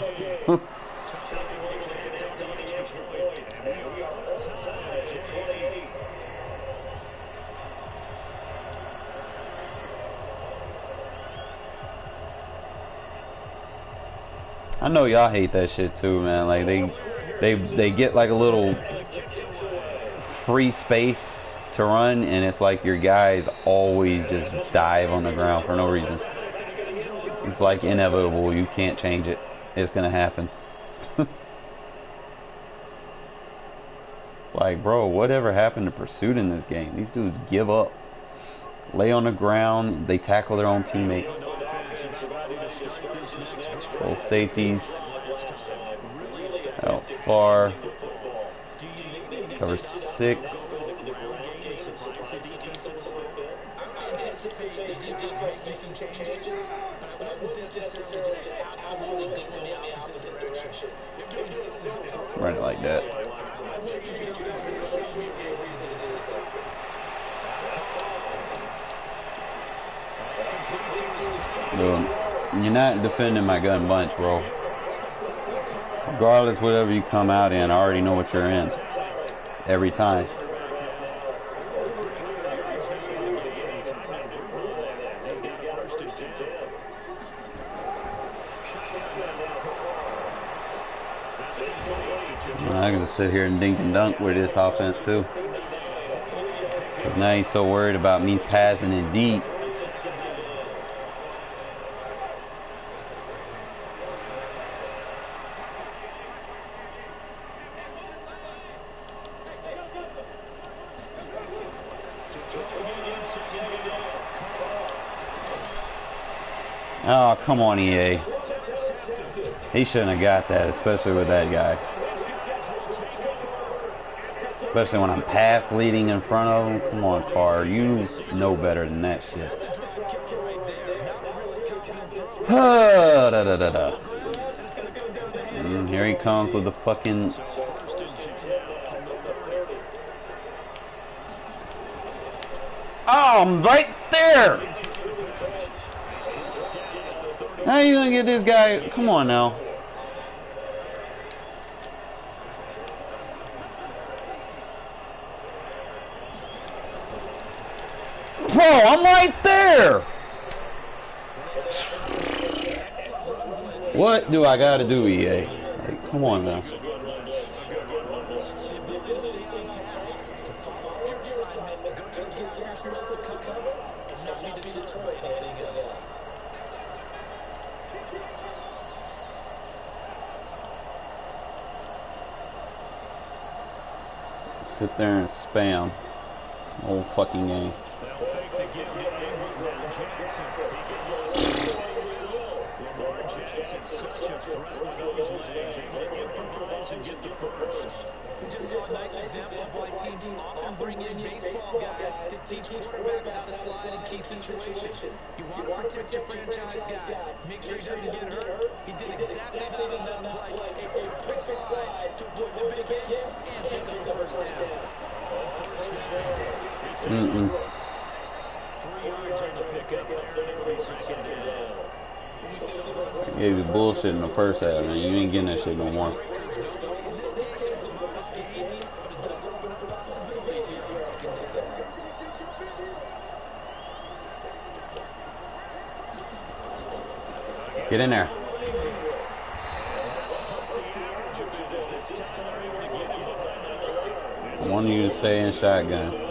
I know y'all hate that shit too, man. Like they get like a little free space to run, and it's like your guys always just dive on the ground for no reason. It's like inevitable. You can't change it. It's gonna happen. It's like, bro, whatever happened to pursuit in this game? These dudes give up. Lay on the ground. They tackle their own teammates. Both safeties out far. Cover 6. Anticipate the defense making some changes, but I wouldn't necessarily just absolutely go in the opposite direction. They're doing so well. Run it like that. Dude, you're not defending my gun bunch, bro. Regardless, whatever you come out in, I already know what you're in. Every time. I can just sit here and dink and dunk with this offense too. Because now he's so worried about me passing it deep. Oh, come on, EA. He shouldn't have got that, especially with that guy. Especially when I'm pass leading in front of him. Come on, Carr. You know better than that shit. Here he comes with the fucking... Oh, I'm right there! How are you gonna get this guy? Come on now. Bro, I'm right there! What do I gotta do, EA? Like, come on now. Sit there and spam. Whole fucking game. Such a threat with those legs, able to improvise and get the first. We just saw a nice example of why teams often bring in baseball guys to teach quarterbacks how to slide in key situations. You want to protect your franchise guy, make sure he doesn't get hurt. He did exactly that on that play. A perfect slide to avoid the big hit and pick up the first down. It's 3 yards on the pickup there, and it'll be second down. Yeah, you bullshit in the first half, man. You ain't getting that shit no more. Get in there. I want you to stay in shotgun.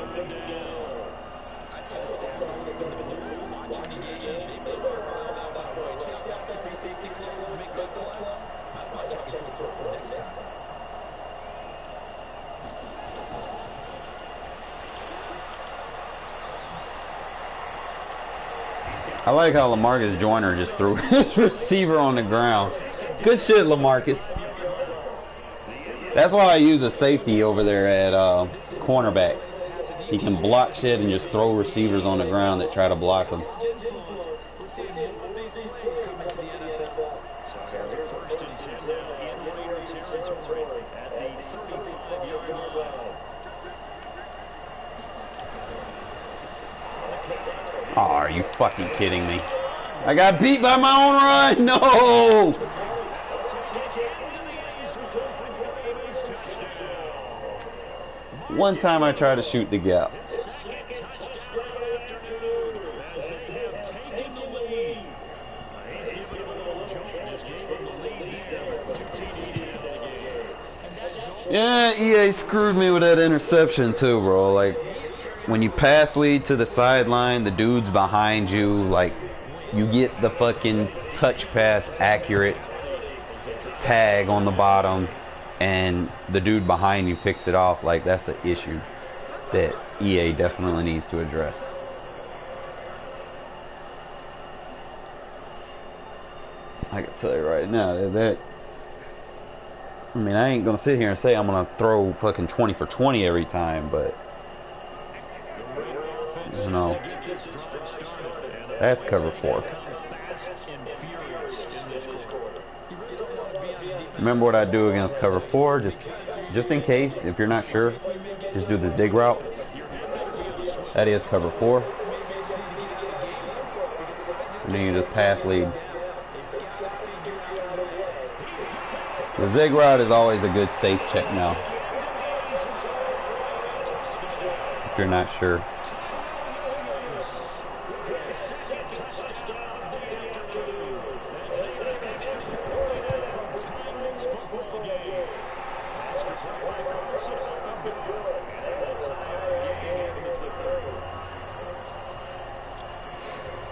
I like how LaMarcus Joyner just threw his receiver on the ground. Good shit, LaMarcus. That's why I use a safety over there at cornerback. He can block shit and just throw receivers on the ground that try to block them. Oh, are you fucking kidding me? I got beat by my own run. No. One time I tried to shoot the gap. Yeah, EA screwed me with that interception too, bro. Like, when you pass lead to the sideline, the dude's behind you, like, you get the fucking touch pass accurate tag on the bottom, and the dude behind you picks it off. Like, that's an issue that EA definitely needs to address. I can tell you right now that I mean, I ain't gonna sit here and say I'm gonna throw fucking 20 for 20 every time, but you know, that's cover 4. Remember what I do against cover 4? Just in case, if you're not sure, just do the zig route. That is cover 4. And then you just pass lead. The zig route is always a good safe check now. If you're not sure.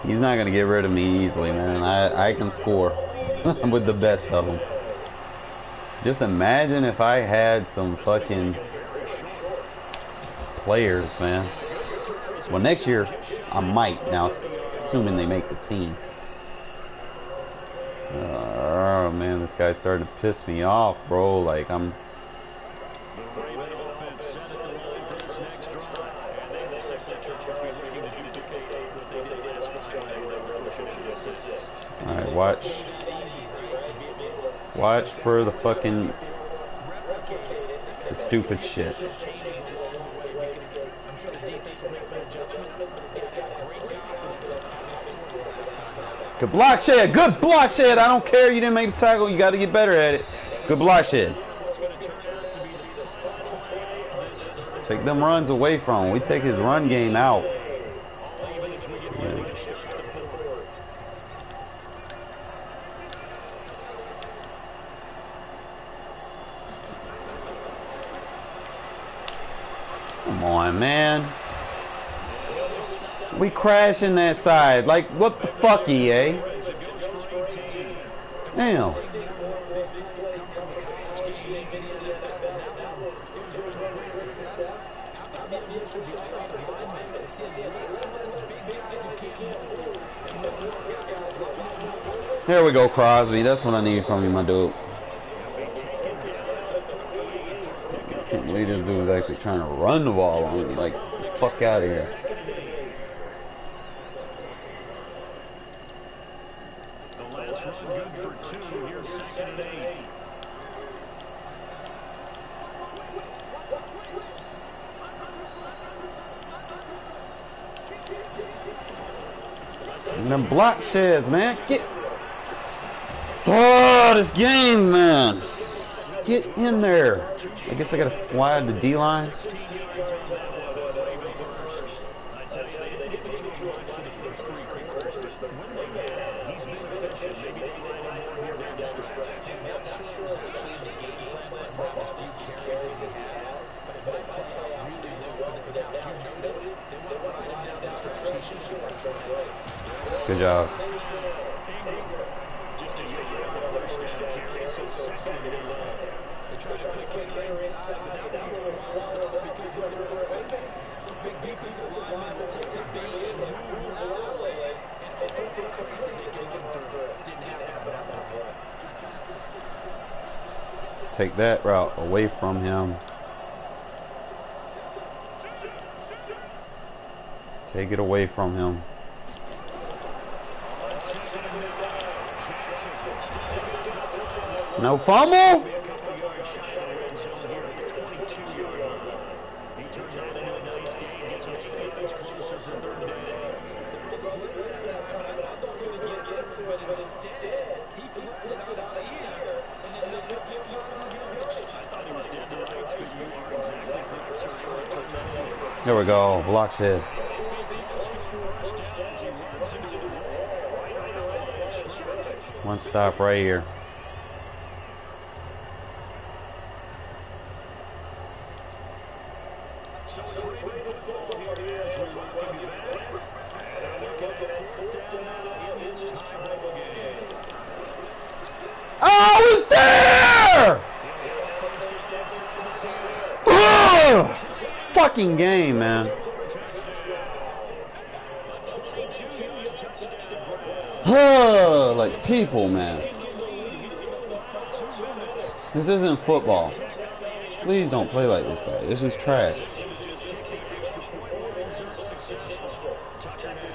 He's not going to get rid of me easily, man. I can score with the best of them. Just imagine if I had some fucking players, man. Well, next year, I might. Now, assuming they make the team. Oh, man, this guy started to piss me off, bro. Like, I'm... The Raven offense set at the line for this next drive. And then the signature has been looking to duplicate what they did last drive when they were pushing into the six. Alright, watch. Watch for the fucking... the stupid shit. Good block shed. Good block shed. I don't care. You didn't make the tackle. You got to get better at it. Good block shed. Take them runs away from him. We take his run game out. Yeah. Come on, man. We crashing that side. Like, what the fuck, EA? Damn. There we go, Crosby. That's what I need from you, my dude. I can't believe this dude is actually trying to run the ball on me. Like, fuck out of here. The last run good for 2. Here's 2nd and 8. And them block sheds, man. Get. Oh, this game, man. Get in there. I guess I gotta slide the D-line. 16 yards on that one. Raven first. I tell you, they didn't give it to him much for the first 3 quarters, but when they have, he's been efficient. Maybe they ride him more here down the stretch. I'm not sure it was actually in the game plan for him to have as few carries as he has, but it might play out really well for them now. As you noted, they want to ride him down the stretch. He should be fresh legs. Good job. Just a yard on the first down carry, so 2nd and 11. They tried a quick hitter inside, but that one was swallowed up because when they're open, those big defensive linemen will take the bait and move laterally and open up a crease that they can run through. Didn't happen on that play. Take that route away from him. Take it away from him. No fumble? He turned that into a nice game, gets him 8 yards closer for 3rd down. They brought the blitz that time, and I thought they were going to get to him, but instead, he flipped it on its ear and ended up picking up positive yardage. I thought he was dead to rights, but you are exactly correct, sir. He returned that over. There we go. Block shed. One stop right here. So it's Raven football here as we welcome you back. And I'm looking at 4th down now in this tie-ball game. Oh, I was there! Oh, fucking game, man. Oh, like people, man. This isn't football. Please don't play like this guy. This is trash.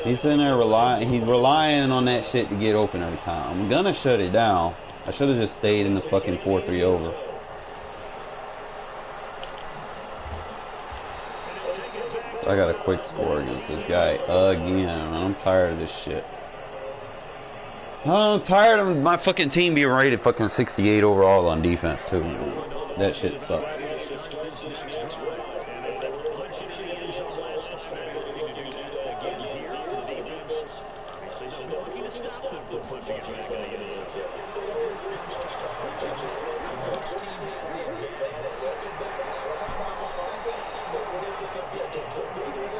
He's sitting there he's relying on that shit to get open every time. I'm gonna shut it down. I should have just stayed in the fucking 4-3 over. I got a quick score against this guy again. I'm tired of this shit. I'm tired of my fucking team being rated fucking 68 overall on defense too. That shit sucks.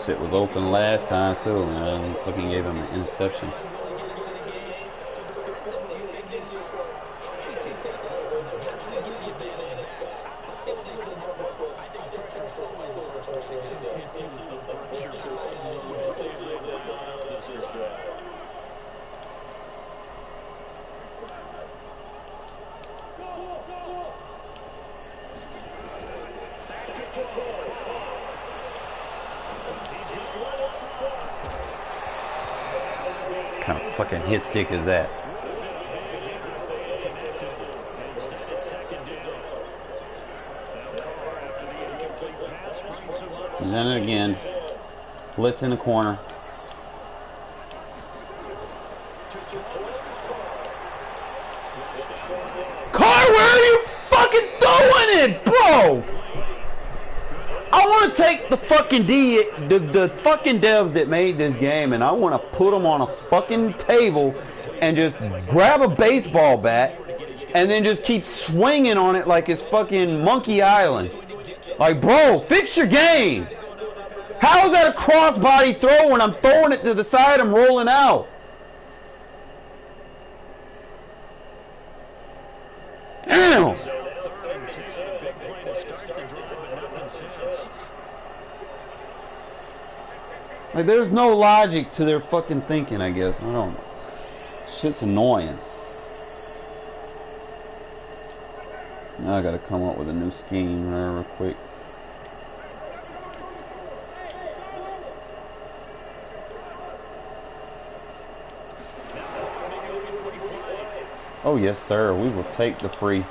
Shit was open last time too, man. Fucking gave him an interception. What kind of fucking hit stick is that? He's in it again. Blitz in the corner. Carr, where are you fucking throwing it, bro? I want to take the fucking the fucking devs that made this game, and I want to put them on a fucking table and just grab a baseball bat and then just keep swinging on it like it's fucking Monkey Island. Like, bro, fix your game. How is that a crossbody throw when I'm throwing it to the side and rolling out? Damn. Like, there's no logic to their fucking thinking, I guess. I don't know. Shit's annoying. Now I gotta come up with a new scheme real quick. Oh yes, sir. We will take the free.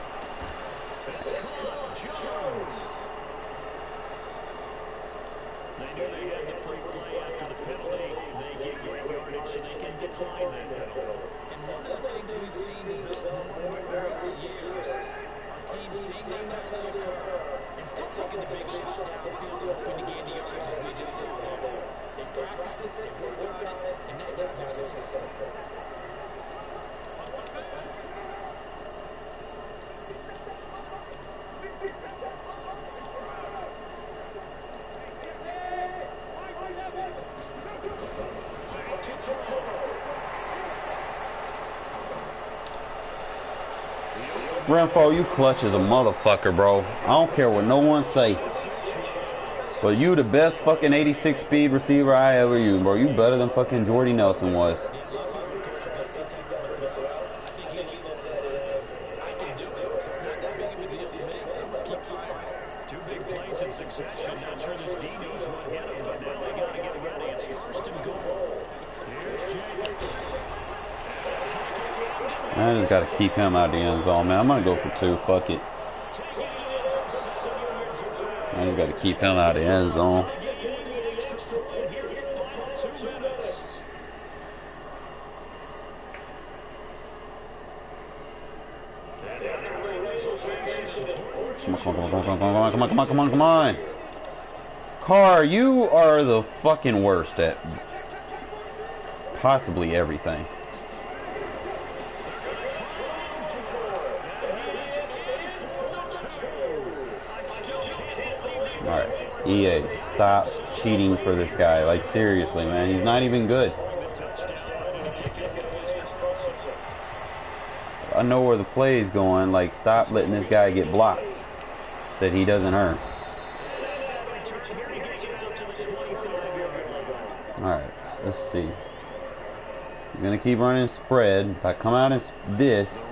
Renfro, you clutch as a motherfucker, bro. I don't care what no one say. But you the best fucking 86 speed receiver I ever used, bro. You better than fucking Jordy Nelson was. Two big plays in succession. Not sure this D knows what hit him, but now they got to get ready. It's first and goal. Here's Jacobs. I just got to keep him out of the end zone, man. I'm going to go for 2. Fuck it. I just got to keep him out of the end zone. Come on. Carr, you are the fucking worst at possibly everything. Alright, EA, stop cheating for this guy. Like, seriously, man, he's not even good. I know where the play is going. Like, stop letting this guy get blocks that he doesn't earn. Alright, let's see. I'm going to keep running spread. If I come out as this...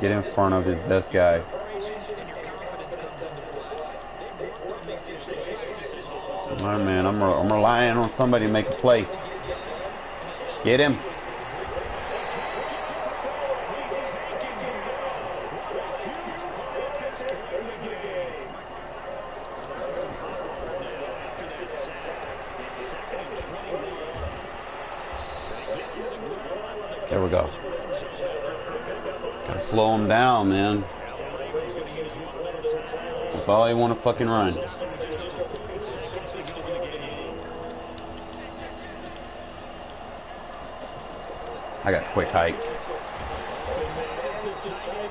Get in front of his best guy. Alright, man, I'm relying on somebody to make a play. Get him. we go. Gotta slow him down, man. That's all they want to fucking run. I got quick hike.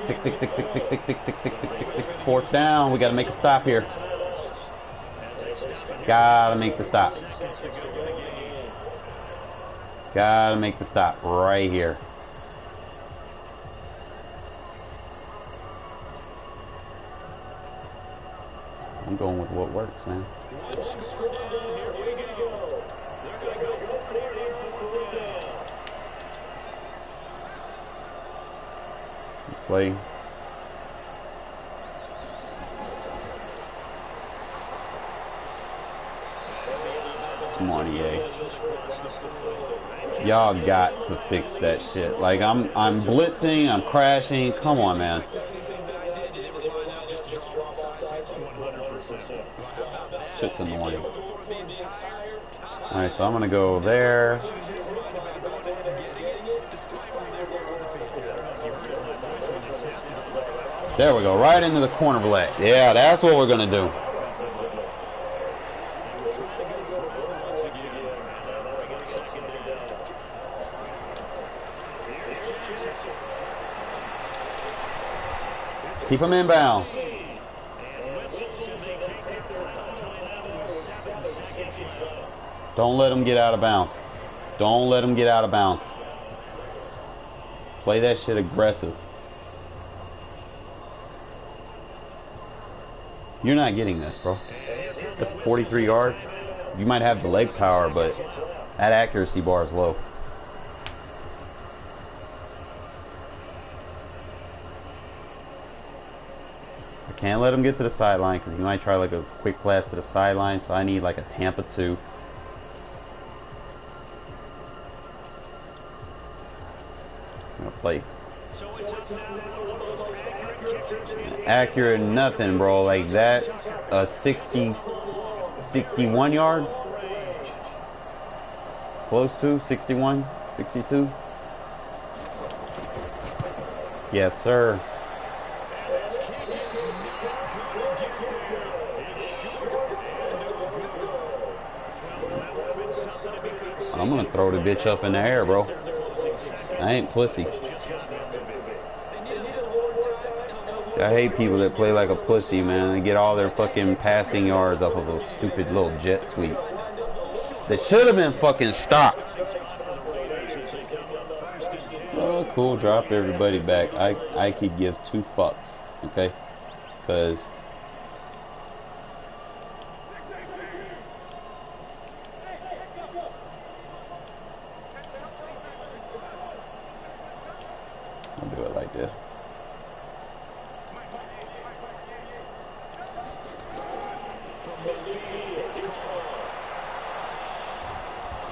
Tick, tick, tick, tick, tick, tick, tick, tick, tick, tick, tick, tick. Fourth down. We gotta make a stop here. Gotta make the stop. Gotta make the stop right here. I'm going with what works, man. Play. Come on, EA. Y'all got to fix that shit. Like I'm blitzing, I'm crashing. Come on, man. Shit's annoying. Alright, so I'm gonna go there. There we go, right into the corner blade. Yeah, that's what we're gonna do. Keep him in bounds. Don't let him get out of bounds. Don't let him get out of bounds. Play that shit aggressive. You're not getting this, bro. That's 43 yards. You might have the leg power, but that accuracy bar is low. I can't let him get to the sideline because he might try like a quick pass to the sideline, so I need like a Tampa 2. I'm gonna play. Accurate nothing, bro. Like that's a 61 yard. Close to 61, 62. Yes, sir. I'm gonna throw the bitch up in the air, bro. I ain't pussy. I hate people that play like a pussy, man. They get all their fucking passing yards off of a stupid little jet sweep. They should have been fucking stopped. Oh, cool. Drop everybody back. I could give two fucks, okay? Because I'll do it like this.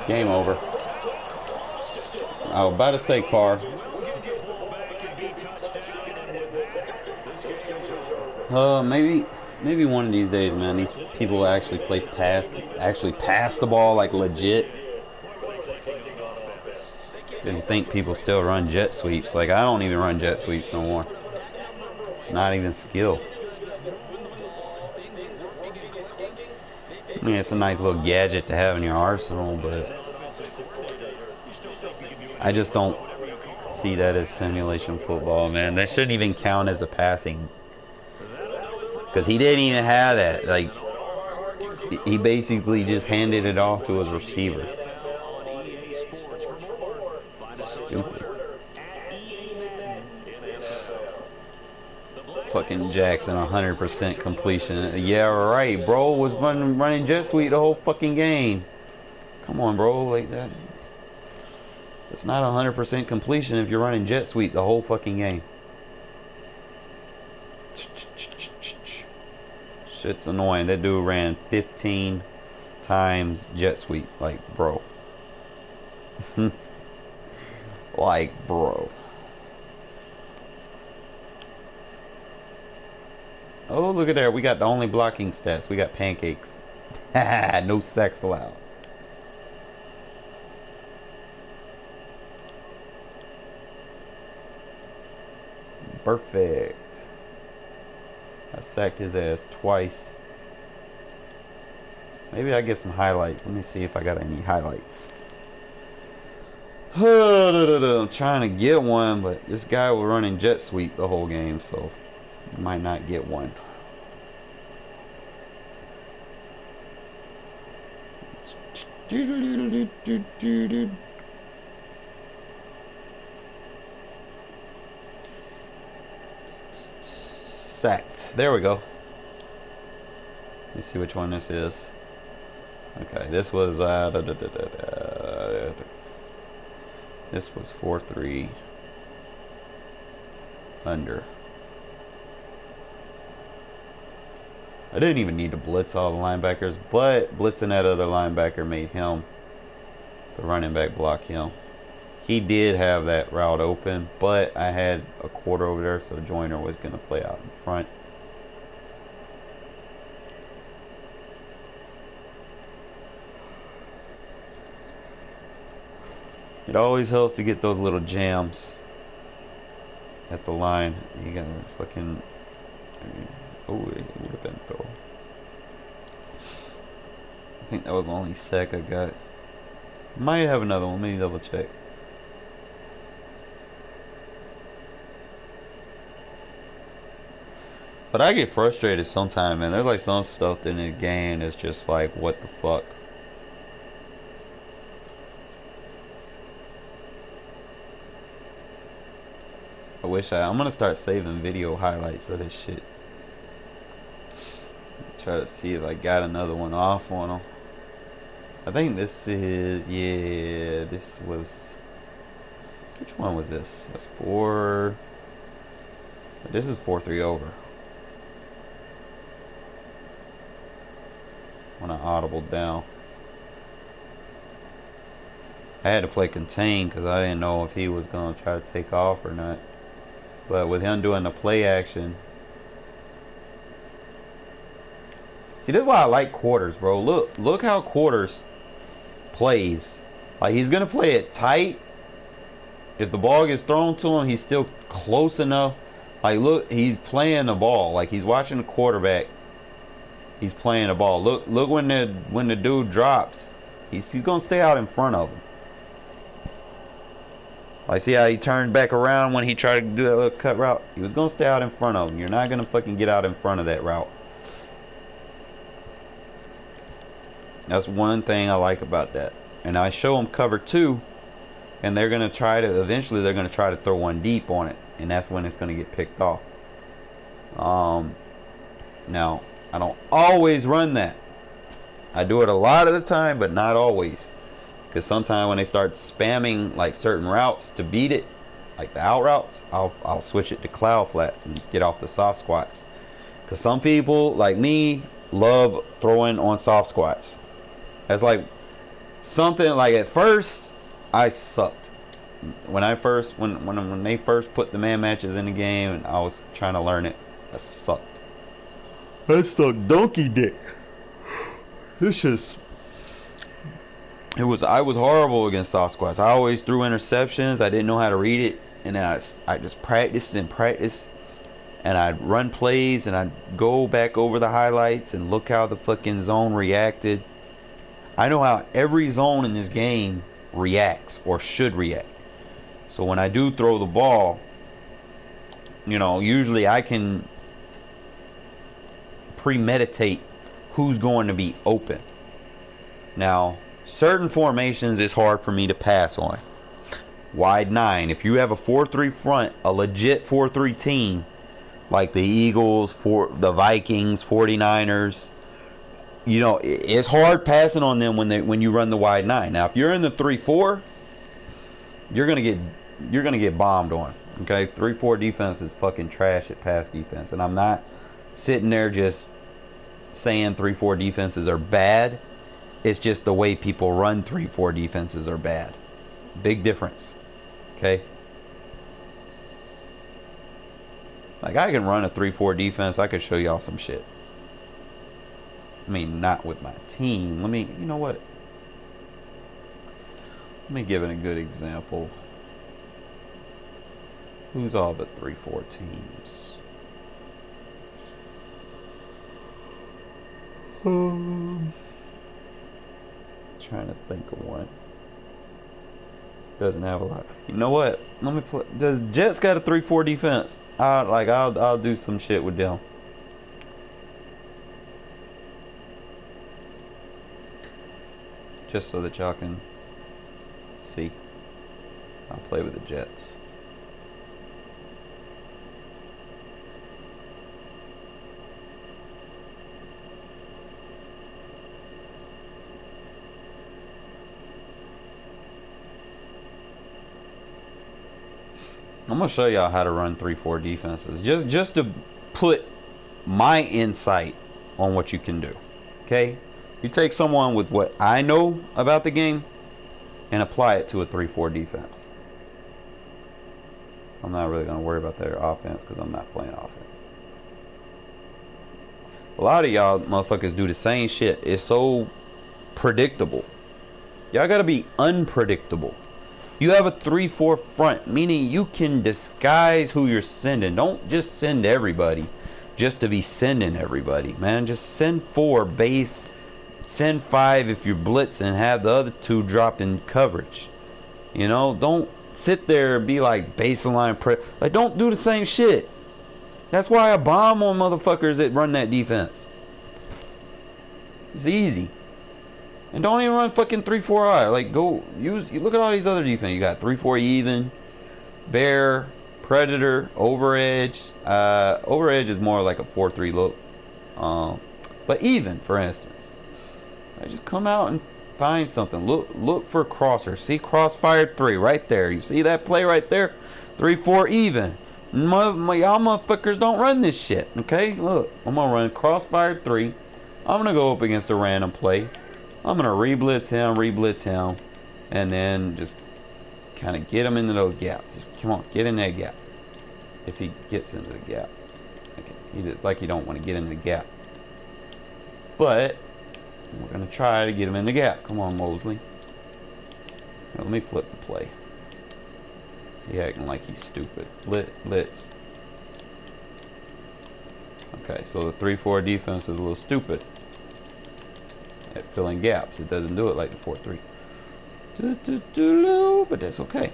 Game over. I was about to say Carr. Maybe one of these days, man, these people actually pass the ball like legit. Didn't think people still run jet sweeps. Like I don't even run jet sweeps no more. Not even skill. I mean, it's a nice little gadget to have in your arsenal, but I just don't see that as simulation football, man. That shouldn't even count as a passing. Because he didn't even have that. Like, he basically just handed it off to his receiver. Stupid. Fucking Jackson, 100% completion. Yeah, right. Bro was running jet sweep the whole fucking game. Come on, bro. Like that. It's not 100% completion if you're running jet sweep the whole fucking game. Shit's annoying. That dude ran 15 times jet sweep. Like, bro. Like, bro. Oh, look at there. We got the only blocking stats. We got pancakes. No sacks allowed. Perfect. I sacked his ass twice. Maybe I get some highlights. Let me see if I got any highlights. I'm trying to get one, but this guy was running jet sweep the whole game, so I might not get one. Sacked. There we go. Let's see which one this is. Okay, this was this was 4-3 under. I didn't even need to blitz all the linebackers, but blitzing that other linebacker made him, the running back, block him. He did have that route open, but I had a quarter over there, so Joyner was going to play out in front. It always helps to get those little jams at the line. You got to fucking... oh, it would have been throw. I think that was the only sack I got. Might have another one. Let me double check. But I get frustrated sometimes, man. There's like some stuff in the game that's just like, what the fuck? I'm gonna start saving video highlights of this shit. Try to see if I got another one off on them. I think this is, yeah, this was, which one was this? That's 4, this is 4-3 over. When I audibled down. I had to play contain because I didn't know if he was going to try to take off or not. But with him doing the play action. See, this is why I like quarters, bro. Look how quarters plays. Like, he's going to play it tight. If the ball gets thrown to him, he's still close enough. Like, look, he's playing the ball. Like, he's watching the quarterback. He's playing the ball. Look when the dude drops. He's going to stay out in front of him. Like, see how he turned back around when he tried to do that little cut route? He was going to stay out in front of him. You're not going to fucking get out in front of that route. That's one thing I like about that. And I show them cover 2, and they're going to try to, eventually they're going to try to throw one deep on it, and that's when it's going to get picked off. Now, I don't always run that. I do it a lot of the time, but not always. Because sometimes when they start spamming like certain routes to beat it, like the out routes, I'll switch it to cloud flats and get off the soft squats. Because some people, like me, love throwing on soft squats. That's like something like at first I sucked. When they first put the man matches in the game and I was trying to learn it, I sucked. I sucked donkey dick. This just I was horrible against soft squats. I always threw interceptions. I didn't know how to read it, and then I just practiced and practiced, and I'd run plays and I'd go back over the highlights and look how the fucking zone reacted. I know how every zone in this game reacts or should react. So when I do throw the ball, you know, usually I can premeditate who's going to be open. Now, certain formations is hard for me to pass on. Wide 9. If you have a 4-3 front, a legit 4-3 team, like the Eagles, the Vikings, 49ers, you know, it's hard passing on them when you run the wide 9. Now, if you're in the 3-4, you're gonna get bombed on. Okay, 3-4 defense is fucking trash at pass defense, and I'm not sitting there just saying 3-4 defenses are bad. It's just the way people run 3-4 defenses are bad. Big difference. Okay? Like, I can run a 3-4 defense. I could show y'all some shit. I mean, not with my team. You know what? Let me give it a good example. Who's all the 3-4 teams? Trying to think of one. Doesn't have a lot. You know what? Let me put. Does Jets got a 3-4 defense? I'll do some shit with them. Just so that y'all can see. I'll play with the Jets. I'm gonna show y'all how to run 3-4 defenses. Just to put my insight on what you can do. Okay? You take someone with what I know about the game and apply it to a 3-4 defense. So I'm not really gonna worry about their offense because I'm not playing offense. A lot of y'all motherfuckers do the same shit. It's so predictable. Y'all gotta be unpredictable. You have a 3-4 front, meaning you can disguise who you're sending. Don't just send everybody just to be sending everybody, man. Just send 4 base, send 5 if you're blitzing, have the other 2 drop in coverage. You know, don't sit there and be like baseline press. Like, don't do the same shit. That's why I bomb on motherfuckers that run that defense. It's easy. And don't even run fucking 3-4-I. Like, go use. You look at all these other defense. You got 3-4 even, bear, predator, overedge. Overedge is more like a 4-3 look. But even, for instance, I just come out and find something. Look for crosser. See crossfire 3 right there. You see that play right there? 3-4 even. Y'all motherfuckers don't run this shit. Okay, look. I'm gonna run crossfire 3. I'm gonna go up against a random play. I'm going to re-blitz him, and then just kind of get him into those gaps. Just, come on, get in that gap. If he gets into the gap. Okay, like you don't want to get in the gap. But, we're going to try to get him in the gap. Come on, Mosley. Now, let me flip the play. He acting like he's stupid. Blitz. Okay, so the 3-4 defense is a little stupid at filling gaps. It doesn't do it like the 4-3. But that's okay.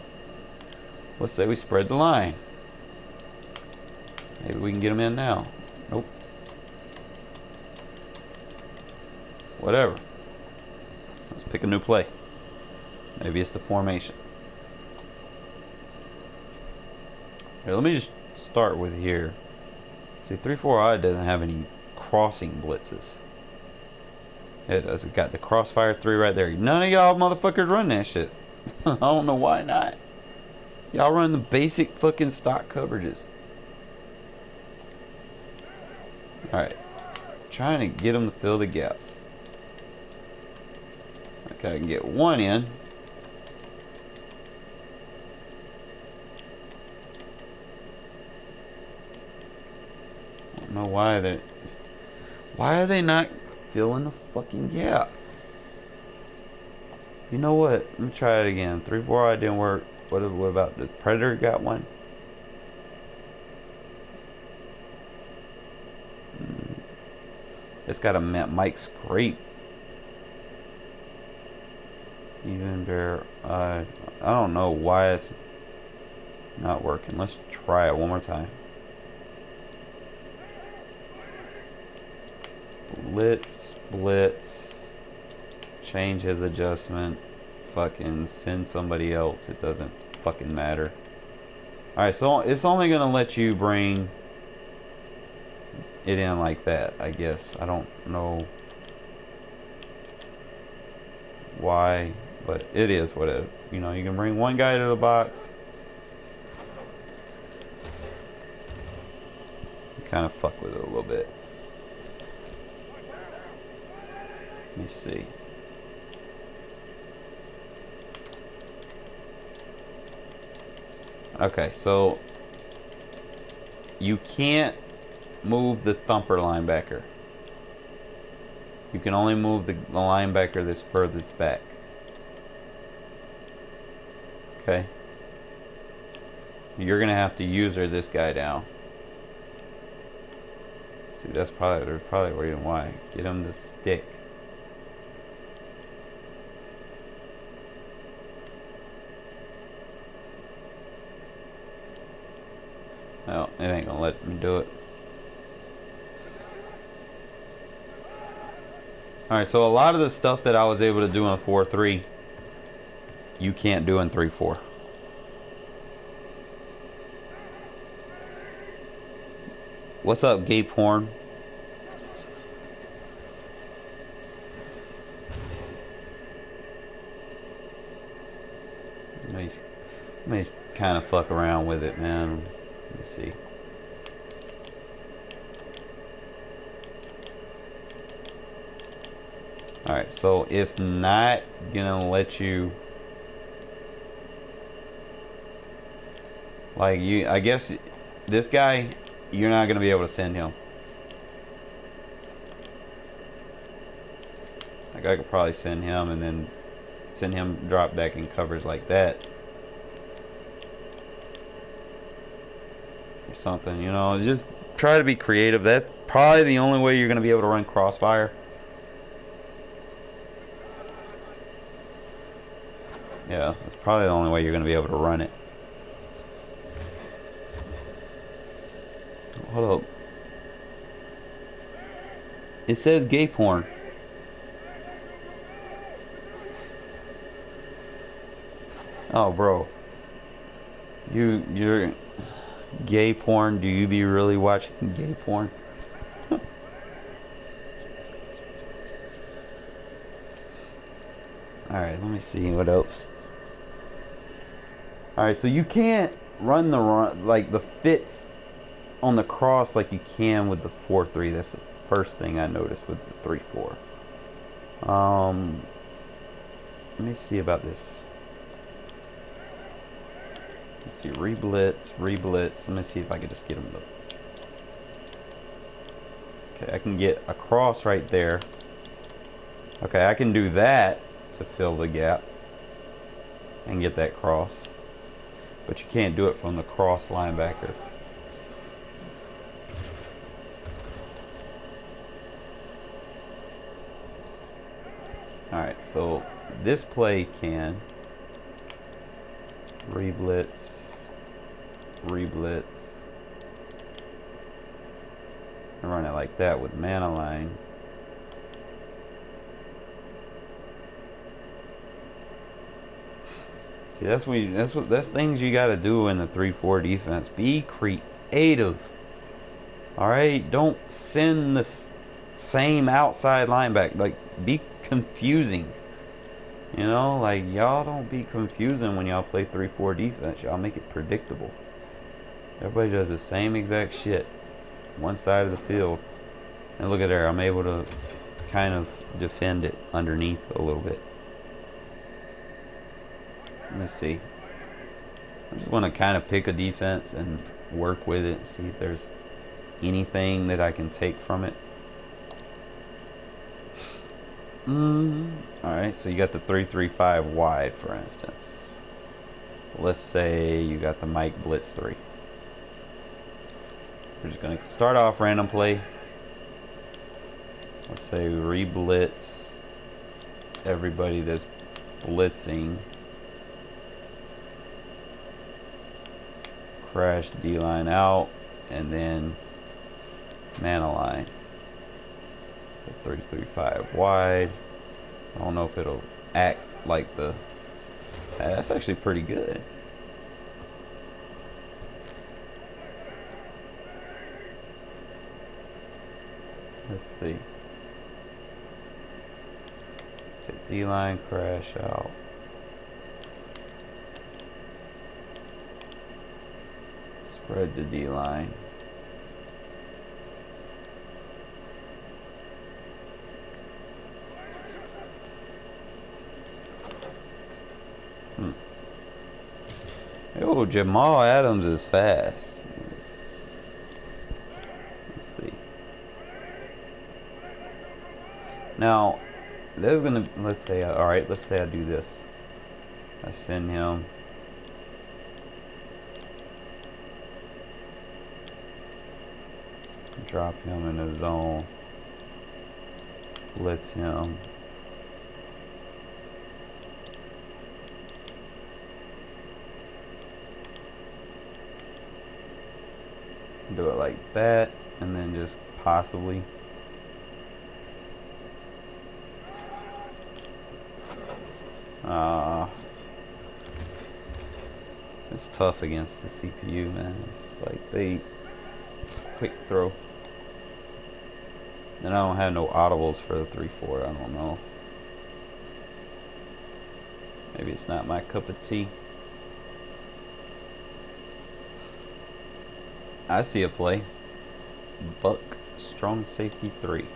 Let's say we spread the line. Maybe we can get them in now. Nope. Whatever. Let's pick a new play. Maybe it's the formation. Here, let me just start with here. See, 3-4-I doesn't have any crossing blitzes. It does. It got the crossfire 3 right there. None of y'all motherfuckers run that shit. I don't know why not. Y'all run the basic fucking stock coverages. Alright. Trying to get them to fill the gaps. Okay, I can get 1 in. I don't know why they... Why are they not filling the fucking gap? You know what? Let me try it again. 3-4-I didn't work. What about the Predator got one? It's got a Mike Scrape. Even bear. I don't know why it's not working. Let's try it one more time. Blitz, change his adjustment, fucking send somebody else. It doesn't fucking matter. Alright, so it's only gonna let you bring it in like that, I guess. I don't know why, but it is what it is. You know, you can bring one guy to the box. Kind of fuck with it a little bit. Let me see. Okay, so you can't move the thumper linebacker. You can only move the linebacker that's furthest back. Okay. you're gonna have to user this guy down. See, that's probably a reason why. Get him to stick. No, it ain't gonna let me do it. Alright, so a lot of the stuff that I was able to do in 4-3, you can't do in 3-4. What's up, Gape Horn? Let me kind of fuck around with it, man. Let me see. Alright, so it's not gonna let you, like, I guess this guy, you're not gonna be able to send him. Like, I could probably send him and then send him drop back in covers like that. Or something, you know, just try to be creative. That's probably the only way you're gonna be able to run crossfire. Yeah, that's probably the only way you're gonna be able to run it. Hold up. It says gay porn. Oh, bro. You're gay porn. Do you be really watching gay porn? Alright, let me see what else. Alright, so you can't run like the fits on the cross like you can with the 4-3. That's the first thing I noticed with the 3-4. Let me see about this. Let's see, re-blitz. Let me see if I can just get them to... Okay, I can get a cross right there. Okay, I can do that to fill the gap and get that cross. But you can't do it from the cross linebacker. Alright, so this play can re-blitz, and run it like that with man align. See, that's things you got to do in the 3-4 defense. Be creative. All right, don't send the same outside linebacker. Like, be confusing. You know, like, y'all don't be confusing when y'all play 3-4 defense. Y'all make it predictable. Everybody does the same exact shit, one side of the field. And look at there, I'm able to kind of defend it underneath a little bit. Let me see. I just want to kind of pick a defense and work with it, see if there's anything that I can take from it. Alright, so you got the 3-3-5 wide, for instance. Let's say you got the Mike Blitz 3. We're just going to start off random play. Let's say we re-blitz everybody that's blitzing. Crash D-line out, and then man align. 3-3-5 wide. I don't know if it'll act like the... That's actually pretty good. Let's see. Take D-line, crash out. Spread the D-line. Yo, Jamal Adams is fast. Let's see. Now, there's gonna, let's say, alright, let's say I do this. I send him Drop him in the zone. Blitz him. Do it like that, and then just possibly. It's tough against the CPU, man. It's like they quick throw. And I don't have no audibles for the 3-4. I don't know. Maybe it's not my cup of tea. I see a play. Buck, strong safety 3.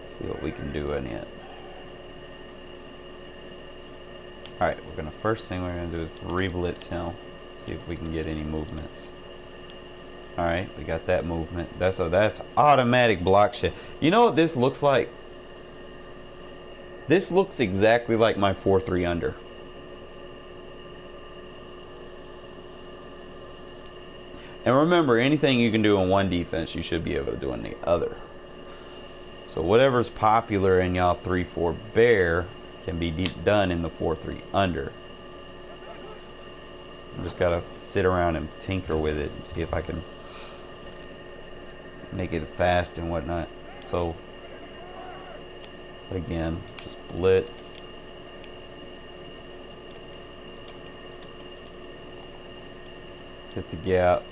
Let's see what we can do in it. Alright, first thing we're gonna do is re-blitz him. See if we can get any movements. Alright, we got that movement. That's automatic block shed. You know what this looks like? This looks exactly like my 4-3 under. And remember, anything you can do in one defense, you should be able to do in the other. So whatever's popular in y'all 3-4 bear can be done in the 4-3 under. I just gotta sit around and tinker with it and see if I can make it fast and whatnot. So again, just blitz. Get the gap.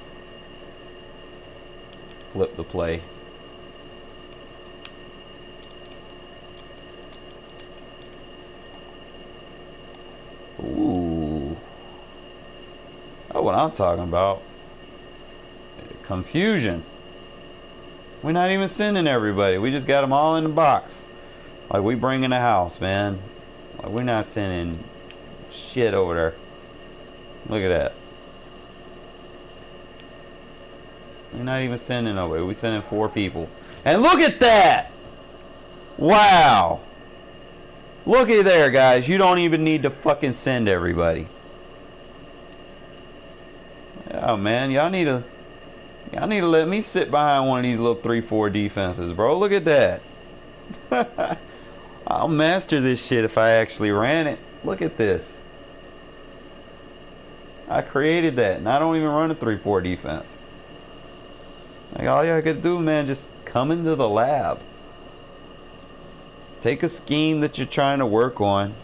Flip the play. Ooh. Oh, what I'm talking about. Confusion. We're not even sending everybody. We just got them all in the box. Like we bring in the house, man. Like we're not sending shit over there. Look at that. We're not even sending nobody. We're sending 4 people. And look at that! Wow. Look at there, guys. You don't even need to fucking send everybody. Oh man, y'all need to let me sit behind one of these little 3-4 defenses, bro. Look at that. I'll master this shit if I actually ran it. Look at this. I created that, and I don't even run a 3-4 defense. Like all y'all gotta do, man, just come into the lab. Take a scheme that you're trying to work on,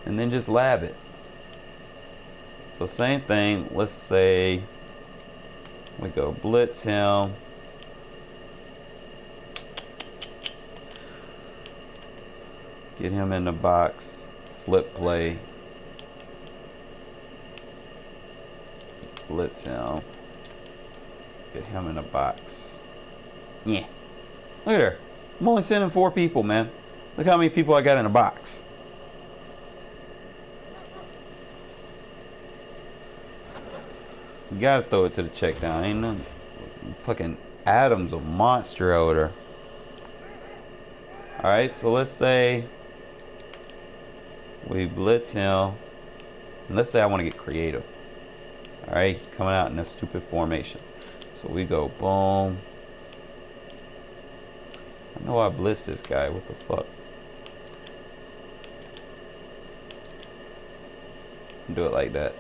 and then just lab it. So same thing. Let's say we go blitz him. Get him in the box. Flip play. Blitz him. Get him in the box. Yeah. Look at her. I'm only sending 4 people, man. Look how many people I got in a box. You gotta throw it to the check down. Ain't nothing. Fucking Adam's a monster over there. Alright, so let's say we blitz him. And let's say I want to get creative. Alright, coming out in a stupid formation. So we go boom. I know I blitzed this guy. What the fuck? Do it like that.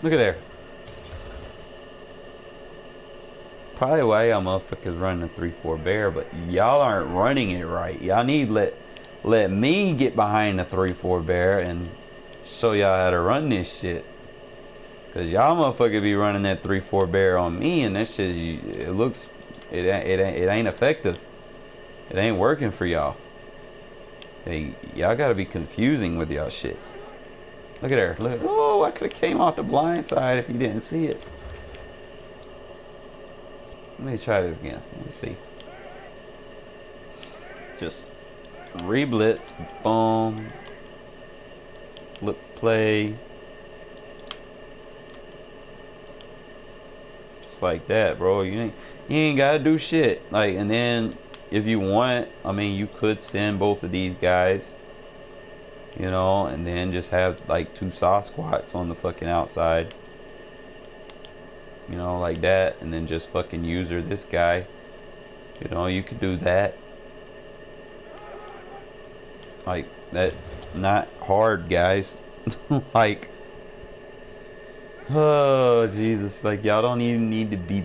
Look at there. Probably why y'all motherfuckers running a 3-4 bear, but y'all aren't running it right. Y'all need let me get behind the 3-4 bear and show y'all how to run this shit. Cause y'all motherfucker be running that 3-4 bear on me, and that shit, it ain't effective. It ain't working for y'all. Hey, y'all gotta be confusing with y'all shit. Look at her. Look. Oh, I could have came off the blind side if you didn't see it. Let me try this again. Let me see. Just re-blitz. Boom. Flip play. Just like that, bro. You ain't gotta do shit. Like, and then if you want, I mean, you could send both of these guys, you know, and then just have like 2 soft squats on the fucking outside. you know, like that, and then just fucking user this guy. You know, you could do that. Like, that's not hard, guys. Like, oh, Jesus. Like, y'all don't even need to be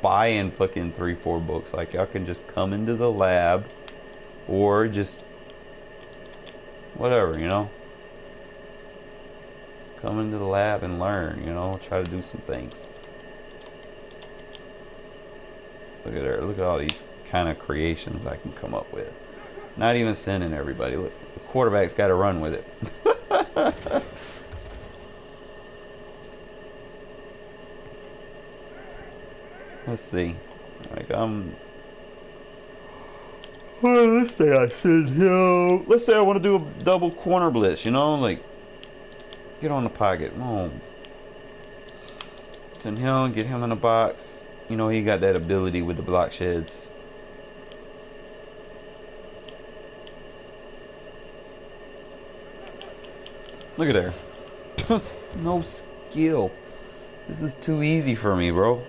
buying fucking 3-4 books. Like, y'all can just come into the lab, or just whatever, you know. Just come into the lab and learn, you know. Try to do some things. Look at her. Look at all these kind of creations I can come up with. Not even sending everybody. Look, the quarterback's got to run with it. Let's see. Like, let's say I send him. Let's say I want to do a double corner blitz, you know? Like, get on the pocket. Boom. Send him, get him in the box. You know, he got that ability with the block sheds. Look at there. No skill. This is too easy for me, bro.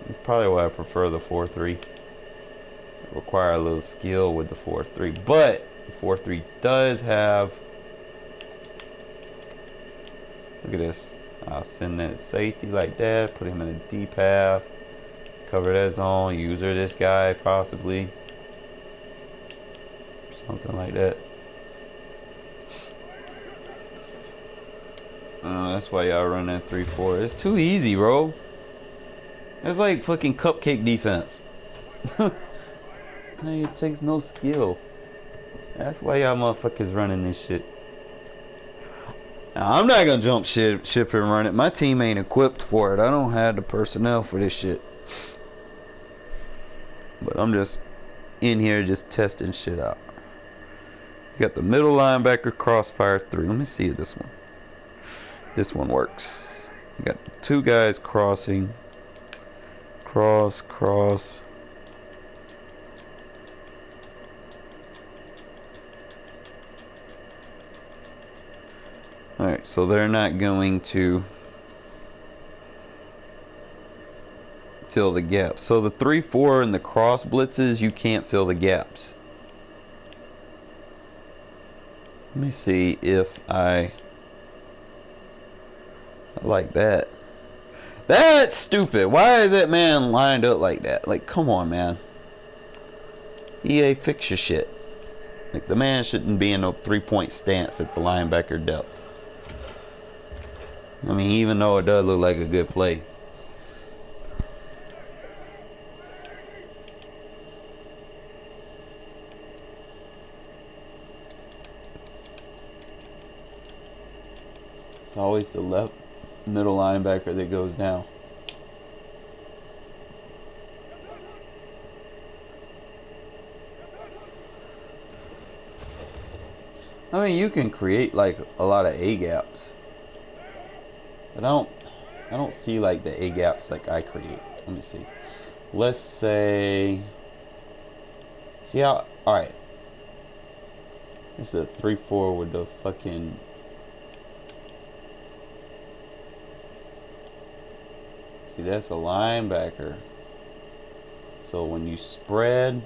It's probably why I prefer the 4-3. Require a little skill with the 4-3, but the 4-3 does have. Look at this. I'll send that safety like that. Put him in a deep half. Cover that zone. User this guy possibly. Something like that. That's why y'all run that 3-4. It's too easy, bro. It's like fucking cupcake defense. It takes no skill. That's why y'all motherfuckers running this shit. Now, I'm not gonna jump ship and run it. My team ain't equipped for it. I don't have the personnel for this shit. But I'm just in here just testing shit out. You got the middle linebacker crossfire 3. Let me see this one. This one works. You got 2 guys crossing. Cross. Alright, so they're not going to fill the gaps. So the 3-4 and the cross blitzes, you can't fill the gaps. Let me see if I like that. That's stupid. Why is that man lined up like that? Like, come on, man. EA, fix your shit. Like, the man shouldn't be in no 3-point stance at the linebacker depth. I mean, even though it does look like a good play. It's always the left middle linebacker that goes down. I mean, you can create like a lot of A gaps, but I don't see like the A gaps like I create. Let me see. Let's say, see how? All right. This is a 3-4 with the fucking. See, that's a linebacker. So when you spread,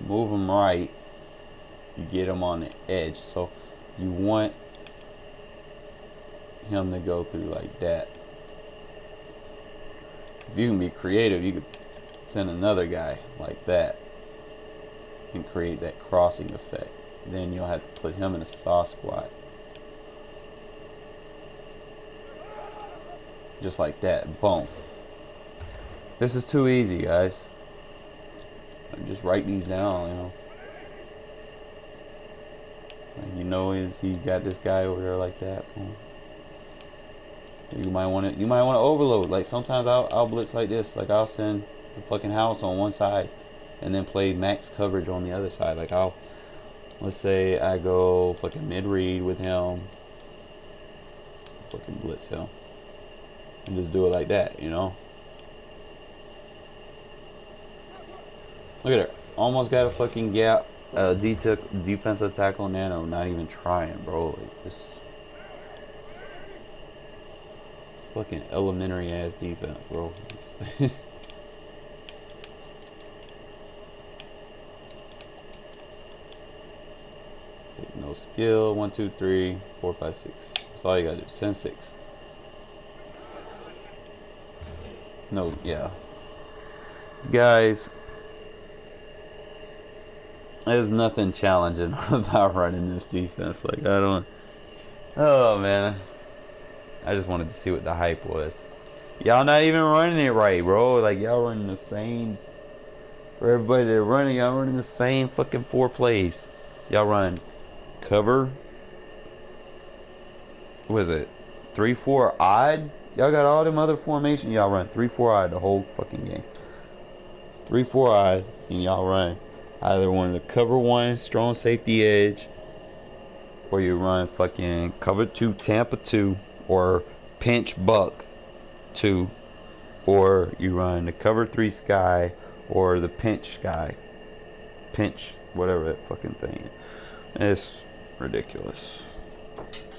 move them right, you get him on the edge. So you want him to go through like that. If you can be creative, you could send another guy like that and create that crossing effect. Then you'll have to put him in a soft squat. Just like that. Boom. This is too easy, guys. Just write these down, you know. Like, you know, he's got this guy over there like that. Boom. You might want to overload. Like, sometimes I'll blitz like this. Like, I'll send the fucking house on one side and then play max coverage on the other side. Like, let's say I go fucking mid read with him, fucking blitz him, and just do it like that, you know. Look at her. Almost got a fucking gap. Defensive tackle nano. Not even trying, bro. Like this. fucking elementary ass defense, bro. Take no skill. 1, 2, 3, 4, 5, 6. That's all you gotta do. Send 6. No, yeah. Guys, there's nothing challenging about running this defense. Like, I don't. Oh, man. I just wanted to see what the hype was. Y'all not even running it right, bro. Like, y'all running the same. For everybody that running, y'all running the same fucking 4 plays. Y'all run cover. What is it? 3-4 odd? Y'all got all them other formations. Y'all run 3-4 odd the whole fucking game. 3-4 odd, and y'all run either one of the cover 1 strong safety edge, or you run fucking cover 2 Tampa 2, or pinch buck 2, or you run the cover 3 sky, or the pinch sky, pinch whatever that fucking thing is. It's ridiculous.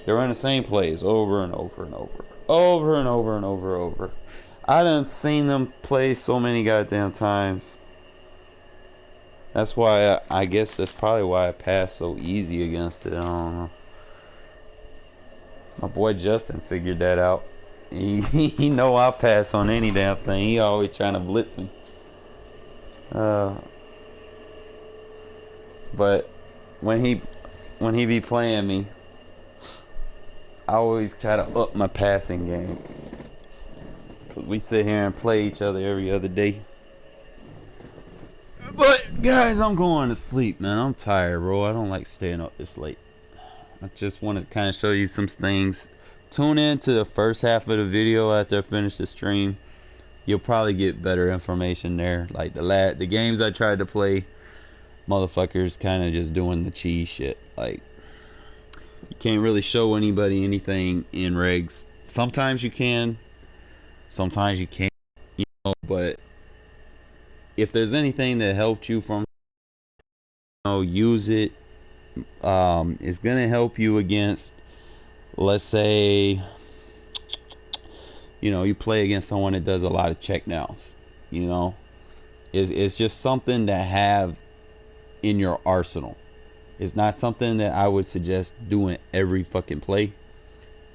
They run the same plays over and over and over, over and over and over. I done seen them play so many goddamn times. That's why I guess that's probably why I passed so easy against it. I don't know. My boy Justin figured that out. He know I pass on any damn thing. He always trying to blitz me. But when he be playing me, I always try to up my passing game. Cause we sit here and play each other every other day. But guys, I'm going to sleep, man. I'm tired, bro. I don't like staying up this late. I just want to kind of show you some things. Tune in to the first half of the video after I finish the stream. You'll probably get better information there. Like the games I tried to play, motherfuckers kind of just doing the cheese shit. Like, you can't really show anybody anything in regs. Sometimes you can, sometimes you can't, you know, but if there's anything that helped you from, use it. It's gonna help you against, let's say, you play against someone that does a lot of check downs. It's just something to have in your arsenal. It's not something that I would suggest doing every fucking play.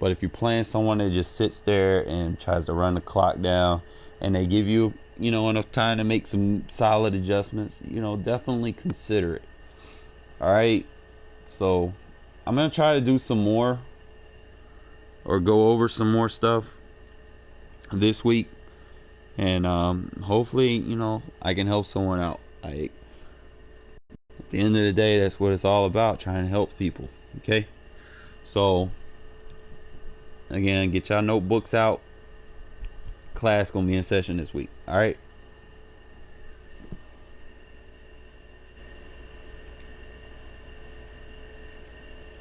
But if you're playing someone that just sits there and tries to run the clock down, and they give you, enough time to make some solid adjustments, definitely consider it. All right. So I'm gonna try to do some more, or go over some more stuff this week, and hopefully I can help someone out. Like, at the end of the day, that's what it's all about, trying to help people. Okay, so again, get y'all notebooks out. Class gonna be in session this week. All right.